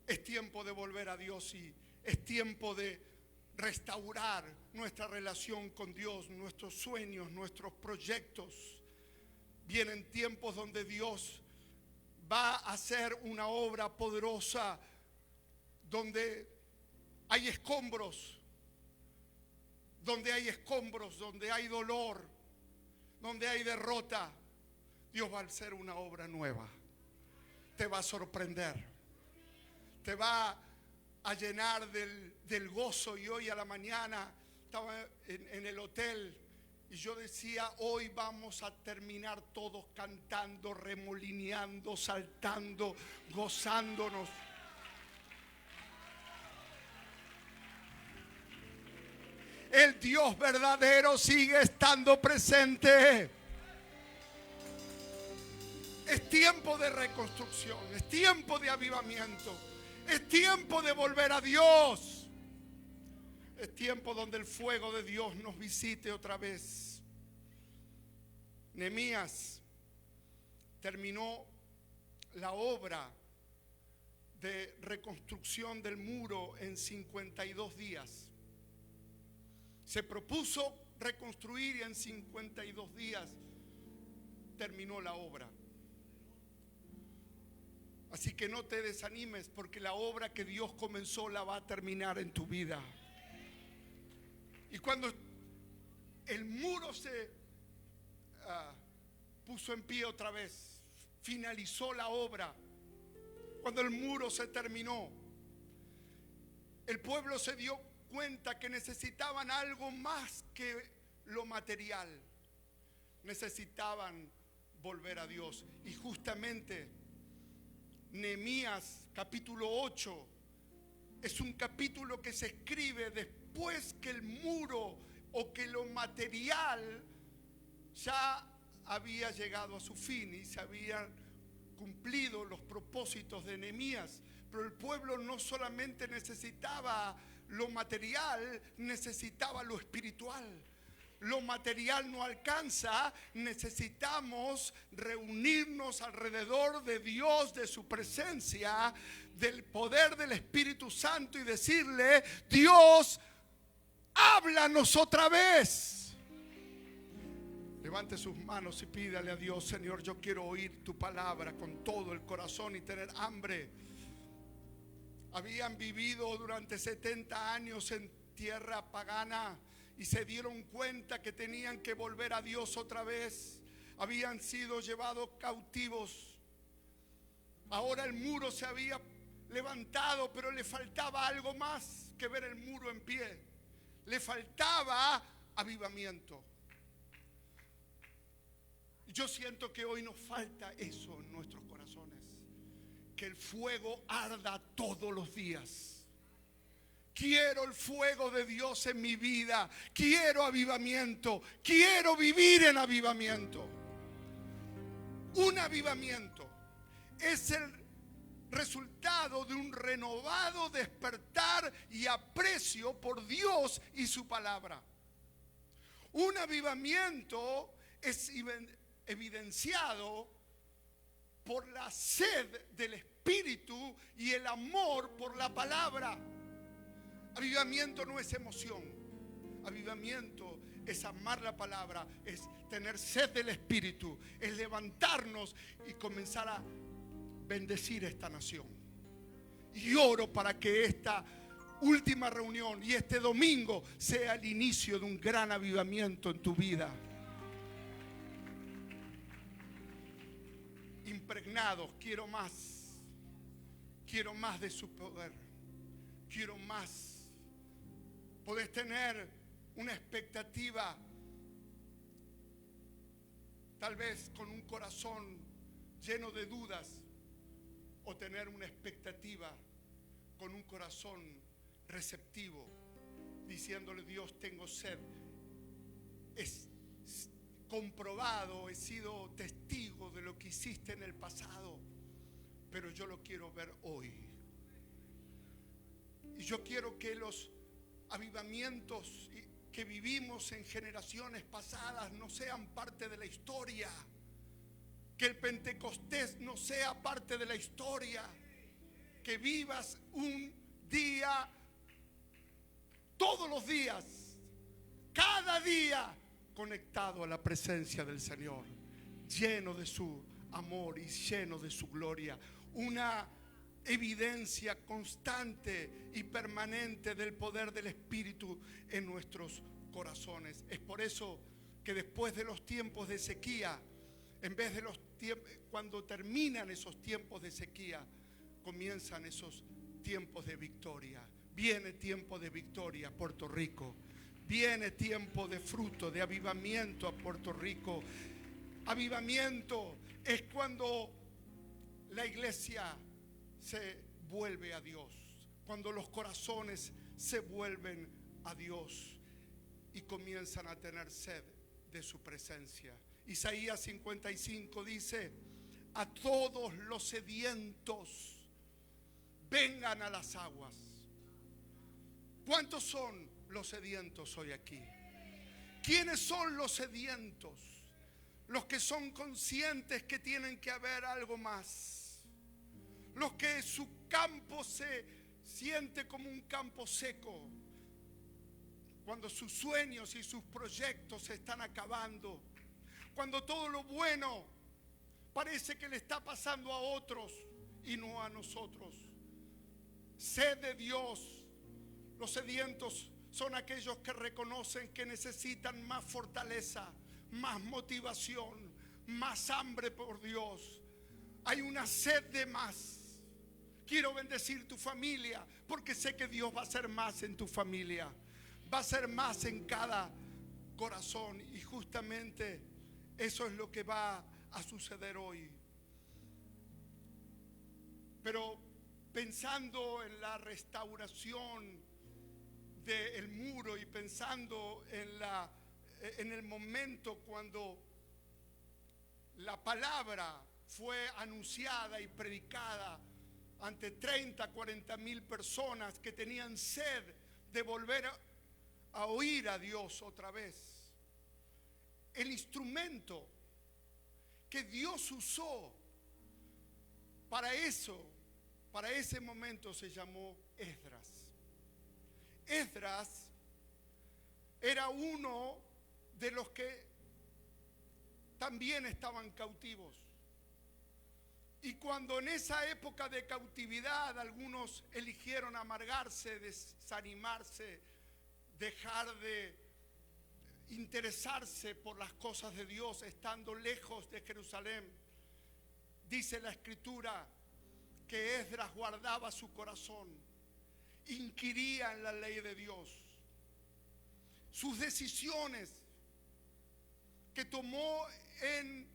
Es tiempo de volver a Dios y es tiempo de restaurar nuestra relación con Dios, nuestros sueños, nuestros proyectos. Vienen tiempos donde Dios va a hacer una obra poderosa, donde hay escombros, donde hay dolor, donde hay derrota. Dios va a hacer una obra nueva. Te va a sorprender, te va a llenar del gozo. Y hoy a la mañana estaba en el hotel y yo decía: hoy vamos a terminar todos cantando, remolineando, saltando, gozándonos. El Dios verdadero sigue estando presente. Es tiempo de reconstrucción, es tiempo de avivamiento, es tiempo de volver a Dios. Es tiempo donde el fuego de Dios nos visite otra vez. Nehemías terminó la obra de reconstrucción del muro en 52 días. Se propuso reconstruir y en 52 días terminó la obra. Así que no te desanimes, porque la obra que Dios comenzó la va a terminar en tu vida. Y cuando el muro se puso en pie otra vez, finalizó la obra, cuando el muro se terminó, el pueblo se dio cuenta que necesitaban algo más que lo material. Necesitaban volver a Dios. Y justamente Nehemías capítulo 8 es un capítulo que se escribe después que el muro o que lo material ya había llegado a su fin y se habían cumplido los propósitos de Nehemías. Pero el pueblo no solamente necesitaba lo material, necesitaba lo espiritual. Lo material no alcanza, necesitamos reunirnos alrededor de Dios, de su presencia, del poder del Espíritu Santo y decirle: Dios, háblanos otra vez. Levante sus manos y pídale a Dios: Señor, yo quiero oír tu palabra con todo el corazón y tener hambre. Habían vivido durante 70 años en tierra pagana y se dieron cuenta que tenían que volver a Dios otra vez. Habían sido llevados cautivos. Ahora el muro se había levantado, pero le faltaba algo más que ver el muro en pie. Le faltaba avivamiento. Yo siento que hoy nos falta eso en nuestros corazones. Que el fuego arda todos los días. Quiero el fuego de Dios en mi vida. Quiero avivamiento. Quiero vivir en avivamiento. Un avivamiento es el resultado de un renovado despertar y aprecio por Dios y su palabra. Un avivamiento es evidenciado por la sed del Espíritu y el amor por la palabra. Avivamiento no es emoción. Avivamiento es amar la palabra, es tener sed del Espíritu, es levantarnos y comenzar a bendecir esta nación. Y oro para que esta última reunión y este domingo sea el inicio de un gran avivamiento en tu vida. Impregnados, quiero más de su poder, quiero más. Podés tener una expectativa, tal vez con un corazón lleno de dudas, o tener una expectativa con un corazón receptivo, diciéndole: Dios, tengo sed. Es comprobado, he sido testigo de lo que hiciste en el pasado, pero yo lo quiero ver hoy. Y yo quiero que los avivamientos que vivimos en generaciones pasadas no sean parte de la historia. Que el Pentecostés no sea parte de la historia. Que vivas un día, todos los días, cada día, conectado a la presencia del Señor, lleno de su amor y lleno de su gloria. Una evidencia constante y permanente del poder del Espíritu en nuestros corazones. Es por eso que después de los tiempos de sequía, en vez de los tiempos, cuando terminan esos tiempos de sequía, comienzan esos tiempos de victoria. Viene tiempo de victoria a Puerto Rico. Viene tiempo de fruto, de avivamiento a Puerto Rico. Avivamiento es cuando la iglesia se vuelve a Dios, cuando los corazones se vuelven a Dios y comienzan a tener sed de su presencia. Isaías 55 dice: a todos los sedientos vengan a las aguas. ¿Cuántos son los sedientos hoy aquí? ¿Quiénes son los sedientos? Los que son conscientes que tienen que haber algo más. Los que su campo se siente como un campo seco. Cuando sus sueños y sus proyectos se están acabando. Cuando todo lo bueno parece que le está pasando a otros y no a nosotros. Sed de Dios. Los sedientos son aquellos que reconocen que necesitan más fortaleza, más motivación, más hambre por Dios. Hay una sed de más. Quiero bendecir tu familia porque sé que Dios va a hacer más en tu familia. Va a hacer más en cada corazón y justamente eso es lo que va a suceder hoy. Pero pensando en la restauración del muro y pensando en el momento cuando la palabra fue anunciada y predicada ante 30, 40 mil personas que tenían sed de volver a oír a Dios otra vez. El instrumento que Dios usó para eso, para ese momento, se llamó Esdras. Esdras era uno de los que también estaban cautivos. Y cuando en esa época de cautividad algunos eligieron amargarse, desanimarse, dejar de interesarse por las cosas de Dios estando lejos de Jerusalén. Dice la Escritura que Esdras guardaba su corazón, inquiría en la ley de Dios. Sus decisiones que tomó en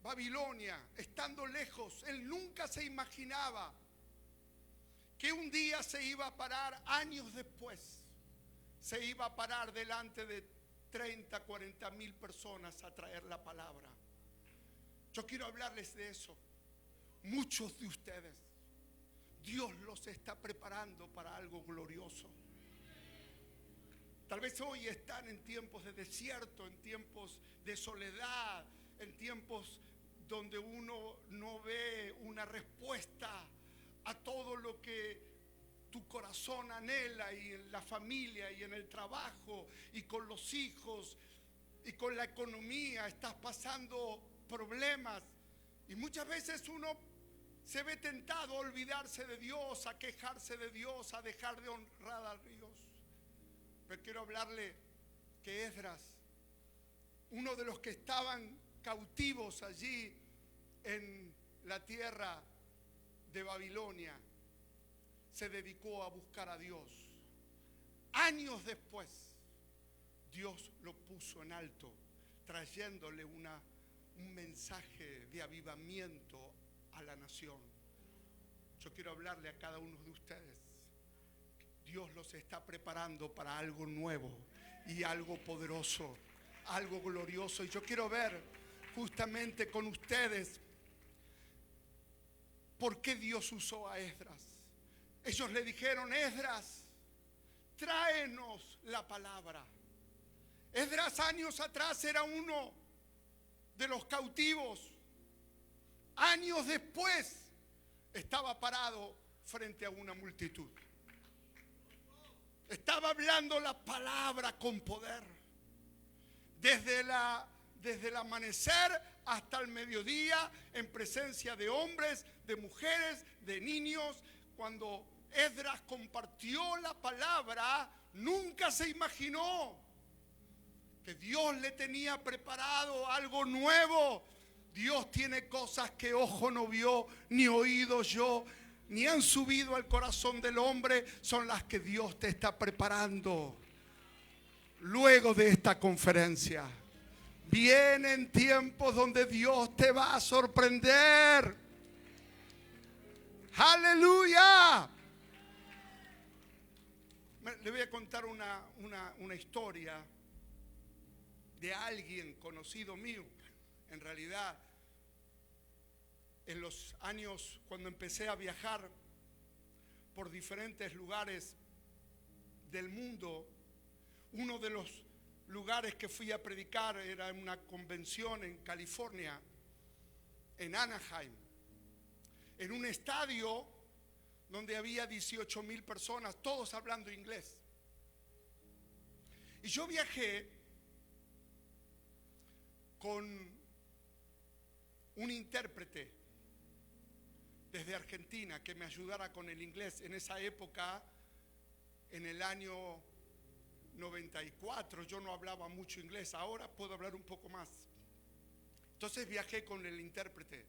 Babilonia, estando lejos, él nunca se imaginaba que un día se iba a parar, años después, se iba a parar delante de 30, 40 mil personas a traer la palabra. Yo quiero hablarles de eso. Muchos de ustedes, Dios los está preparando para algo glorioso. Tal vez hoy están en tiempos de desierto, en tiempos de soledad, en tiempos donde uno no ve una respuesta a todo lo que tu corazón anhela, y en la familia y en el trabajo y con los hijos y con la economía estás pasando problemas, y muchas veces uno se ve tentado a olvidarse de Dios, a quejarse de Dios, a dejar de honrar a Dios. Pero quiero hablarle que Esdras, uno de los que estaban cautivos allí en la tierra de Babilonia, se dedicó a buscar a Dios. Años después, Dios lo puso en alto, trayéndole un mensaje de avivamiento a la nación. Yo quiero hablarle a cada uno de ustedes. Dios los está preparando para algo nuevo y algo poderoso, algo glorioso. Y yo quiero ver justamente con ustedes por qué Dios usó a Esdras. Ellos le dijeron: Esdras, tráenos la palabra. Esdras años atrás era uno de los cautivos. Años después estaba parado frente a una multitud. Estaba hablando la palabra con poder. Desde el amanecer hasta el mediodía, en presencia de hombres, de mujeres, de niños. Cuando Esdras compartió la palabra, nunca se imaginó que Dios le tenía preparado algo nuevo. Dios tiene cosas que ojo no vio, ni oído yo, ni han subido al corazón del hombre. Son las que Dios te está preparando. Luego de esta conferencia, vienen tiempos donde Dios te va a sorprender. ¡Aleluya! Le voy a contar una historia de alguien conocido mío. En realidad, en los años cuando empecé a viajar por diferentes lugares del mundo, uno de los lugares que fui a predicar era una convención en California, en Anaheim, en un estadio donde había 18,000 personas, todos hablando inglés. Y yo viajé con un intérprete desde Argentina que me ayudara con el inglés. En esa época, en el año 94, yo no hablaba mucho inglés. Ahora puedo hablar un poco más. Entonces viajé con el intérprete.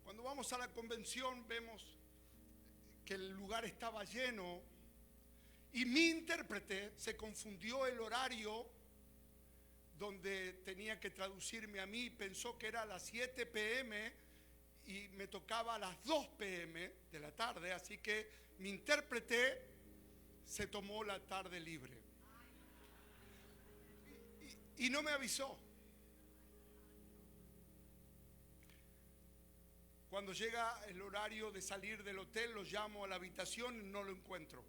Cuando vamos a la convención vemos que el lugar estaba lleno y mi intérprete se confundió el horario donde tenía que traducirme a mí. Pensó que era a las 7 p.m. y me tocaba a las 2 p.m. de la tarde, así que mi intérprete se tomó la tarde libre y no me avisó. Cuando llega el horario de salir del hotel, lo llamo a la habitación y no lo encuentro.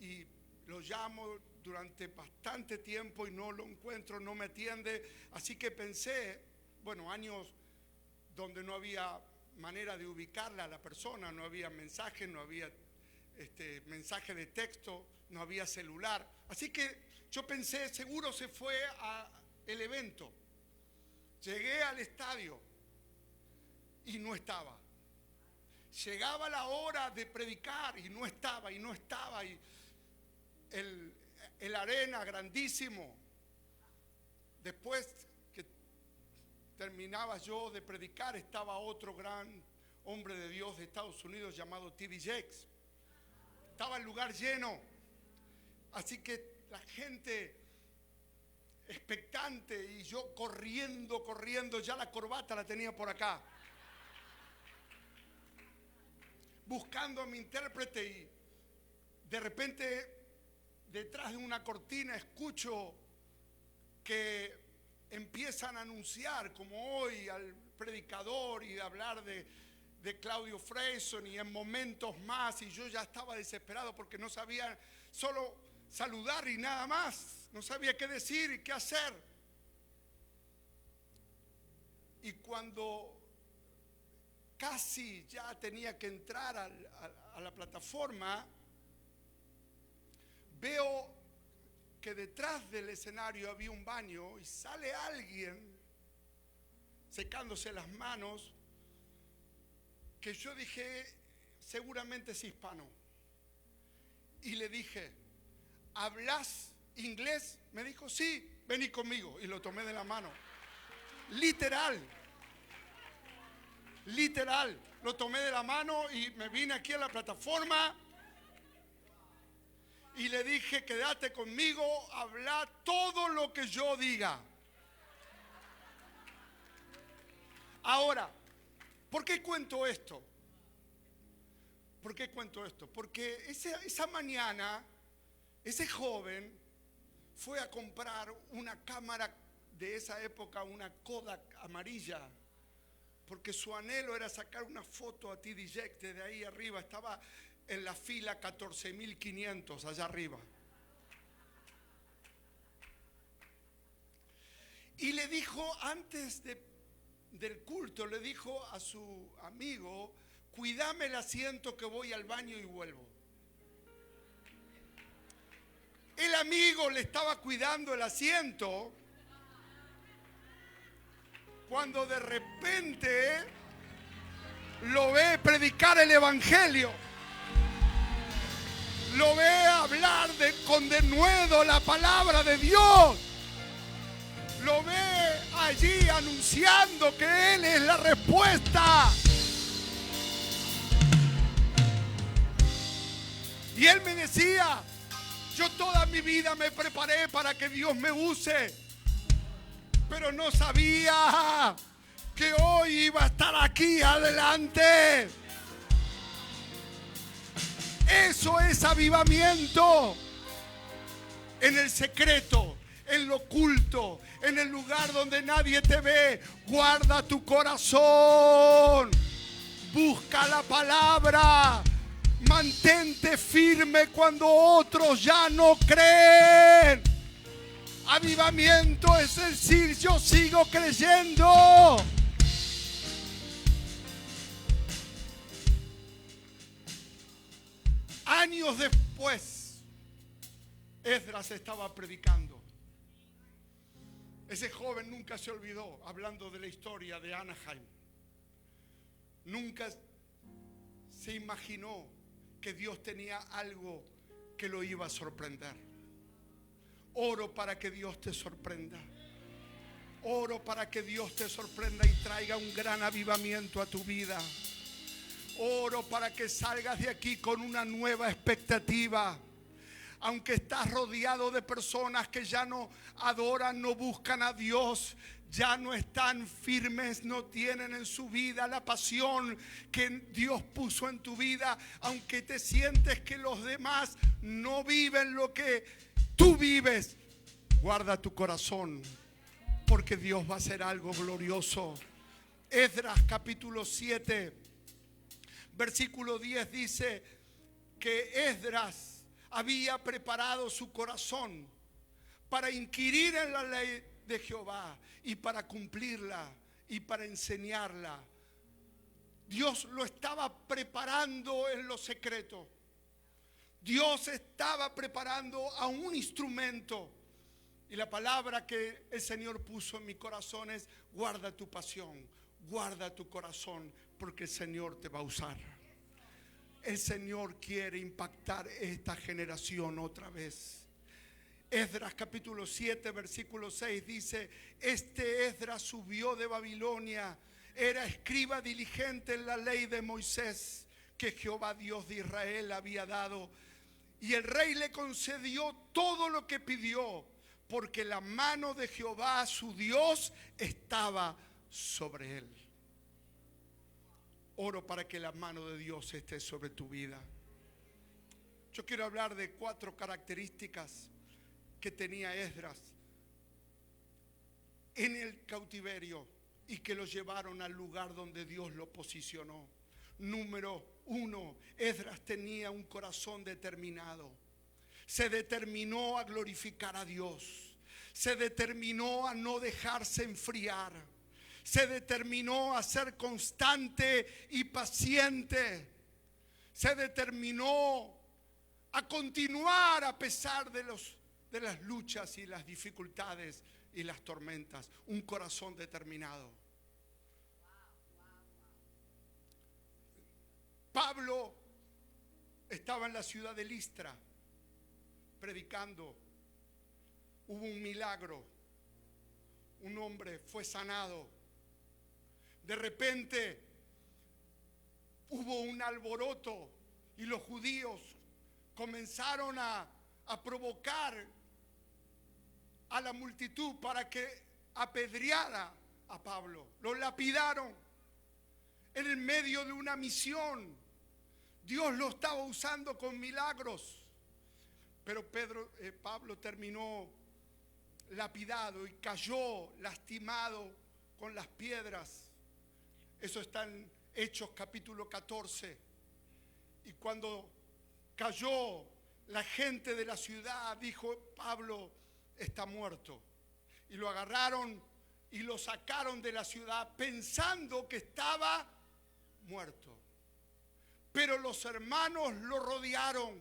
Y lo llamo durante bastante tiempo y no lo encuentro, no me atiende. Así que pensé, bueno, años donde no había manera de ubicarla a la persona, no había mensaje, no había mensaje de texto, no había celular. Así que yo pensé, seguro se fue al evento. Llegué al estadio y no estaba. Llegaba la hora de predicar y no estaba. Y en la arena, grandísimo. Después que terminaba yo de predicar, estaba otro gran hombre de Dios de Estados Unidos llamado T.D. Jakes. Estaba el lugar lleno. Así que la gente expectante y yo corriendo, ya la corbata la tenía por acá. Buscando a mi intérprete y de repente detrás de una cortina escucho que empiezan a anunciar como hoy al predicador y hablar de Claudio Freyson y en momentos más, y yo ya estaba desesperado porque no sabía solo saludar y nada más, no sabía qué decir y qué hacer. Y cuando casi ya tenía que entrar a la plataforma, veo que detrás del escenario había un baño y sale alguien secándose las manos, que yo dije, seguramente es hispano. Y le dije, ¿hablas inglés? Me dijo, sí, vení conmigo. Y lo tomé de la mano. Literal, lo tomé de la mano y me vine aquí a la plataforma y le dije, quédate conmigo, habla todo lo que yo diga. Ahora, ¿por qué cuento esto? Porque esa mañana, ese joven fue a comprar una cámara de esa época, una Kodak amarilla, porque su anhelo era sacar una foto a T.D. Jakes desde ahí arriba. Estaba en la fila 14.500 allá arriba. Y le dijo antes del culto, le dijo a su amigo, cuídame el asiento que voy al baño y vuelvo. El amigo le estaba cuidando el asiento cuando de repente lo ve predicar el evangelio, lo ve hablar con denuedo la palabra de Dios, lo ve allí anunciando que Él es la respuesta. Y él me decía, yo toda mi vida me preparé para que Dios me use, pero no sabía que hoy iba a estar aquí adelante. Eso es avivamiento. En el secreto, en lo oculto, en el lugar donde nadie te ve, guarda tu corazón. Busca la palabra. Mantente firme cuando otros ya no creen. Avivamiento es decir, yo sigo creyendo. Años después, Esdras estaba predicando. Ese joven nunca se olvidó, hablando de la historia de Anaheim. Nunca se imaginó que Dios tenía algo que lo iba a sorprender. Oro para que Dios te sorprenda. Oro para que Dios te sorprenda y traiga un gran avivamiento a tu vida. Oro para que salgas de aquí con una nueva expectativa. Aunque estás rodeado de personas que ya no adoran, no buscan a Dios, ya no están firmes, no tienen en su vida la pasión que Dios puso en tu vida. Aunque te sientes que los demás no viven lo que tú vives, guarda tu corazón, porque Dios va a hacer algo glorioso. Esdras capítulo 7, versículo 10 dice que Esdras había preparado su corazón para inquirir en la ley de Jehová y para cumplirla y para enseñarla. Dios lo estaba preparando en lo secreto. Dios estaba preparando a un instrumento. Y la palabra que el Señor puso en mi corazón es: guarda tu pasión, guarda tu corazón, porque el Señor te va a usar. El Señor quiere impactar esta generación otra vez. Esdras capítulo 7, versículo 6 dice: este Esdras subió de Babilonia, era escriba diligente en la ley de Moisés que Jehová Dios de Israel había dado. Y el rey le concedió todo lo que pidió, porque la mano de Jehová su Dios estaba sobre él. Oro para que la mano de Dios esté sobre tu vida. Yo quiero hablar de 4 características que tenía Esdras en el cautiverio y que lo llevaron al lugar donde Dios lo posicionó. Número 1, Esdras tenía un corazón determinado. Se determinó a glorificar a Dios. Se determinó a no dejarse enfriar. Se determinó a ser constante y paciente. Se determinó a continuar a pesar de las luchas y las dificultades y las tormentas. Un corazón determinado. Pablo estaba en la ciudad de Listra predicando. Hubo un milagro. Un hombre fue sanado. De repente hubo un alboroto y los judíos comenzaron a provocar a la multitud para que apedreara a Pablo. Lo lapidaron en el medio de una misión. Dios lo estaba usando con milagros, pero Pablo terminó lapidado y cayó lastimado con las piedras. Eso está en Hechos capítulo 14. Y cuando cayó, la gente de la ciudad dijo: Pablo está muerto. Y lo agarraron y lo sacaron de la ciudad pensando que estaba muerto. Pero los hermanos lo rodearon.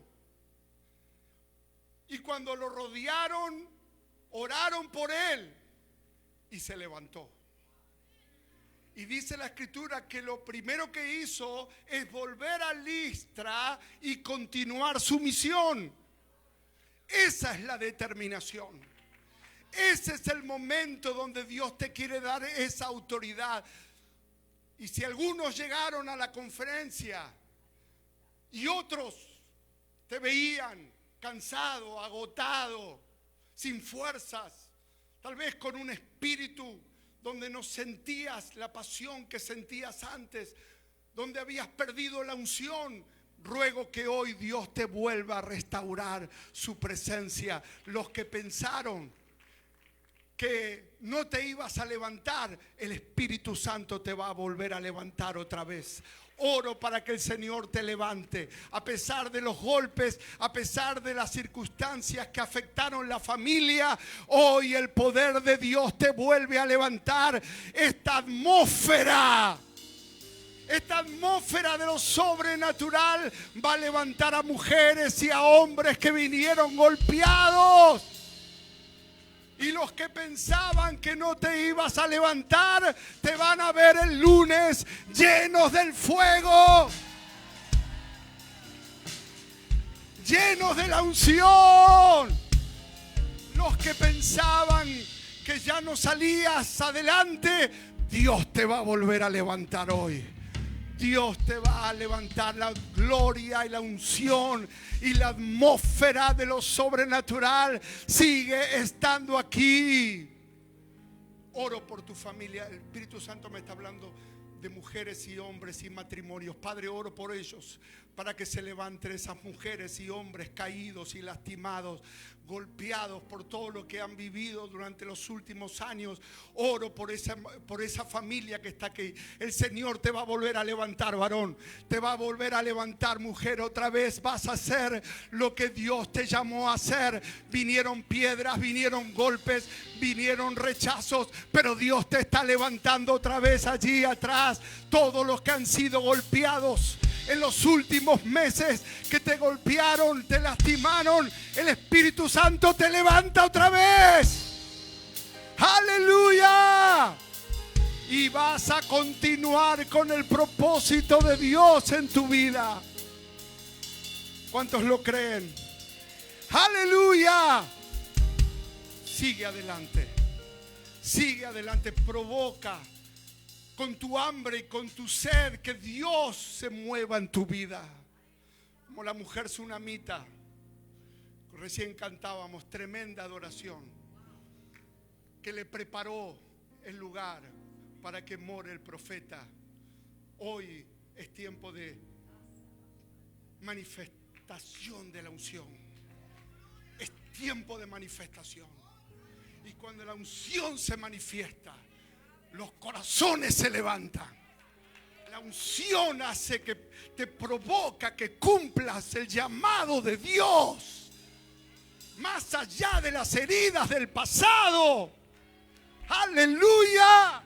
Y cuando lo rodearon, oraron por él y se levantó. Y dice la escritura que lo primero que hizo es volver a Listra y continuar su misión. Esa es la determinación. Ese es el momento donde Dios te quiere dar esa autoridad. Y si algunos llegaron a la conferencia y otros te veían cansado, agotado, sin fuerzas, tal vez con un espíritu donde no sentías la pasión que sentías antes, donde habías perdido la unción, ruego que hoy Dios te vuelva a restaurar su presencia. Los que pensaron que no te ibas a levantar, el Espíritu Santo te va a volver a levantar otra vez. Oro para que el Señor te levante, a pesar de los golpes, a pesar de las circunstancias que afectaron la familia. Hoy el poder de Dios te vuelve a levantar. Esta atmósfera de lo sobrenatural va a levantar a mujeres y a hombres que vinieron golpeados. Y los que pensaban que no te ibas a levantar, te van a ver el lunes llenos del fuego, llenos de la unción. Los que pensaban que ya no salías adelante, Dios te va a volver a levantar hoy. Dios te va a levantar. La gloria y la unción y la atmósfera de lo sobrenatural sigue estando aquí. Oro por tu familia. El Espíritu Santo me está hablando de mujeres y hombres y matrimonios. Padre, oro por ellos para que se levanten esas mujeres y hombres caídos y lastimados, golpeados por todo lo que han vivido durante los últimos años. Oro por esa familia que está aquí. El Señor te va a volver a levantar, varón. Te va a volver a levantar, mujer. Otra vez vas a hacer lo que Dios te llamó a hacer. Vinieron piedras, vinieron golpes, vinieron rechazos, pero Dios te está levantando otra vez allí atrás. Todos los que han sido golpeados en los últimos meses, que te golpearon, te lastimaron, el Espíritu Santo te levanta otra vez. ¡Aleluya! Y vas a continuar con el propósito de Dios en tu vida. ¿Cuántos lo creen? ¡Aleluya! Sigue adelante. Sigue adelante. Provoca con tu hambre y con tu sed que Dios se mueva en tu vida. Como la mujer sunamita. Recién cantábamos, tremenda adoración. Que le preparó el lugar para que more el profeta. Hoy es tiempo de manifestación de la unción. Es tiempo de manifestación. Y cuando la unción se manifiesta, los corazones se levantan. La unción hace que te provoca que cumplas el llamado de Dios. Más allá de las heridas del pasado. Aleluya.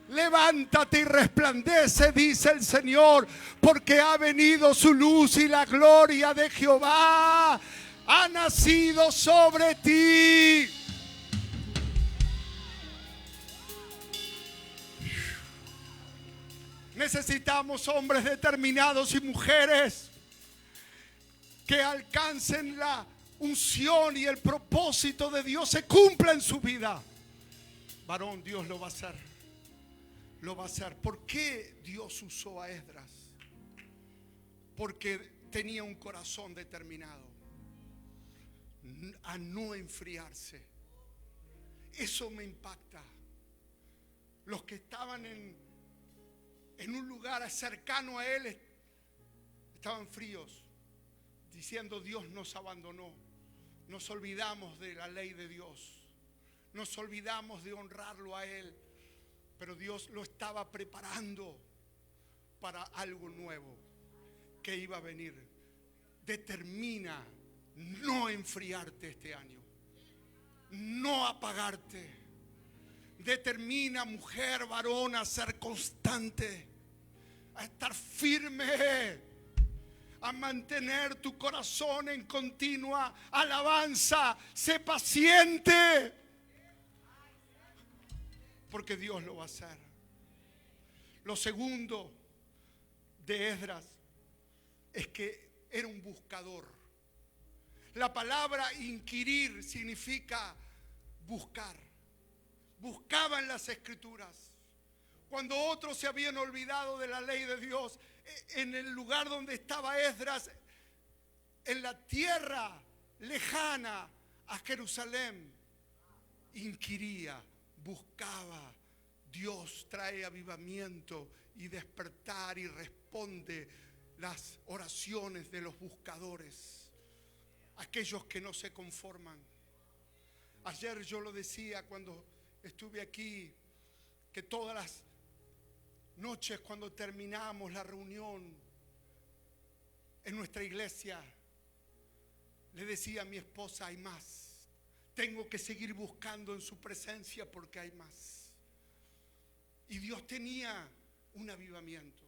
Levántate y resplandece, dice el Señor, porque ha venido su luz y la gloria de Jehová ha nacido sobre ti. Necesitamos hombres determinados y mujeres que alcancen la unción y el propósito de Dios se cumpla en su vida. Varón, Dios lo va a hacer. Lo va a hacer. ¿Por qué Dios usó a Esdras? Porque tenía un corazón determinado a no enfriarse. Eso me impacta. Los que estaban en un lugar cercano a él estaban fríos, diciendo: Dios nos abandonó. Nos olvidamos de la ley de Dios. Nos olvidamos de honrarlo a él. Pero Dios lo estaba preparando para algo nuevo que iba a venir. Determina no enfriarte este año, no apagarte. Determina, mujer, varón, a ser constante, a estar firme, a mantener tu corazón en continua alabanza. Sé paciente, porque Dios lo va a hacer. Lo segundo de Esdras es que era un buscador. La palabra inquirir significa buscar. Buscaba en las escrituras. Cuando otros se habían olvidado de la ley de Dios, en el lugar donde estaba Esdras, en la tierra lejana a Jerusalén, inquiría, buscaba. Dios trae avivamiento y despertar y responde las oraciones de los buscadores, aquellos que no se conforman. Ayer yo lo decía cuando estuve aquí, que todas las noches cuando terminamos la reunión en nuestra iglesia, le decía a mi esposa: hay más, tengo que seguir buscando en su presencia porque hay más. Y Dios tenía un avivamiento,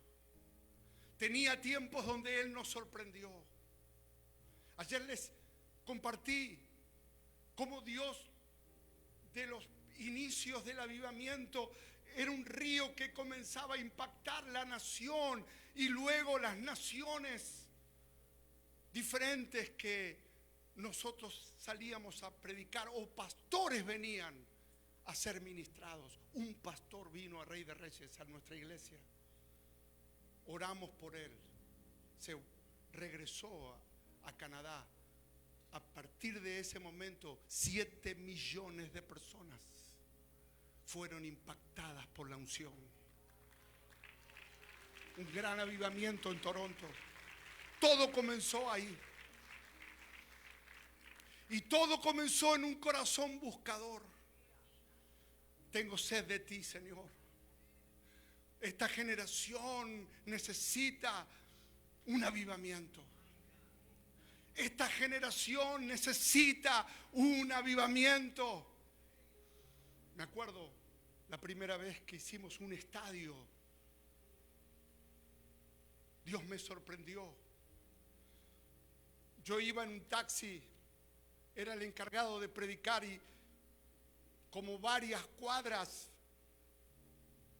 tenía tiempos donde Él nos sorprendió. Ayer les compartí cómo Dios, de los inicios del avivamiento, era un río que comenzaba a impactar la nación y luego las naciones diferentes que nosotros salíamos a predicar, o pastores venían a ser ministrados. Un pastor vino a Rey de Reyes, a nuestra iglesia. Oramos por él. Se regresó a Canadá. A partir de ese momento, 7 millones de personas fueron impactadas por la unción. Un gran avivamiento en Toronto. Todo comenzó ahí. Y todo comenzó en un corazón buscador. Tengo sed de ti, Señor. Esta generación necesita un avivamiento. Esta generación necesita un avivamiento. Me acuerdo la primera vez que hicimos un estadio. Dios me sorprendió. Yo iba en un taxi, era el encargado de predicar, y como varias cuadras,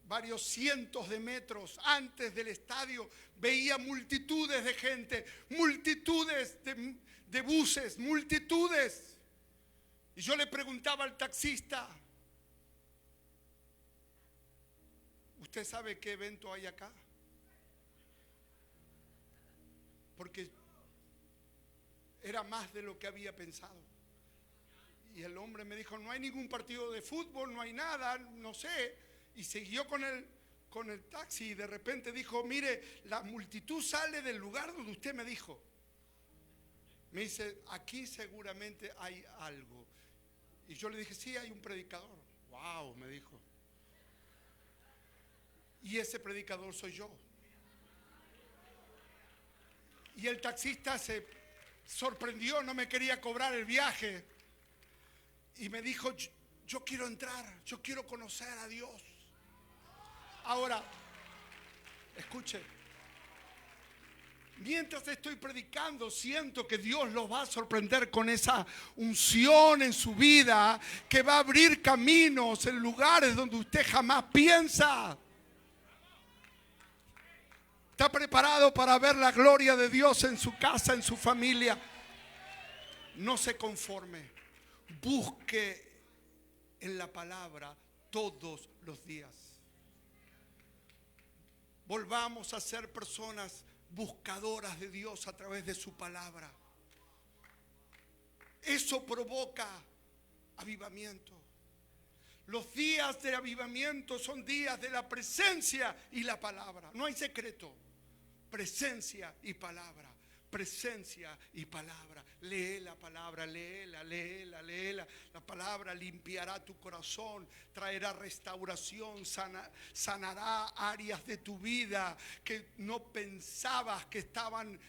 varios cientos de metros antes del estadio, veía multitudes de gente, multitudes de buses, multitudes. Y yo le preguntaba al taxista, ¿usted sabe qué evento hay acá? Porque era más de lo que había pensado. Y el hombre me dijo, no hay ningún partido de fútbol, no hay nada, no sé. Y siguió con el taxi y de repente dijo, mire, la multitud sale del lugar donde usted me dijo. Me dice, aquí seguramente hay algo. Y yo le dije, sí, hay un predicador. Wow, me dijo. Y ese predicador soy yo. Y el taxista se sorprendió, no me quería cobrar el viaje. Y me dijo, yo quiero entrar, yo quiero conocer a Dios. Ahora, escuche. Mientras estoy predicando, siento que Dios los va a sorprender con esa unción en su vida, que va a abrir caminos en lugares donde usted jamás piensa. ¿Está preparado para ver la gloria de Dios en su casa, en su familia? No se conforme. Busque en la palabra todos los días. Volvamos a ser personas buscadoras de Dios a través de su palabra. Eso provoca avivamiento. Los días de avivamiento son días de la presencia y la palabra. No hay secreto. Presencia y palabra. Presencia y palabra. Lee la palabra, léela, léela, léela. La palabra limpiará tu corazón, traerá restauración, sanará áreas de tu vida que no pensabas que estaban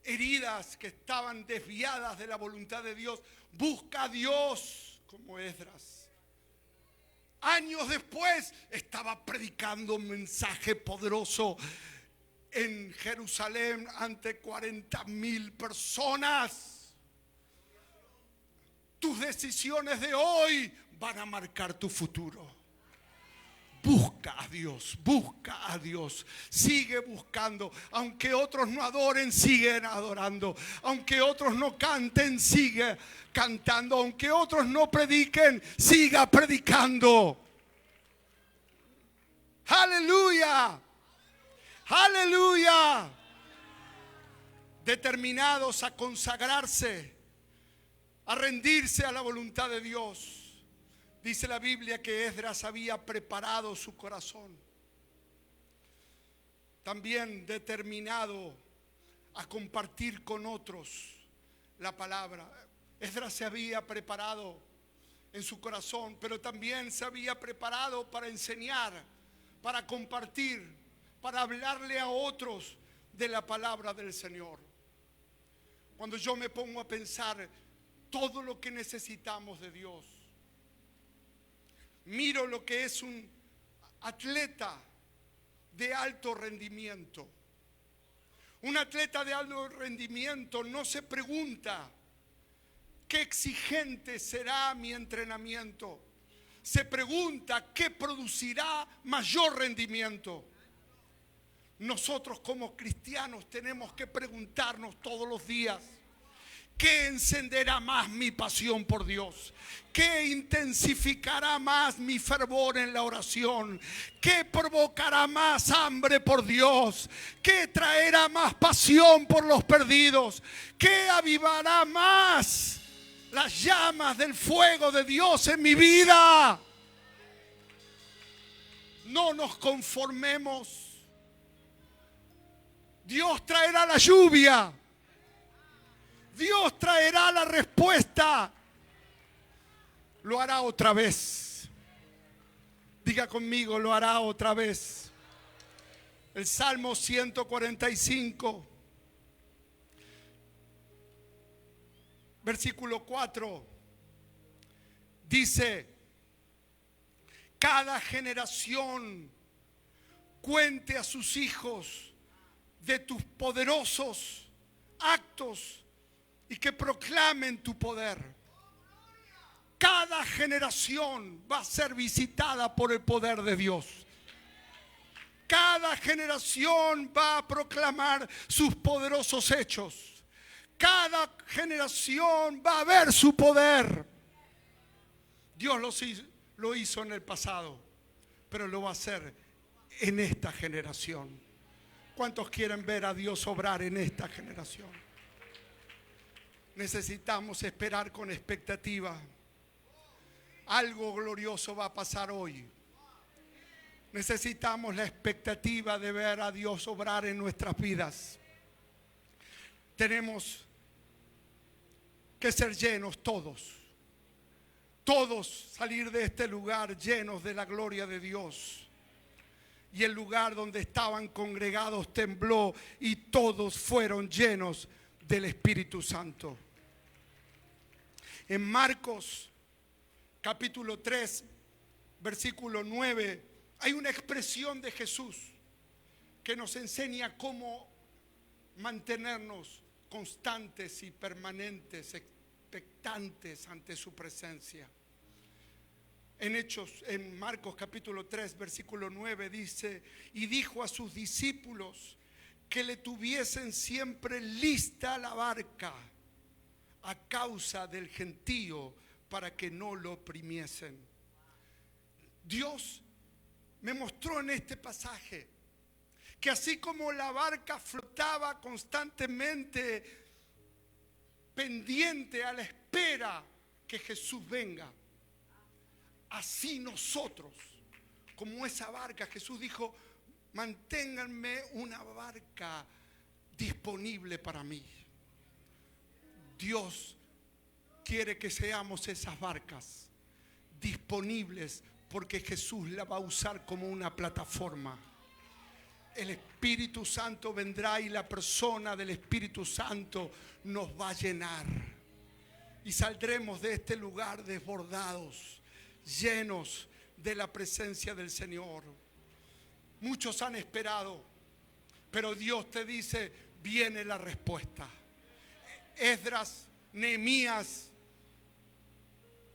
heridas, que estaban desviadas de la voluntad de Dios. Busca a Dios como Esdras. Años después estaba predicando un mensaje poderoso en Jerusalén ante 40,000 personas. Tus decisiones de hoy van a marcar tu futuro. Busca a Dios, busca a Dios. Sigue buscando. Aunque otros no adoren, siguen adorando. Aunque otros no canten, sigue cantando. Aunque otros no prediquen, siga predicando. Aleluya. Aleluya. Determinados a consagrarse, a rendirse a la voluntad de Dios. Dice la Biblia que Esdras había preparado su corazón. También determinado a compartir con otros la palabra. Esdras se había preparado en su corazón, pero también se había preparado para enseñar, para compartir, para hablarle a otros de la palabra del Señor. Cuando yo me pongo a pensar todo lo que necesitamos de Dios, miro lo que es un atleta de alto rendimiento. Un atleta de alto rendimiento no se pregunta qué exigente será mi entrenamiento. Se pregunta qué producirá mayor rendimiento. Nosotros como cristianos tenemos que preguntarnos todos los días: ¿qué encenderá más mi pasión por Dios? ¿Qué intensificará más mi fervor en la oración? ¿Qué provocará más hambre por Dios? ¿Qué traerá más pasión por los perdidos? ¿Qué avivará más las llamas del fuego de Dios en mi vida? No nos conformemos. Dios traerá la lluvia. Dios traerá la respuesta. Lo hará otra vez. Diga conmigo, lo hará otra vez. El Salmo 145, versículo 4, dice: cada generación cuente a sus hijos de tus poderosos actos y que proclamen tu poder. Cada generación va a ser visitada por el poder de Dios. Cada generación va a proclamar sus poderosos hechos. Cada generación va a ver su poder. Dios lo hizo en el pasado, pero lo va a hacer en esta generación. ¿Cuántos quieren ver a Dios obrar en esta generación? Necesitamos esperar con expectativa. Algo glorioso va a pasar hoy. Necesitamos la expectativa de ver a Dios obrar en nuestras vidas. Tenemos que ser llenos todos. Todos salir de este lugar llenos de la gloria de Dios. Y el lugar donde estaban congregados tembló y todos fueron llenos del Espíritu Santo. En Marcos capítulo 3, versículo 9, hay una expresión de Jesús que nos enseña cómo mantenernos constantes y permanentes, expectantes ante su presencia. En Marcos capítulo 3, versículo 9 dice: y dijo a sus discípulos que le tuviesen siempre lista la barca a causa del gentío, para que no lo oprimiesen. Dios me mostró en este pasaje que así como la barca flotaba constantemente pendiente a la espera que Jesús venga, así nosotros, como esa barca, Jesús dijo: manténganme una barca disponible para mí. Dios quiere que seamos esas barcas disponibles, porque Jesús la va a usar como una plataforma. El Espíritu Santo vendrá y la persona del Espíritu Santo nos va a llenar. Y saldremos de este lugar desbordados, llenos de la presencia del Señor. Muchos han esperado, pero Dios te dice: viene la respuesta. Esdras, Nehemías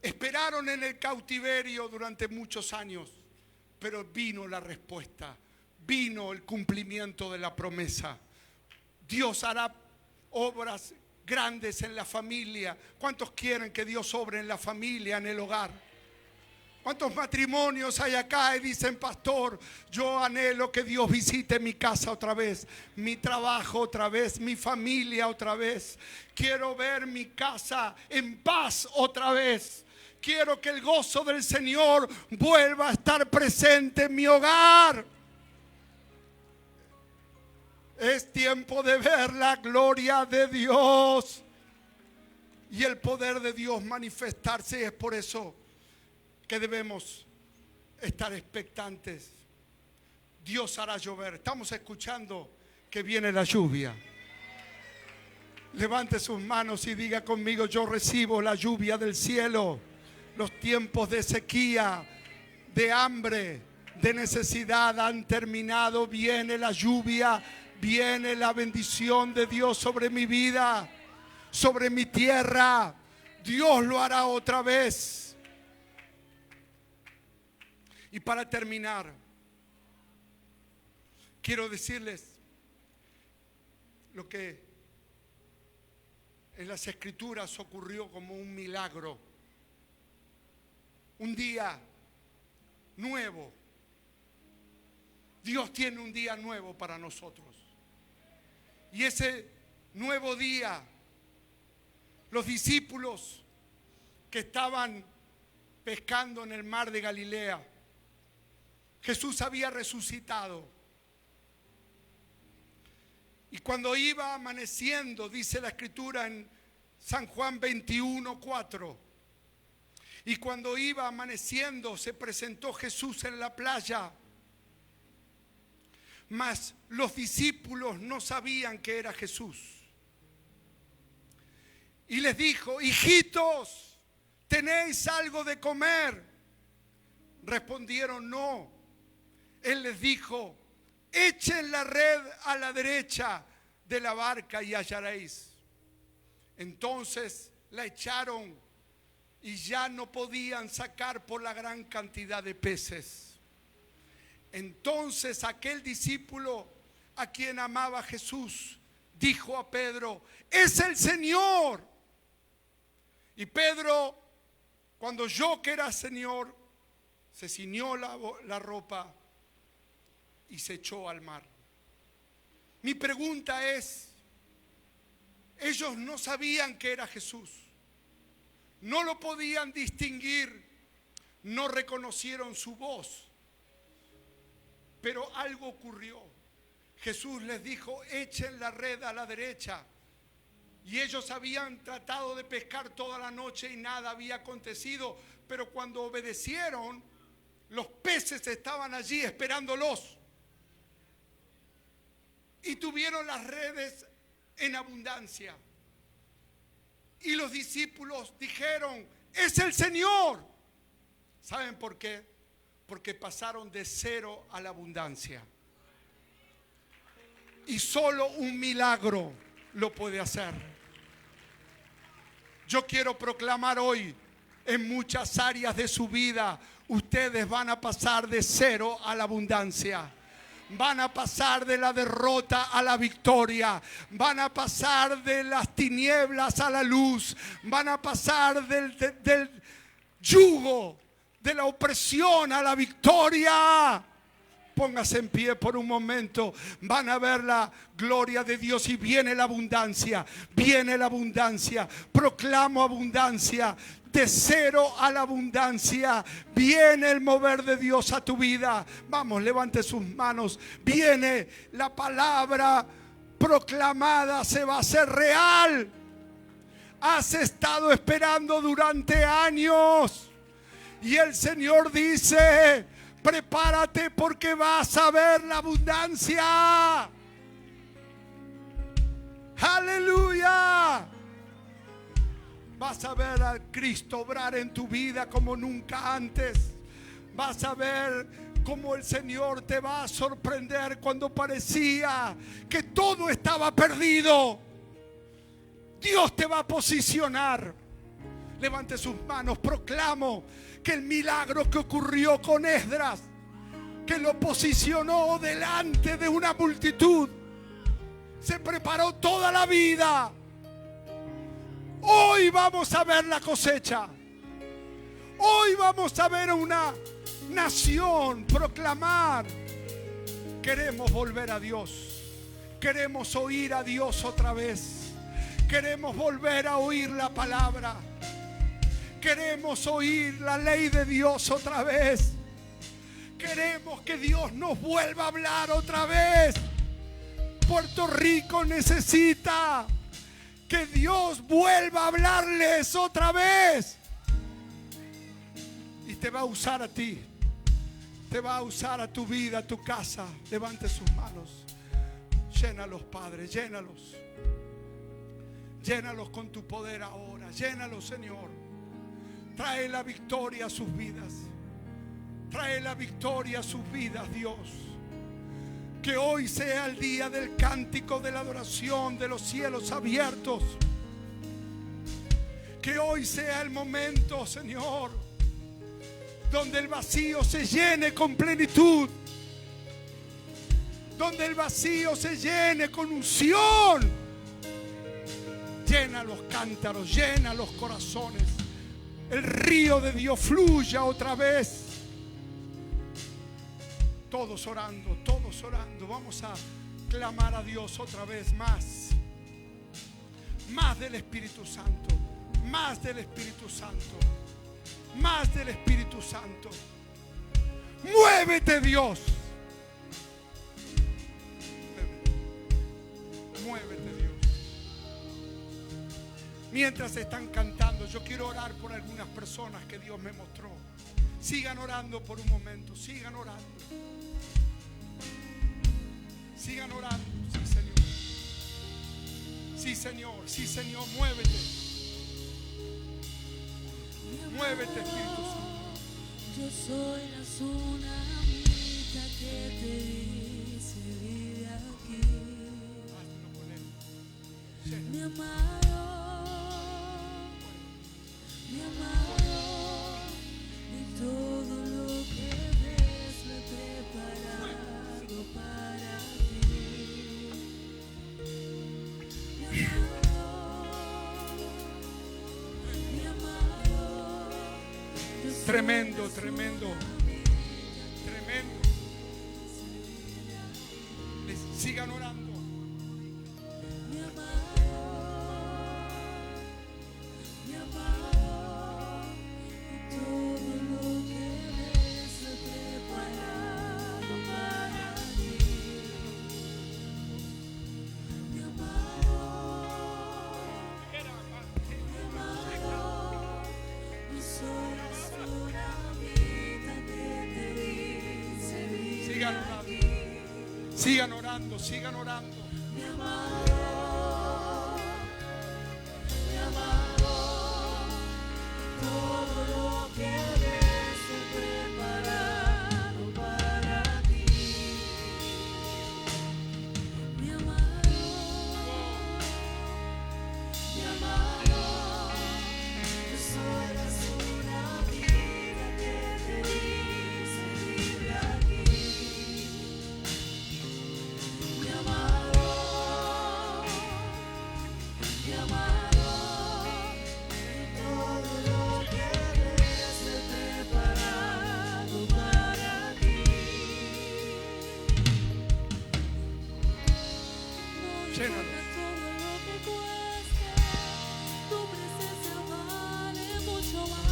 esperaron en el cautiverio durante muchos años, pero vino la respuesta, vino el cumplimiento de la promesa. Dios hará obras grandes en la familia. ¿Cuántos quieren que Dios obre en la familia, en el hogar? ¿Cuántos matrimonios hay acá y dicen: pastor, yo anhelo que Dios visite mi casa otra vez, mi trabajo otra vez, mi familia otra vez? Quiero ver mi casa en paz otra vez. Quiero que el gozo del Señor vuelva a estar presente en mi hogar. Es tiempo de ver la gloria de Dios y el poder de Dios manifestarse. Y es por eso que debemos estar expectantes. Dios hará llover. Estamos escuchando que viene la lluvia. Levante sus manos y diga conmigo: yo recibo la lluvia del cielo. Los tiempos de sequía, de hambre, de necesidad han terminado. Viene la lluvia, viene la bendición de Dios sobre mi vida, sobre mi tierra. Dios lo hará otra vez. Y para terminar, quiero decirles lo que en las Escrituras ocurrió como un milagro. Un día nuevo. Dios tiene un día nuevo para nosotros. Y ese nuevo día, los discípulos que estaban pescando en el mar de Galilea, Jesús había resucitado. Y cuando iba amaneciendo, dice la Escritura en San Juan 21:4, y cuando iba amaneciendo se presentó Jesús en la playa. Mas los discípulos no sabían que era Jesús. Y les dijo: hijitos, ¿tenéis algo de comer? Respondieron: no. Él les dijo: echen la red a la derecha de la barca y hallaréis. Entonces la echaron y ya no podían sacar por la gran cantidad de peces. Entonces aquel discípulo a quien amaba Jesús dijo a Pedro: es el Señor. Y Pedro, Cuando oyó que era Señor, se ciñó la ropa y se echó al mar. Mi pregunta es, ellos no sabían que era Jesús, no lo podían distinguir, no reconocieron su voz, pero algo ocurrió. Jesús les dijo, echen la red a la derecha. Y ellos habían tratado de pescar toda la noche y nada había acontecido, pero cuando obedecieron, los peces estaban allí esperándolos. Y tuvieron las redes en abundancia. Y los discípulos dijeron, es el Señor. ¿Saben por qué? Porque pasaron de cero a la abundancia. Y solo un milagro lo puede hacer. Yo quiero proclamar hoy, en muchas áreas de su vida, ustedes van a pasar de cero a la abundancia. Van a pasar de la derrota a la victoria. Van a pasar de las tinieblas a la luz. Van a pasar del yugo, de la opresión a la victoria. Póngase en pie por un momento. Van a ver la gloria de Dios y viene la abundancia. Viene la abundancia. Proclamo abundancia. De cero a la abundancia. Viene el mover de Dios a tu vida. Vamos, levante sus manos. Viene la palabra proclamada. Se va a hacer real. Has estado esperando durante años. Y el Señor dice, prepárate porque vas a ver la abundancia. Aleluya. Vas a ver a Cristo obrar en tu vida como nunca antes. Vas a ver cómo el Señor te va a sorprender cuando parecía que todo estaba perdido. Dios te va a posicionar. Levante sus manos, proclamo que el milagro que ocurrió con Esdras, que lo posicionó delante de una multitud, se preparó toda la vida. Hoy vamos a ver la cosecha. Hoy vamos a ver una nación proclamar. Queremos volver a Dios. Queremos oír a Dios otra vez. Queremos volver a oír la palabra. Queremos oír la ley de Dios otra vez. Queremos que Dios nos vuelva a hablar otra vez. Puerto Rico necesita que Dios vuelva a hablarles otra vez. Y te va a usar a ti. Te va a usar a tu vida, a tu casa. Levante sus manos. Llénalos, Padre, llénalos. Llénalos con tu poder ahora. Llénalos, Señor. Trae la victoria a sus vidas. Trae la victoria a sus vidas, Dios. Que hoy sea el día del cántico de la adoración, de los cielos abiertos. Que hoy sea el momento, Señor, donde el vacío se llene con plenitud. Donde el vacío se llene con unción. Llena los cántaros, llena los corazones. El río de Dios fluya otra vez. Todos orando, todos orando. Vamos a clamar a Dios otra vez más. Más del Espíritu Santo. Más del Espíritu Santo. Más del Espíritu Santo. Muévete, Dios. Muévete, Dios. Mientras están cantando, yo quiero orar por algunas personas que Dios me mostró. Sigan orando por un momento. Sigan orando. Sigan orando. Sí, Señor. Sí, Señor. Sí, Señor. Muévete. Muévete, Espíritu Santo. Yo soy la tsunamita que te dice vive aquí. Mi amado, mi amado, y todo lo que ves lo he preparado para ti. Mi amado, Tremendo, tremendo. Tremendo. Sigan orando. Sigan orando, sigan orando. Mi amado, todo lo que eres preparado para ti. Mi amado, tus horas una vida que te dice vive aquí. Mi amado, todo lo que eres preparado para ti. No importa todo lo que cueste, tu presencia vale mucho más.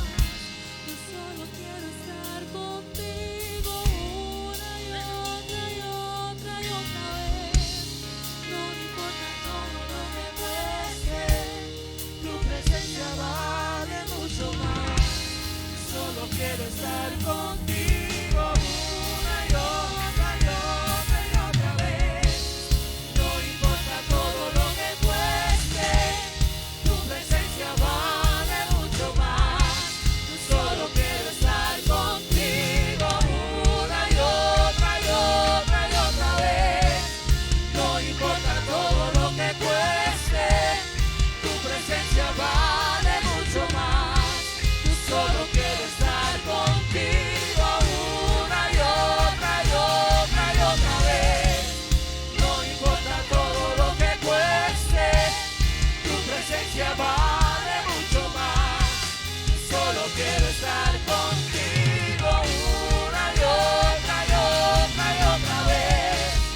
Yo solo quiero estar contigo una y otra y otra y otra vez. No importa todo lo que cueste, tu presencia vale mucho más. Solo quiero estar contigo una y otra y otra y otra vez. No importa todo lo que cueste, tu presencia vale mucho más. Solo quiero estar contigo una y otra y otra y otra vez. No importa todo lo que cueste, tu presencia vale mucho más. Yo solo quiero estar contigo una y otra y otra y otra vez. No importa todo lo que cueste, tu presencia vale mucho más. Solo quiero estar contigo una y otra y otra y otra vez.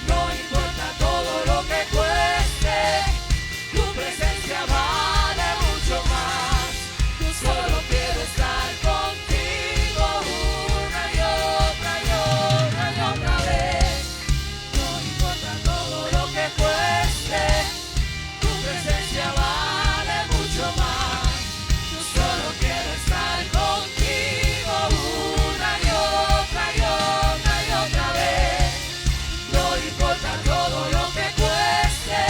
No importa todo lo que cueste, tu presencia vale mucho más. Yo solo quiero estar contigo una y otra y otra y otra vez. No importa todo lo que cueste, tu presencia vale mucho más. Yo solo quiero estar contigo una y otra y otra y otra vez. No importa todo lo que cueste,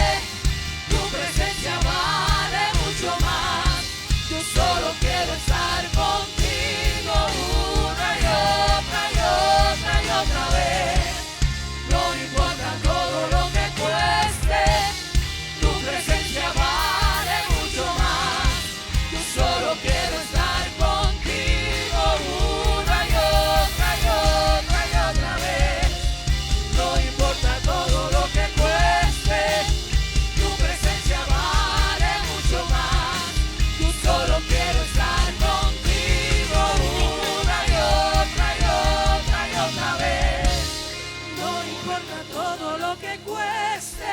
tu presencia vale mucho más. Yo solo quiero estar contigo una y otra y otra y otra vez. No importa todo lo que cueste, tu presencia vale mucho más. Yo solo quiero estar contigo una y otra y otra y otra vez. No importa todo lo que cueste, tu presencia vale mucho más. Yo solo quiero estar contigo una y otra y otra y otra vez. No importa todo lo que cueste,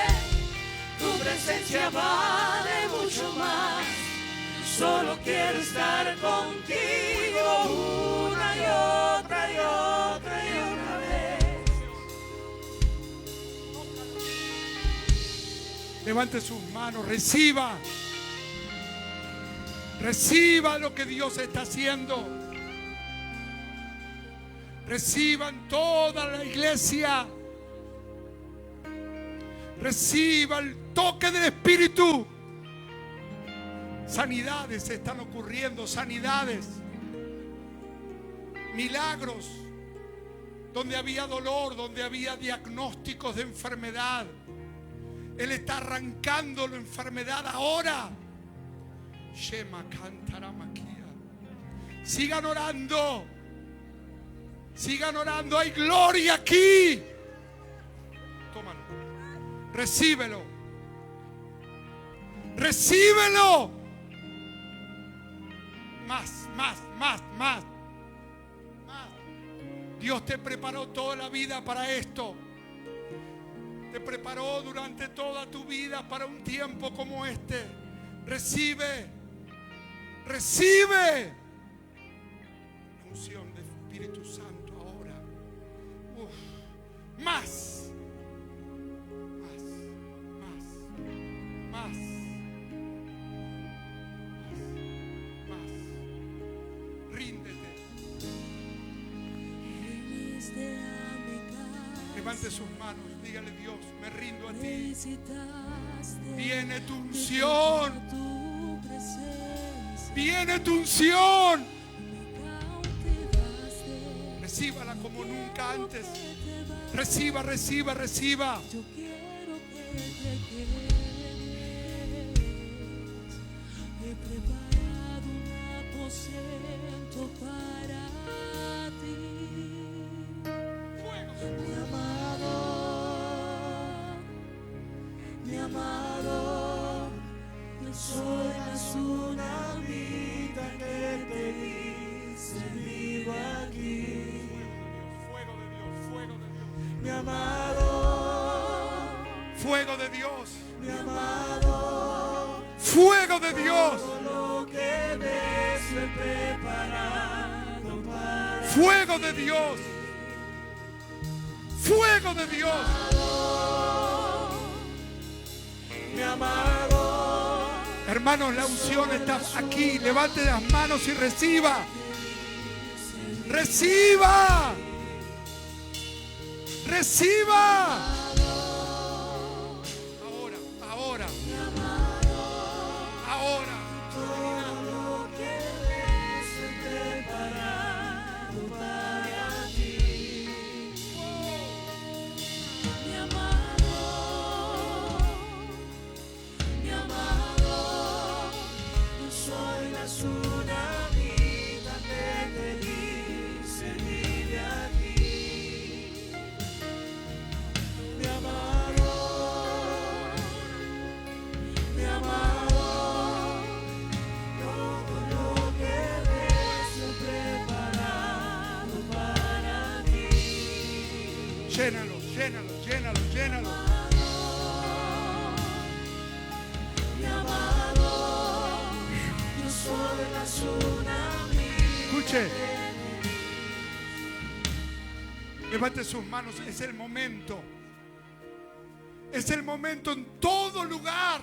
tu presencia vale mucho más. Solo quiero estar contigo una y otra y otra y otra vez. Levante sus manos, reciba. Reciba lo que Dios está haciendo. Reciban toda la iglesia. Reciba el toque del Espíritu. Sanidades están ocurriendo, sanidades. Milagros. Donde había dolor, donde había diagnósticos de enfermedad. Él está arrancando la enfermedad ahora. Shema Cantaramaquia. Sigan orando. Sigan orando. Hay gloria aquí. Tómalo. Recíbelo. Recíbelo. Más, más, más, más. Dios te preparó toda la vida para esto. Te preparó durante toda tu vida para un tiempo como este. Recibe. Recibe la unción del Espíritu Santo ahora. Más. Más. Ríndete. Levante sus manos, dígale: Dios, me rindo a ti. Viene tu unción. Viene tu unción. Recíbala como nunca antes. Reciba, reciba, reciba. Yo quiero que te quedes. He preparado un aposento para ti. Mi amado, mi amado, yo soy la tsunamita que te dice: vivo aquí. Fuego de Dios, fuego de Dios. Mi amado, fuego de Dios. Mi amado, fuego de Dios. Todo lo que ves lo he preparado para fuego de Dios. Fuego de Dios. Mi amado. Hermanos, la unción está aquí. Levante las manos y reciba. Reciba. Reciba. Ahora, ahora. Ahora. Todo lo que ves he preparado para ti. Mi amado, mi amado, yo soy la tsunamita que te dice: vive aquí. Mi amado, mi amado, todo lo que ves he preparado para ti. Llénalo, llénalo, llénalo, llénalo. Mi amado, yo soy la tsunamita. Escuche. Levante sus manos. Es el momento. Es el momento en todo lugar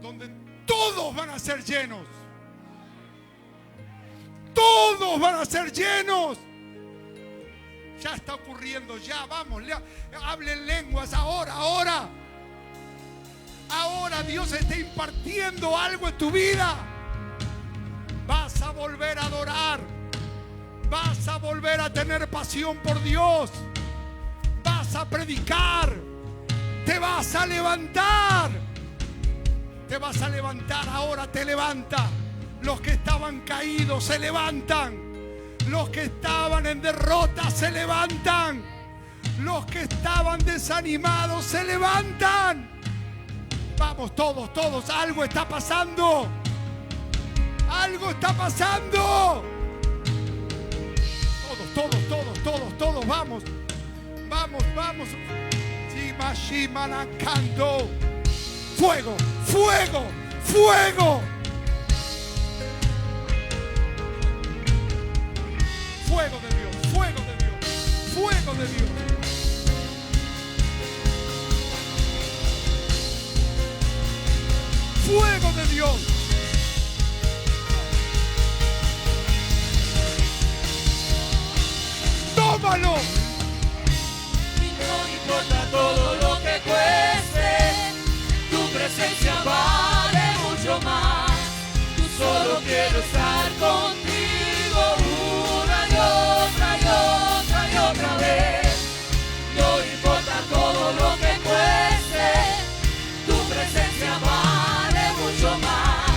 donde todos van a ser llenos. Todos van a ser llenos. Ya está ocurriendo, ya vamos, hablen lenguas ahora, ahora. Ahora Dios está impartiendo algo en tu vida. Vas a volver a adorar. Vas a volver a tener pasión por Dios. Vas a predicar. Te vas a levantar. Te vas a levantar, ahora te levanta. Los que estaban caídos se levantan. Los que estaban en derrota se levantan. Los que estaban desanimados se levantan. Vamos todos, todos. Algo está pasando. Algo está pasando. Todos, todos, todos, todos. Vamos. Vamos, vamos. Shima, shima, la canto. Fuego, fuego, fuego. Fuego de Dios, fuego de Dios, fuego de Dios. Fuego de Dios. Tómalo. No importa todo lo que cueste, tu presencia vale mucho más. Tú solo quiero estar contigo una y otra y otra y otra vez. No importa todo lo que cueste, tu presencia vale mucho más.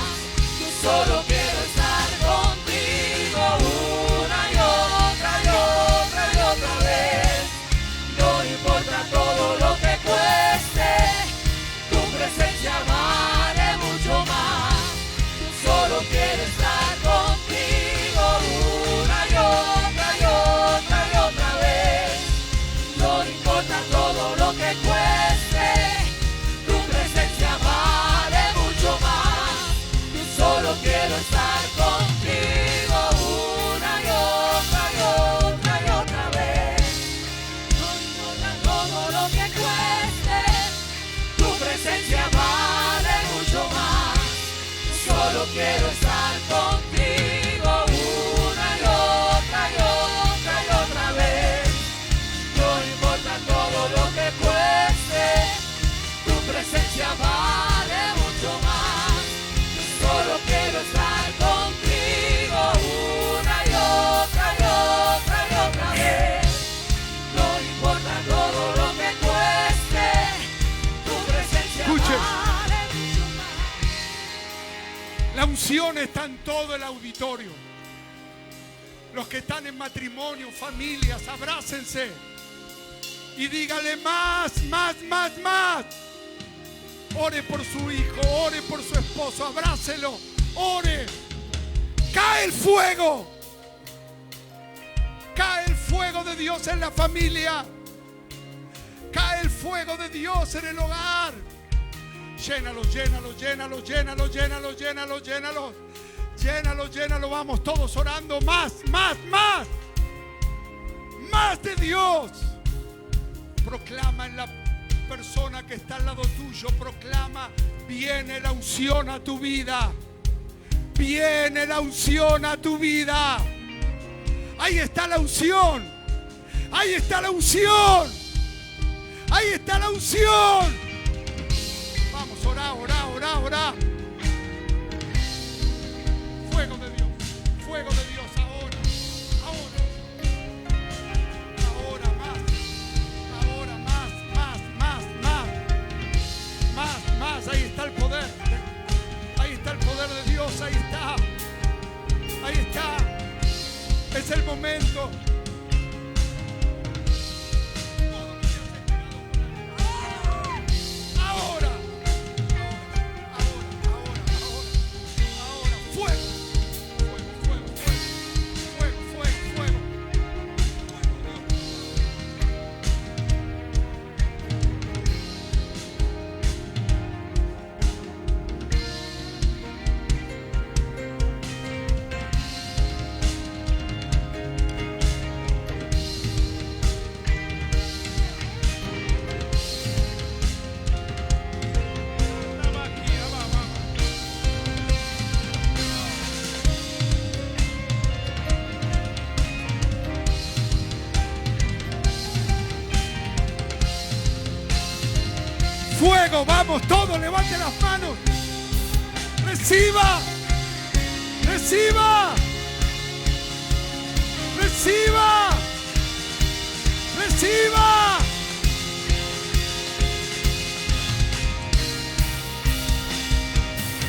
unción está en todo el auditorio. Los que están en matrimonio, familias, abrácense y dígale más, más, más, más. Ore por su hijo, ore por su esposo, abrácelo, ore. Cae el fuego. Cae el fuego de Dios en la familia. Cae el fuego de Dios en el hogar. Llénalo, llénalo, llénalo, llénalo, llénalo, llénalo, llénalo. Llénalo, llénalo. Vamos todos orando. Más, más, más. Más de Dios. Proclama en la persona que está al lado tuyo. Proclama. Viene la unción a tu vida. Viene la unción a tu vida. Ahí está la unción. Ahí está la unción. Ahí está la unción. Vamos, orá, orá, orá, orá. Fuego de Dios. Fuego de Dios ahora. Ahora. Ahora más. Ahora más, más, más, más. Más, más. Ahí está el poder. Ahí está el poder de Dios. Ahí está. Ahí está. Es el momento. Ahora. Fuego. Fuego, fuego, fuego. Fuego, fuego, fuego. Fuego, vamos todos, levante las manos. Reciba. Reciba. Reciba. Reciba.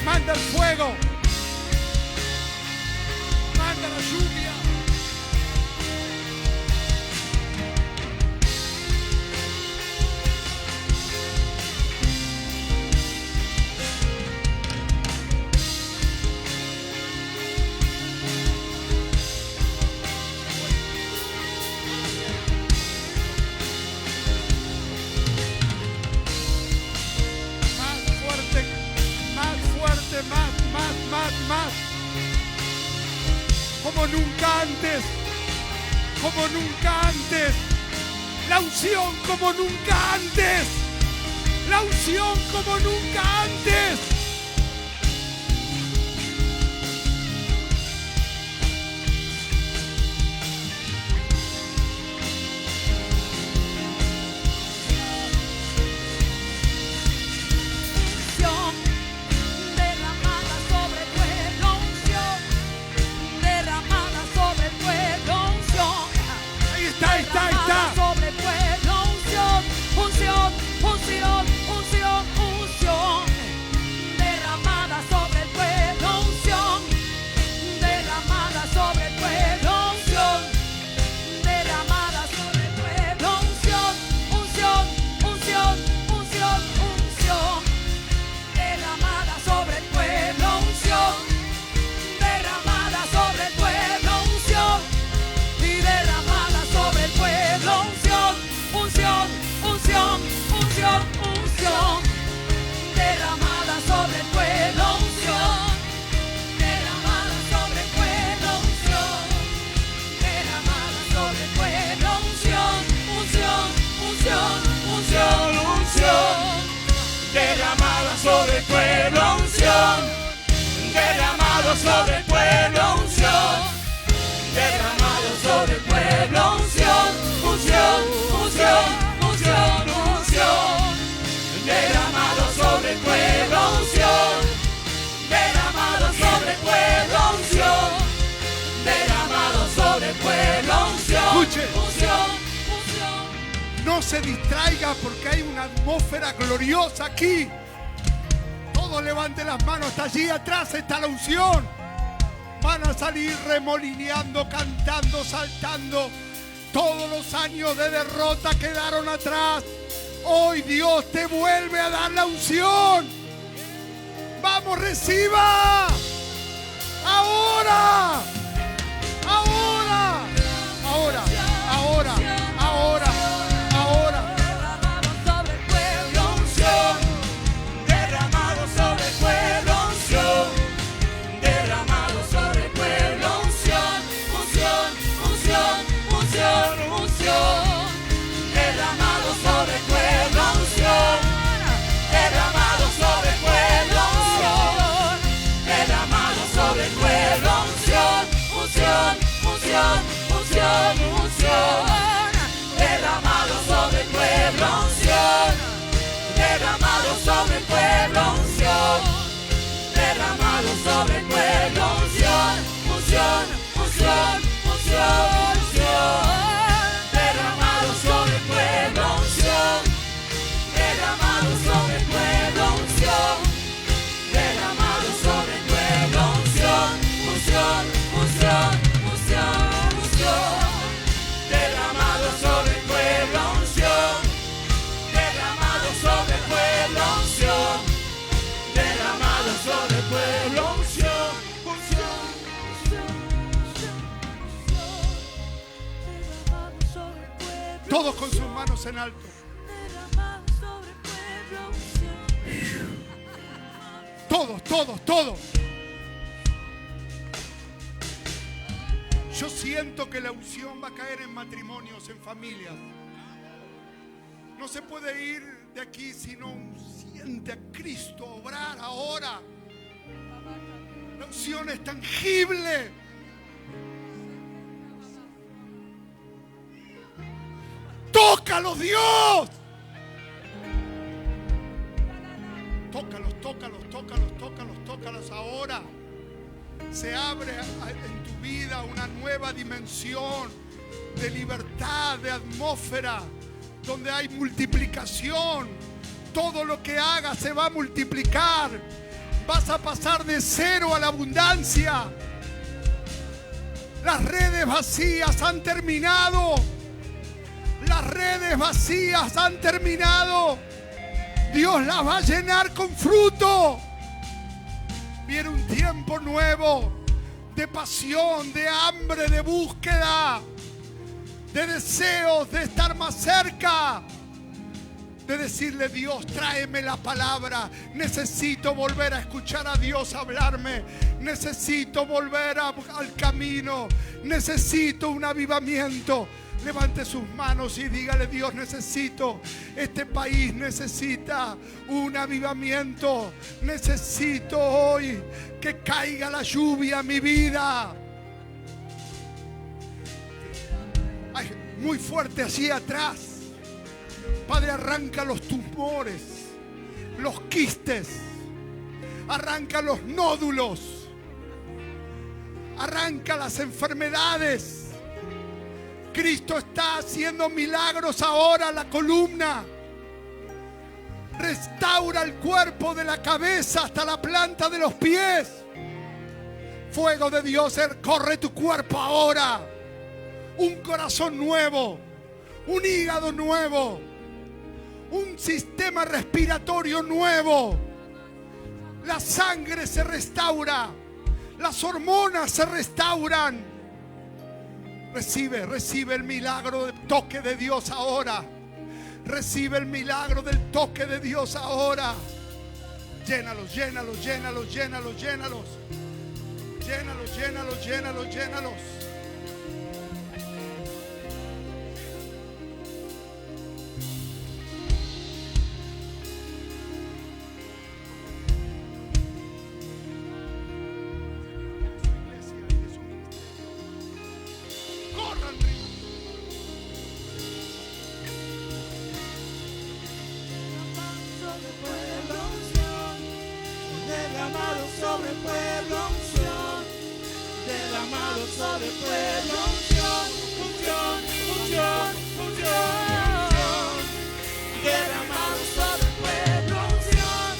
Manda el fuego. Manda la lluvia. Más, como nunca antes, como nunca antes, la unción como nunca antes, la unción como nunca antes. Sobre el pueblo unción, derramado sobre el pueblo unción, derramado sobre el pueblo unción, unción, unción, unción, unción, derramado sobre el pueblo unción, derramado sobre el pueblo unción, derramado sobre el pueblo unción. Escuche. Unción, unción. No se distraiga porque hay una atmósfera gloriosa aquí. Todos levanten las manos, hasta allí atrás está la unción. Van a salir remolineando, cantando, saltando. Todos los años de derrota quedaron atrás. Hoy Dios te vuelve a dar la unción. Vamos, reciba. Ahora. Ahora. Ahora. Ahora. Ahora. Ahora. Derramado sobre el pueblo, unción. Derramado sobre el pueblo, unción. Unción, unción, unción, unción. Derramado sobre el pueblo, unción. Derramado sobre el pueblo, unción. Derramado sobre el pueblo, unción. Unción, unción, unción, unción. Derramado sobre el pueblo, unción. Derramado sobre el pueblo, unción. Derramado sobre el pueblo, unción. Unción, unción, unción, unción. Derramado sobre el pueblo, unción. Derramado sobre el pueblo, unción. Derramado sobre el pueblo, unción. Unción, unción, unción, unción. Derramado sobre el pueblo, unción. Derramado sobre el pueblo, unción. Derramado sobre el pueblo, unción. Unción, Todos con sus manos en alto. Todos. Yo siento que la unción va a caer en matrimonios, en familias. No se puede ir de aquí si no siente a Cristo obrar ahora. La unción es tangible. ¡Tócalos, Dios! Tócalos ahora. Se abre en tu vida una nueva dimensión de libertad, de atmósfera, donde hay multiplicación. Todo lo que hagas se va a multiplicar. Vas a pasar de cero a la abundancia. Las redes vacías han terminado. Las redes vacías han terminado. Dios las va a llenar con fruto. Viene un tiempo nuevo de pasión, de hambre, de búsqueda, de deseos de estar más cerca, de decirle: Dios, tráeme la palabra. Necesito volver a escuchar a Dios hablarme. Necesito volver al camino. Necesito un avivamiento. Levante sus manos y dígale: Dios, necesito, este país necesita un avivamiento. Necesito hoy que caiga la lluvia a mi vida. Ay, muy fuerte allí atrás. Padre, arranca los tumores, los quistes, arranca los nódulos, arranca las enfermedades. Cristo está haciendo milagros ahora. La columna restaura el cuerpo de la cabeza hasta la planta de los pies. Fuego de Dios recorre tu cuerpo ahora. Un corazón nuevo, un hígado nuevo, un sistema respiratorio nuevo. La sangre se restaura, las hormonas se restauran. Recibe el milagro del toque de Dios ahora. Recibe el milagro del toque de Dios ahora. Llénalos. Derramado sobre el pueblo, unción. Derramado sobre el pueblo, unción. Unción, unción, unción. Derramado sobre el pueblo, unción.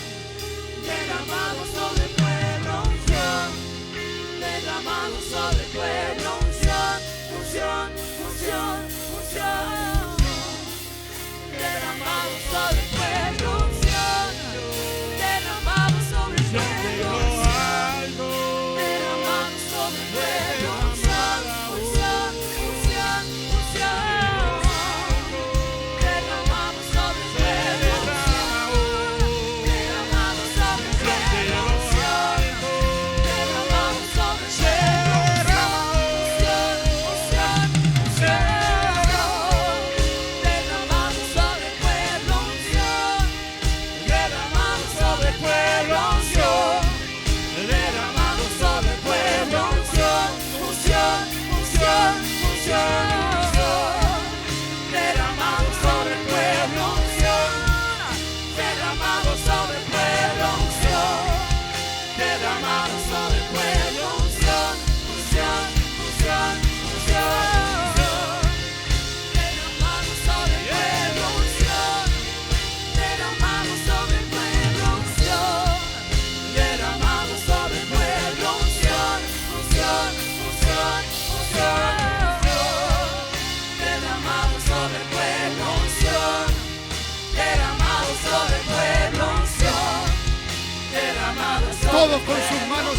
todos con sus manos.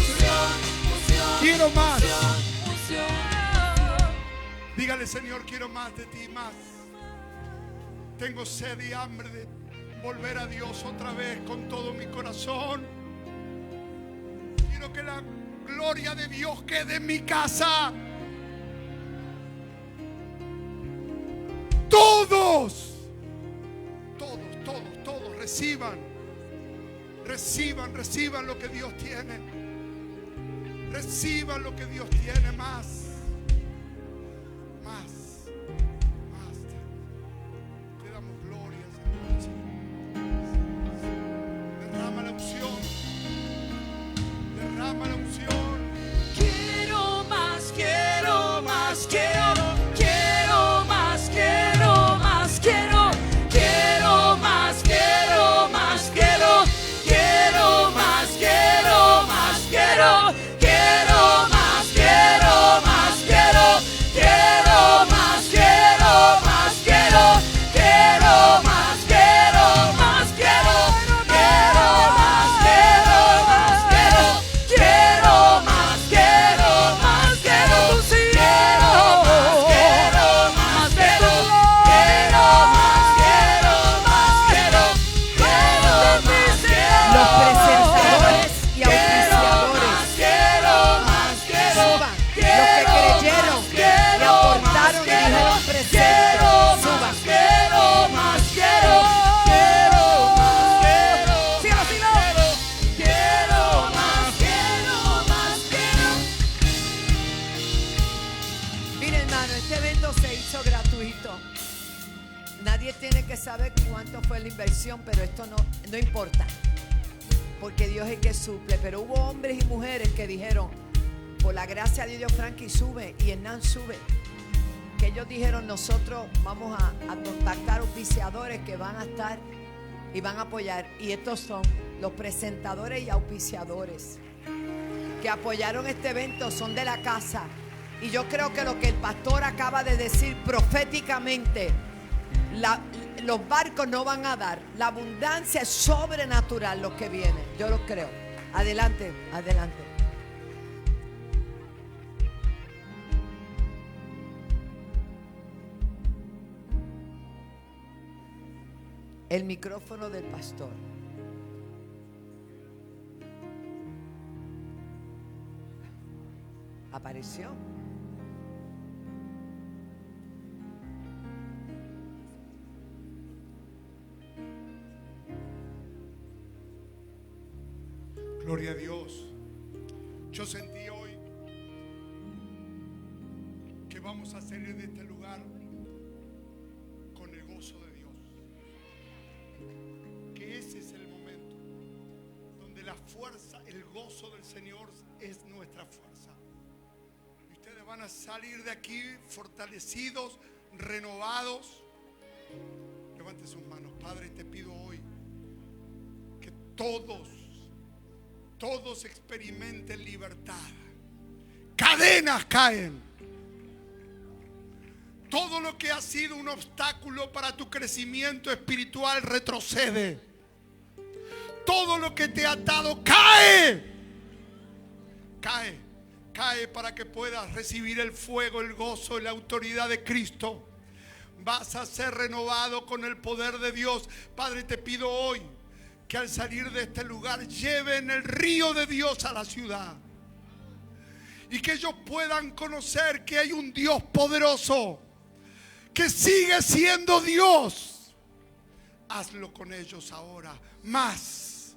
Quiero más. Dígale, Señor, quiero más de ti, más. Tengo sed y hambre de volver a Dios otra vez con todo mi corazón. Quiero que la gloria de Dios quede en mi casa. Todos reciban lo que Dios tiene. Reciban lo que Dios tiene, más. Te damos gloria, Señor. Derrama la unción. Derrama la unción. Quiero más, quiero más, quiero más, quiero más, quiero más, quiero más, quiero más, quiero más, quiero más, quiero más, quiero más, quiero más, quiero más, quiero más, quiero más, quiero más, quiero más, quiero Los presentadores y auspiciadores suban. Los que creyeron y aportaron y dijeron presente, suban. Mira, hermano, este evento se hizo gratuito. Nadie tiene que saber cuánto fue la inversión, pero esto no importa, porque Dios es el que suple. Pero hubo hombres y mujeres que dijeron, por la gracia de Dios, Frankie sube y Hernán sube, que ellos dijeron, nosotros vamos a contactar auspiciadores que van a estar y van a apoyar. Y estos son los presentadores y auspiciadores que apoyaron este evento, son de la casa. Y yo creo que lo que el pastor acaba de decir proféticamente, los barcos no van a dar. La abundancia es sobrenatural lo que viene. Yo lo creo. Adelante, adelante. El micrófono del pastor. Apareció. Gloria a Dios. Yo sentí hoy que vamos a salir de este lugar con el gozo de Dios. Que ese es el momento donde la fuerza, el gozo del Señor es nuestra fuerza. Y ustedes van a salir de aquí fortalecidos, renovados. Levante sus manos. Padre, te pido hoy que todos experimenten libertad. Cadenas caen. Todo lo que ha sido un obstáculo para tu crecimiento espiritual retrocede. Todo lo que te ha atado cae. Cae para que puedas recibir el fuego, el gozo y la autoridad de Cristo. Vas a ser renovado con el poder de Dios. Padre, te pido hoy que al salir de este lugar lleven el río de Dios a la ciudad. Y que ellos puedan conocer que hay un Dios poderoso, que sigue siendo Dios. Hazlo con ellos ahora. Más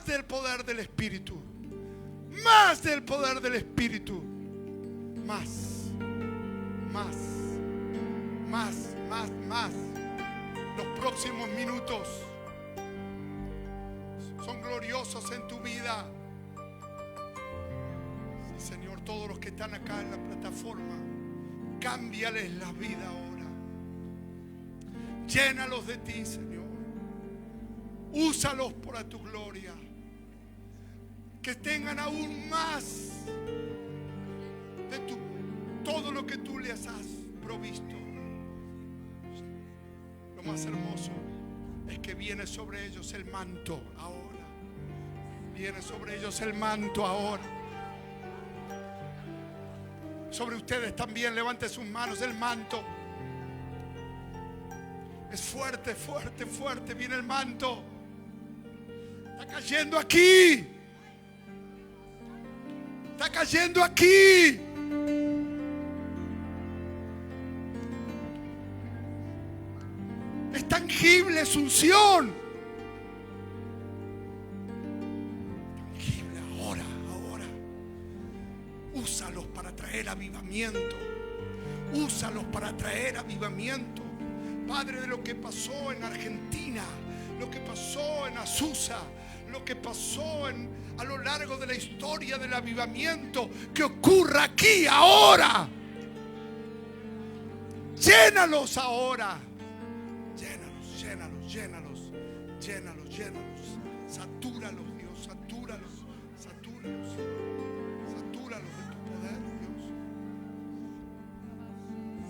del poder del Espíritu. Más del poder del Espíritu. Más. Los próximos minutos son gloriosos en tu vida. Sí, Señor, todos los que están acá en la plataforma, cámbiales la vida ahora. Llénalos de ti, Señor. Úsalos para tu gloria. Que tengan aún más de todo lo que tú les has provisto. Lo más hermoso es que viene sobre ellos el manto ahora. Viene sobre ellos el manto ahora. Sobre ustedes también, levante sus manos, el manto. Es fuerte, fuerte, fuerte. Viene el manto. Está cayendo aquí. Está cayendo aquí. Es tangible su unción. Tangible ahora, ahora. Úsalos para traer avivamiento. Úsalos para traer avivamiento. Padre, de lo que pasó en Argentina, lo que pasó en Azusa, lo que pasó a lo largo de la historia del avivamiento, que ocurra aquí ahora. Llénalos ahora. Llénalos, llénalos, llénalos, llénalos, llénalos. Satúralos, Dios, satúralos, satúralos, satúralos de tu poder, Dios.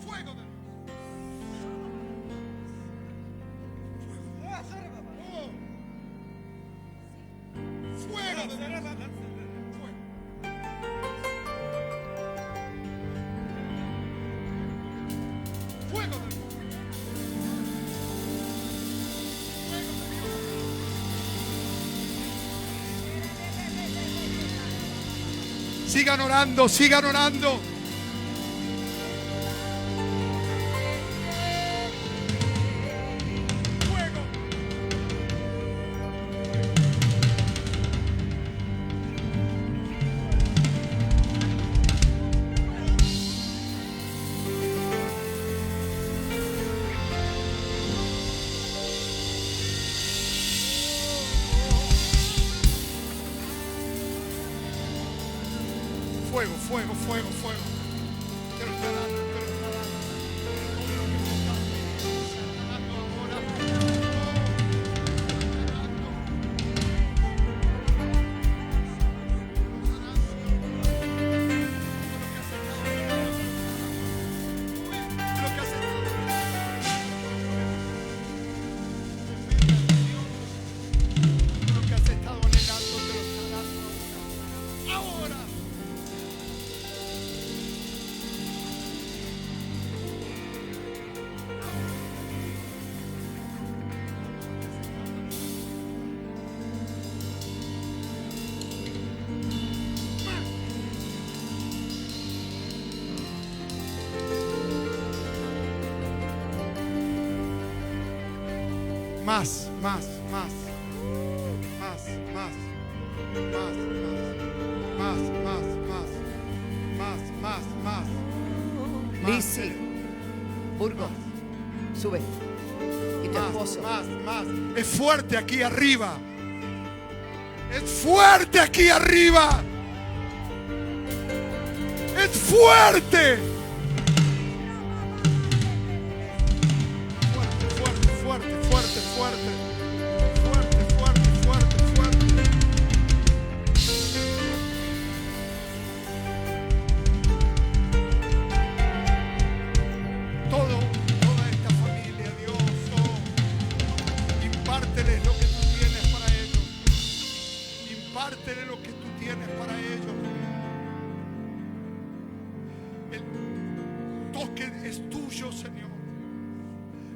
Fuego de fuego de fuego de sigan orando, sigan orando. Fuego, fuego, fuego, fuego. Te lo está dando, te lo está dando. Lo que has estado anhelando te lo está dando ahora. Más, más, más, más, más, más, más, más, más, más, más. Lizzy, Burgos, sube. Y tu esposo. Más, más. Es fuerte aquí arriba. Es fuerte aquí arriba. Es fuerte. Fuerte, fuerte, fuerte, fuerte. Fuerte, fuerte, fuerte, fuerte. Toda esta familia, Dios, impárteles lo que tú tienes para ellos. Impárteles lo que tú tienes para ellos. El toque es tuyo, Señor.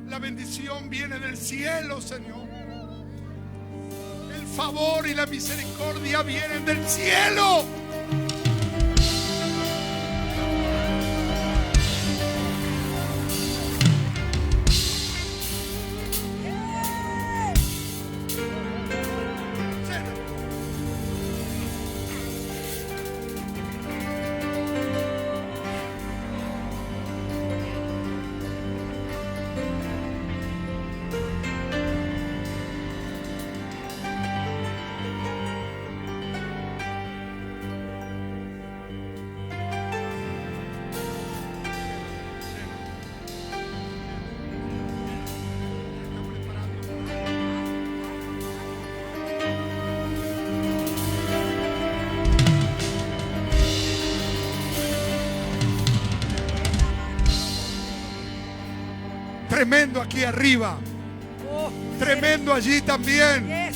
La bendición viene del cielo, Señor. El favor y la misericordia vienen del cielo. Tremendo aquí arriba. Tremendo allí también.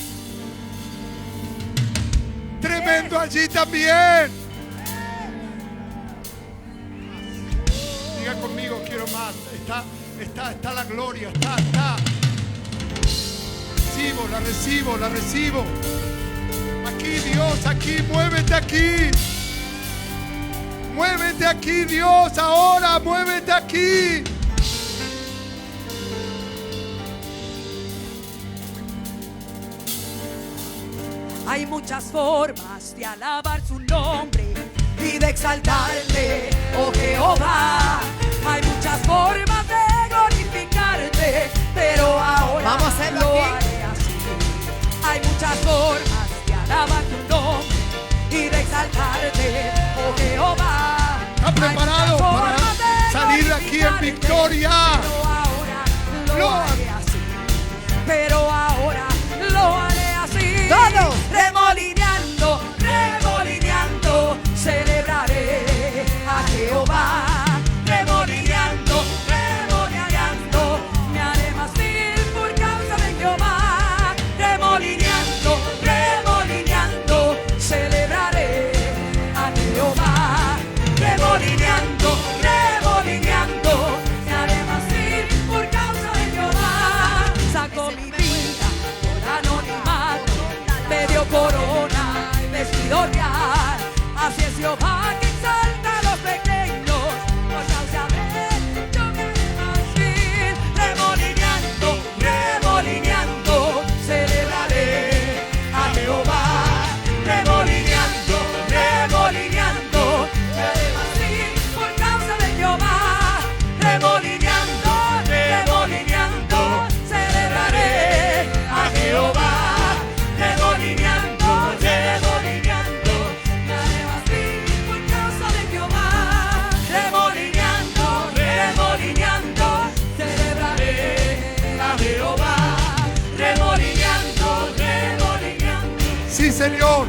Tremendo allí también. Diga conmigo, quiero más. Está la gloria, está. La recibo. Aquí Dios, aquí, muévete aquí. Muévete aquí, Dios, ahora, muévete aquí. Hay muchas formas de alabar su nombre y de exaltarte, oh Jehová. Hay muchas formas de glorificarte, pero ahora vamos a hacerlo lo aquí. haré así. Hay muchas formas de alabar tu nombre y de exaltarte, oh Jehová. ¿Está preparado para salir de aquí en victoria? Lo haré así, pero ahora lo haré así. Todos. Remolineando, celebraré a Jehová. Remolineando, me haré más vil por causa de Jehová. Remolineando, celebraré a Jehová. Remolineando, me haré más vil por causa de Jehová. Sacó mi vida por anonimato, me dio corona y vestido real. Así es Jehová que exalta a los pequeños, por causa de él yo me haré más vil. Remolineando, celebraré a Jehová. Remolineando, me haré más vil por causa de Jehová. Remolineando, celebraré a Jehová. Remolineando, me haré más vil por causa de Jehová. Remolineando, celebraré a Jehová. Remolineando. Sí, Señor.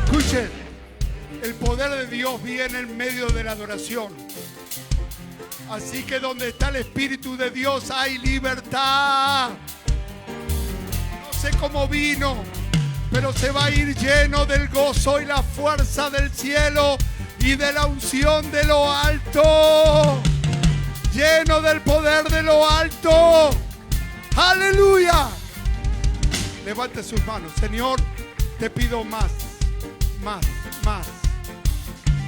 Escuchen, el poder de Dios viene en medio de la adoración. Así que donde está el Espíritu de Dios hay libertad. No sé cómo vino, pero se va a ir lleno del gozo y la fuerza del cielo y de la unción de lo alto. Lleno del poder de lo alto. ¡Aleluya! Levante sus manos. Señor, te pido más.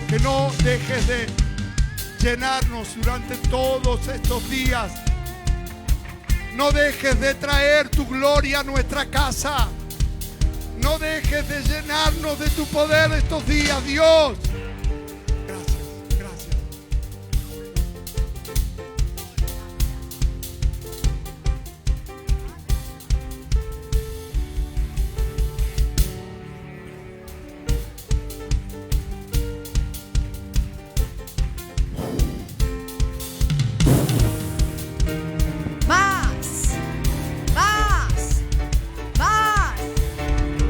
Que no dejes de llenarnos durante todos estos días. No dejes de traer tu gloria a nuestra casa. No dejes de llenarnos de tu poder estos días, Dios. Gracias.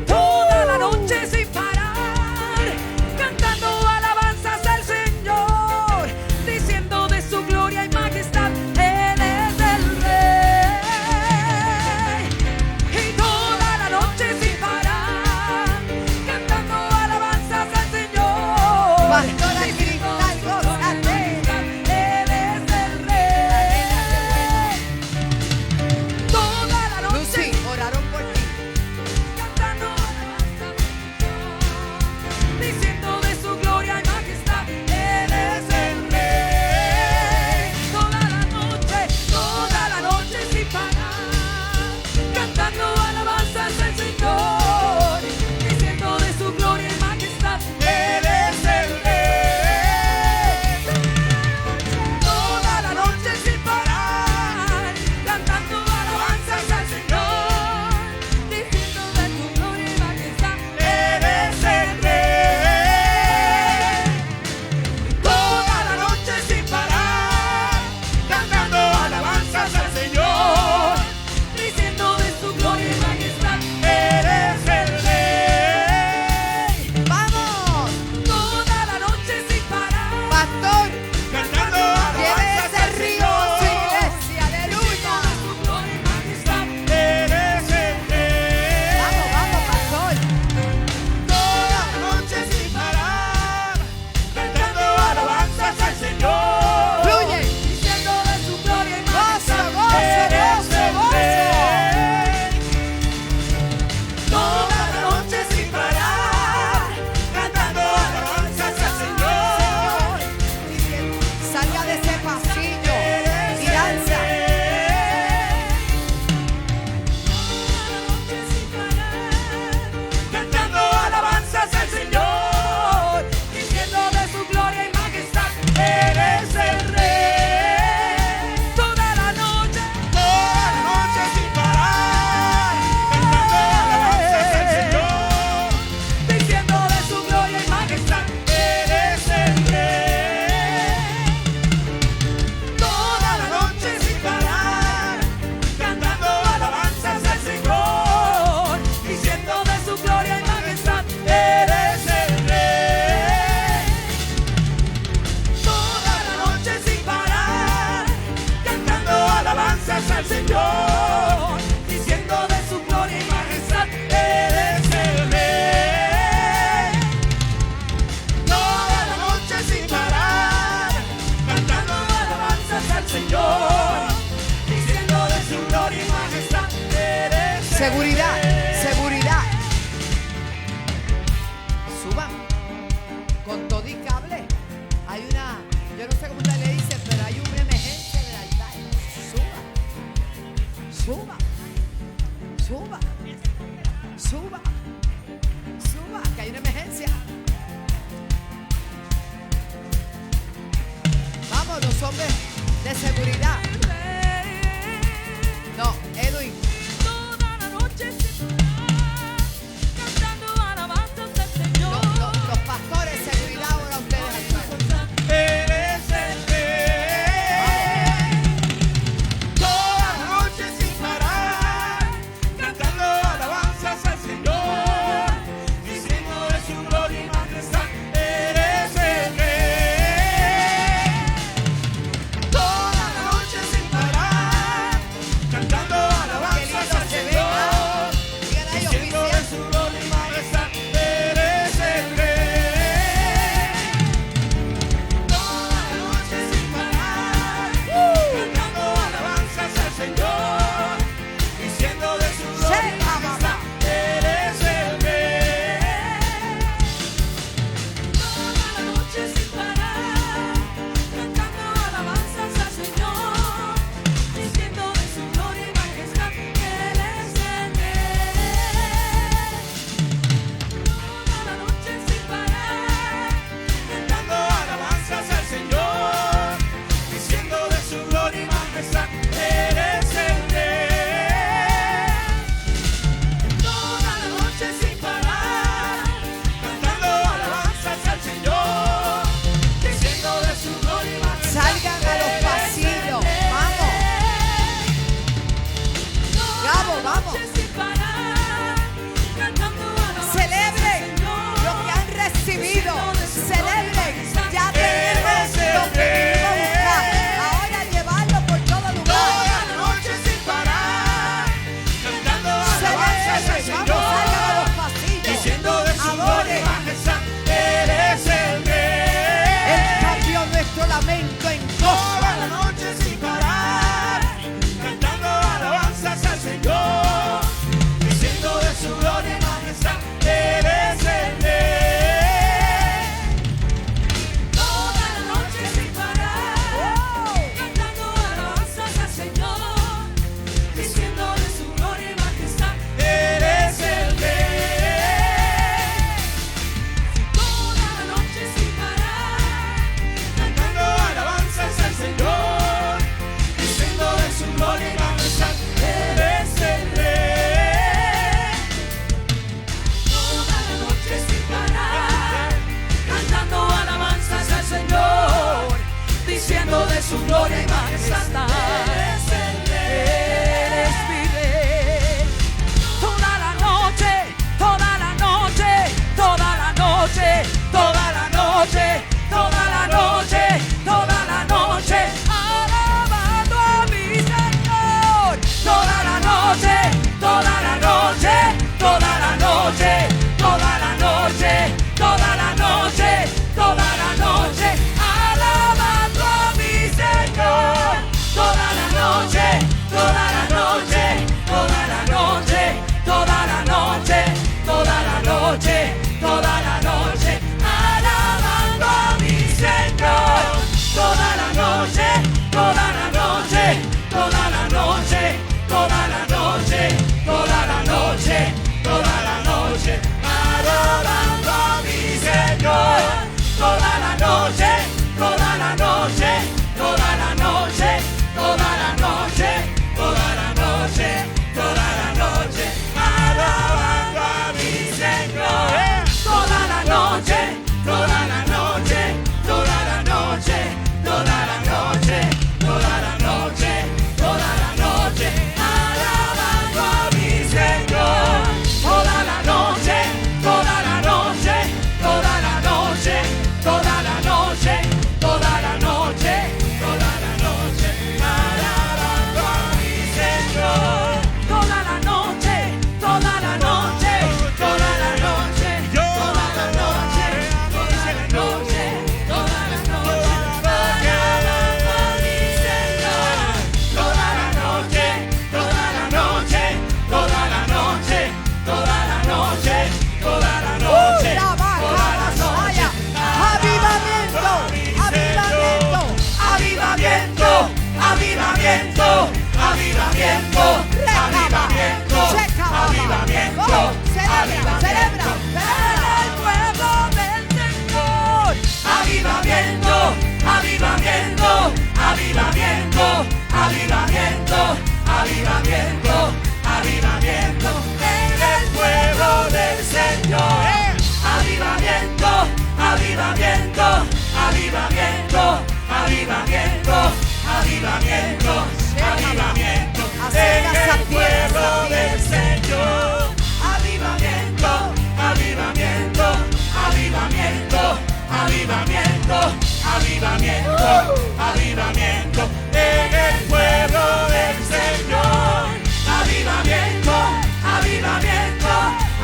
Toda la noche sin parar, cantando Señor, diciendo de su gloria y majestad, eres el Rey. Toda la noche sin parar, cantando alabanzas al Señor, diciendo de su gloria y majestad, eres el Seguridad, Rey. seguridad. Suban con todo y cable. Hay una, yo no sé cómo usted le dice, pero hay una emergencia en el altar. Suba, suba, suba, suba, suba, que hay una emergencia. Vamos, los hombres de seguridad. No, Edwin. Toda la noche sin parar, cantando alabanzas al Señor. Los pastores de seguridad ahora ustedes. Eres el Rey. Toda la noche sin parar, cantando alabanzas al Señor, diciendo de su gloria y majestad, eres el Rey. Toda la noche sin parar, avivamiento, avivamiento en el pueblo del Señor. Avivamiento, avivamiento, avivamiento, avivamiento, avivamiento, avivamiento en el pueblo del Señor. Avivamiento, avivamiento, avivamiento, avivamiento, avivamiento, avivamiento en el pueblo del Señor. Avivamiento, avivamiento,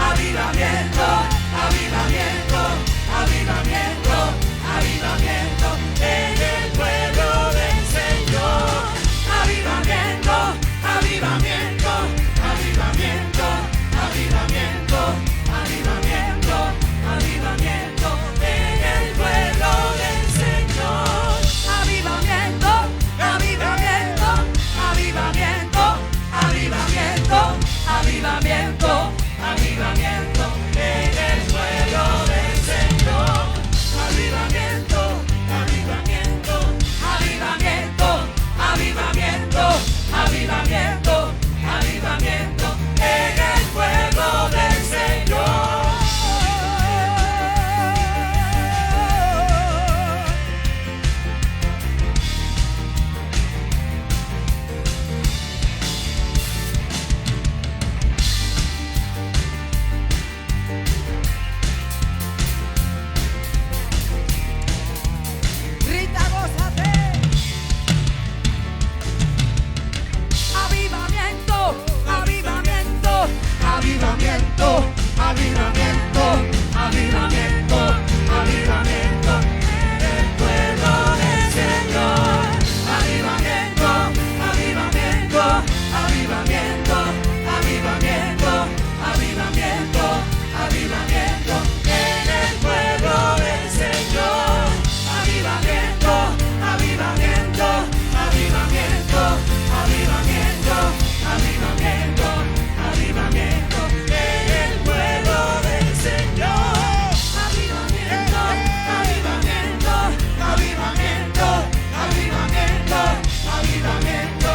avivamiento, avivamiento, avivamiento, avivamiento en el pueblo del Señor. Avivamiento, avivamiento, avivamiento, avivamiento, avivamiento, avivamiento en el pueblo del Señor. Avivamiento, avivamiento, avivamiento, avivamiento, avivamiento, avivamiento en el pueblo del Señor. Avivamiento, avivamiento, avivamiento, avivamiento, avivamiento, avivamiento en el pueblo del Señor. Grita, gózate. Avivamiento, avivamiento, avivamiento, avivamiento, avivamiento, avivamiento en el pueblo del Señor. Avivamiento, avivamiento, avivamiento, avivamiento, avivamiento, avivamiento en el pueblo del Señor. Avivamiento, avivamiento, avivamiento, avivamiento, avivamiento, avivamiento en el pueblo del Señor. Avivamiento, avivamiento, avivamiento, avivamiento, avivamiento,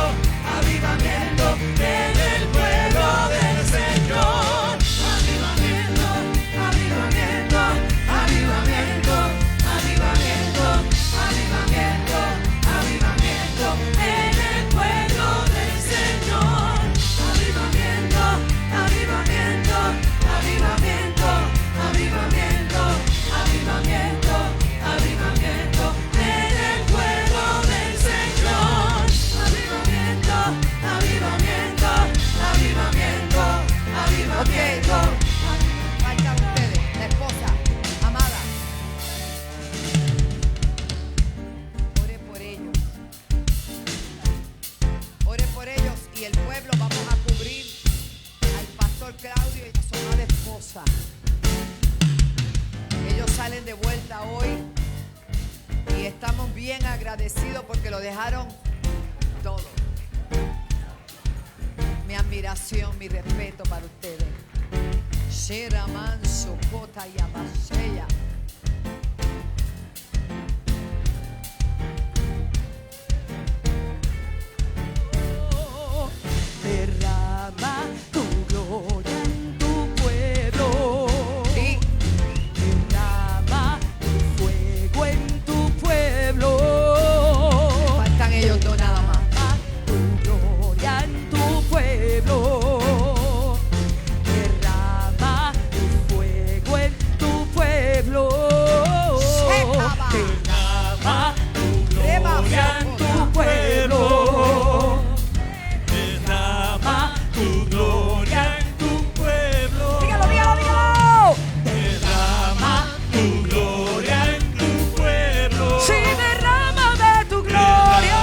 avivamiento en el pueblo del Señor. Avivamiento, avivamiento, avivamiento, avivamiento, avivamiento, avivamiento en el pueblo del Señor. Avivamiento, avivamiento, avivamiento, avivamiento, avivamiento, avivamiento en el pueblo del Señor. Avivamiento, avivamiento, avivamiento, avivamiento. Faltan ustedes, la esposa, amada. Ore por ellos. Ore por ellos y el pueblo vamos a cubrir al pastor Claudio y a su amada esposa. Ellos salen de vuelta hoy y estamos bien agradecidos porque lo dejaron todo. Mi admiración, mi respeto para ustedes. Shera manso, kota y abasheya. Derrama tu gloria en tu pueblo. Sí. Derrama tu fuego en tu pueblo. Faltan ellos dos nada más. Tu gloria en tu pueblo. Derrama tu fuego en tu pueblo. Derrama tu gloria en tu pueblo. Derrama tu gloria en tu pueblo. Dígalo, dígalo, dígalo. Derrama tu gloria en tu pueblo. Sí, derrama de tu gloria.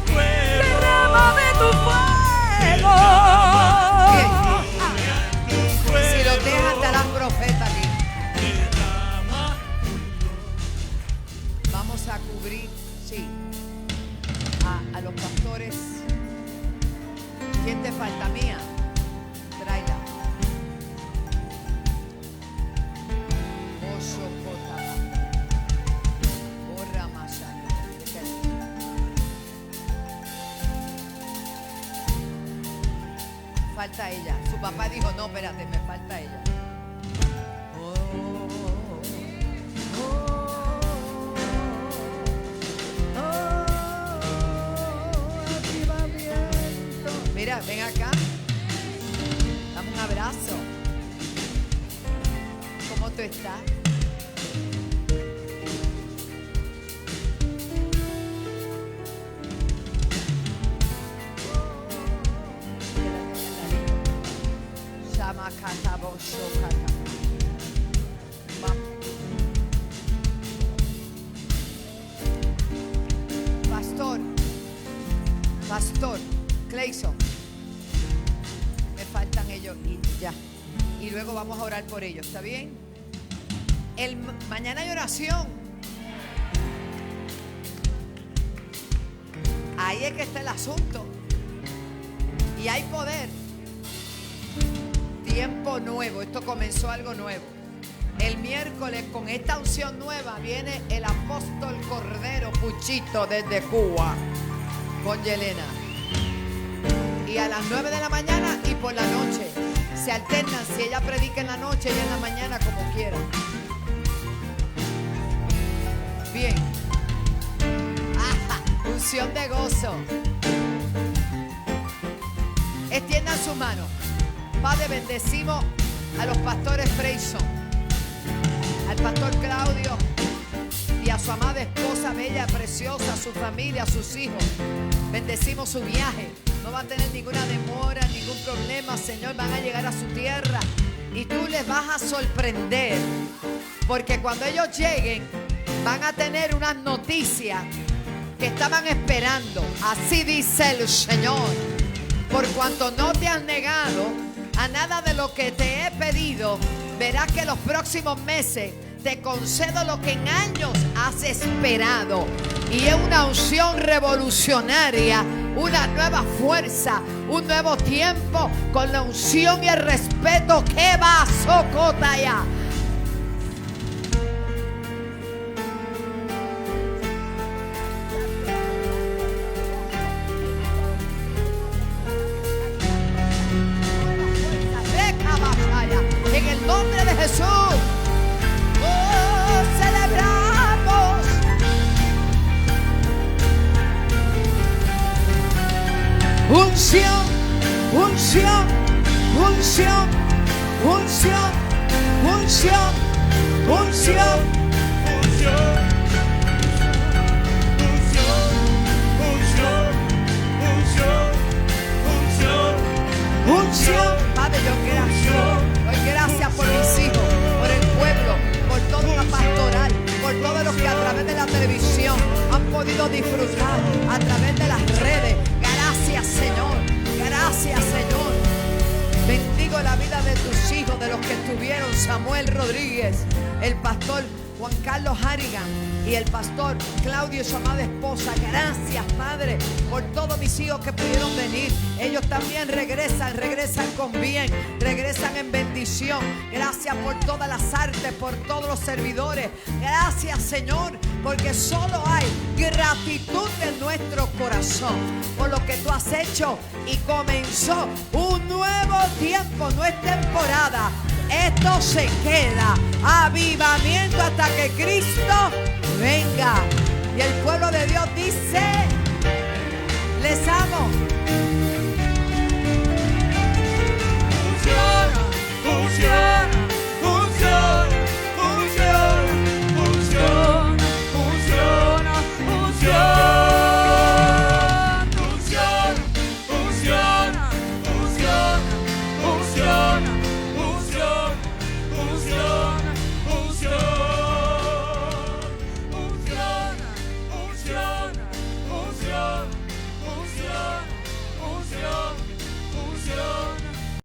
Derrama de tu fuego. Si los dejan estarán profetas aquí. Vamos a cubrir, sí, a los pastores. ¿Quién te falta, mía? Tráela. Oso Kotaba. Borra Masaya. falta ella. Su papá dijo, no, espérate, me falta ella. Mira, ven acá. Dame un abrazo. ¿Cómo tú estás? Pastor Clayson, me faltan ellos y ya. Y luego vamos a orar por ellos, ¿está bien? Mañana hay oración. Ahí es que está el asunto. Y hay poder. Tiempo nuevo, esto comenzó algo nuevo. El miércoles con esta unción nueva viene el apóstol Cordero Puchito desde Cuba con Yelena. Y a las 9 de la mañana y por la noche se alternan, si ella predica en la noche y en la mañana, como quiera. Bien. Ajá, unción de gozo. Extiendan su mano. Padre, bendecimos a los pastores Freyson, al pastor Claudio y a su amada esposa bella, preciosa, a su familia, a sus hijos. Bendecimos su viaje. No va a tener ninguna demora, ningún problema, Señor. Van a llegar a su tierra y tú les vas a sorprender. Porque cuando ellos lleguen, van a tener unas noticias que estaban esperando. Así dice el Señor. Por cuanto no te has negado a nada de lo que te he pedido, verás que los próximos meses te concedo lo que en años has esperado. Y es una unción revolucionaria, una nueva fuerza, un nuevo tiempo con la unción y el respeto que va a Socotaya. En el nombre de Jesús. Oh, celebramos. Unción, unción, unción, unción, unción, unción, unción. Padre, yo gracias por mis hijos, por el pueblo, por toda la pastoral, por todos los que a través de la televisión han podido disfrutar, a través de las redes. Gracias, Señor. Gracias, Señor. Bendigo la vida de tus hijos, de los que estuvieron: Samuel Rodríguez, el pastor Juan Carlos Harrigan y el pastor Claudio y su amada esposa. Gracias, Padre, por todos mis hijos que pudieron venir. Ellos también regresan con bien, regresan en bendición. Gracias por todas las artes, por todos los servidores. Gracias, Señor, porque solo hay gratitud en nuestro corazón por lo que tú has hecho. Y comenzó un nuevo tiempo, no es temporada. Esto se queda. Avivamiento hasta que Cristo venga. Y el pueblo de Dios dice: les amo.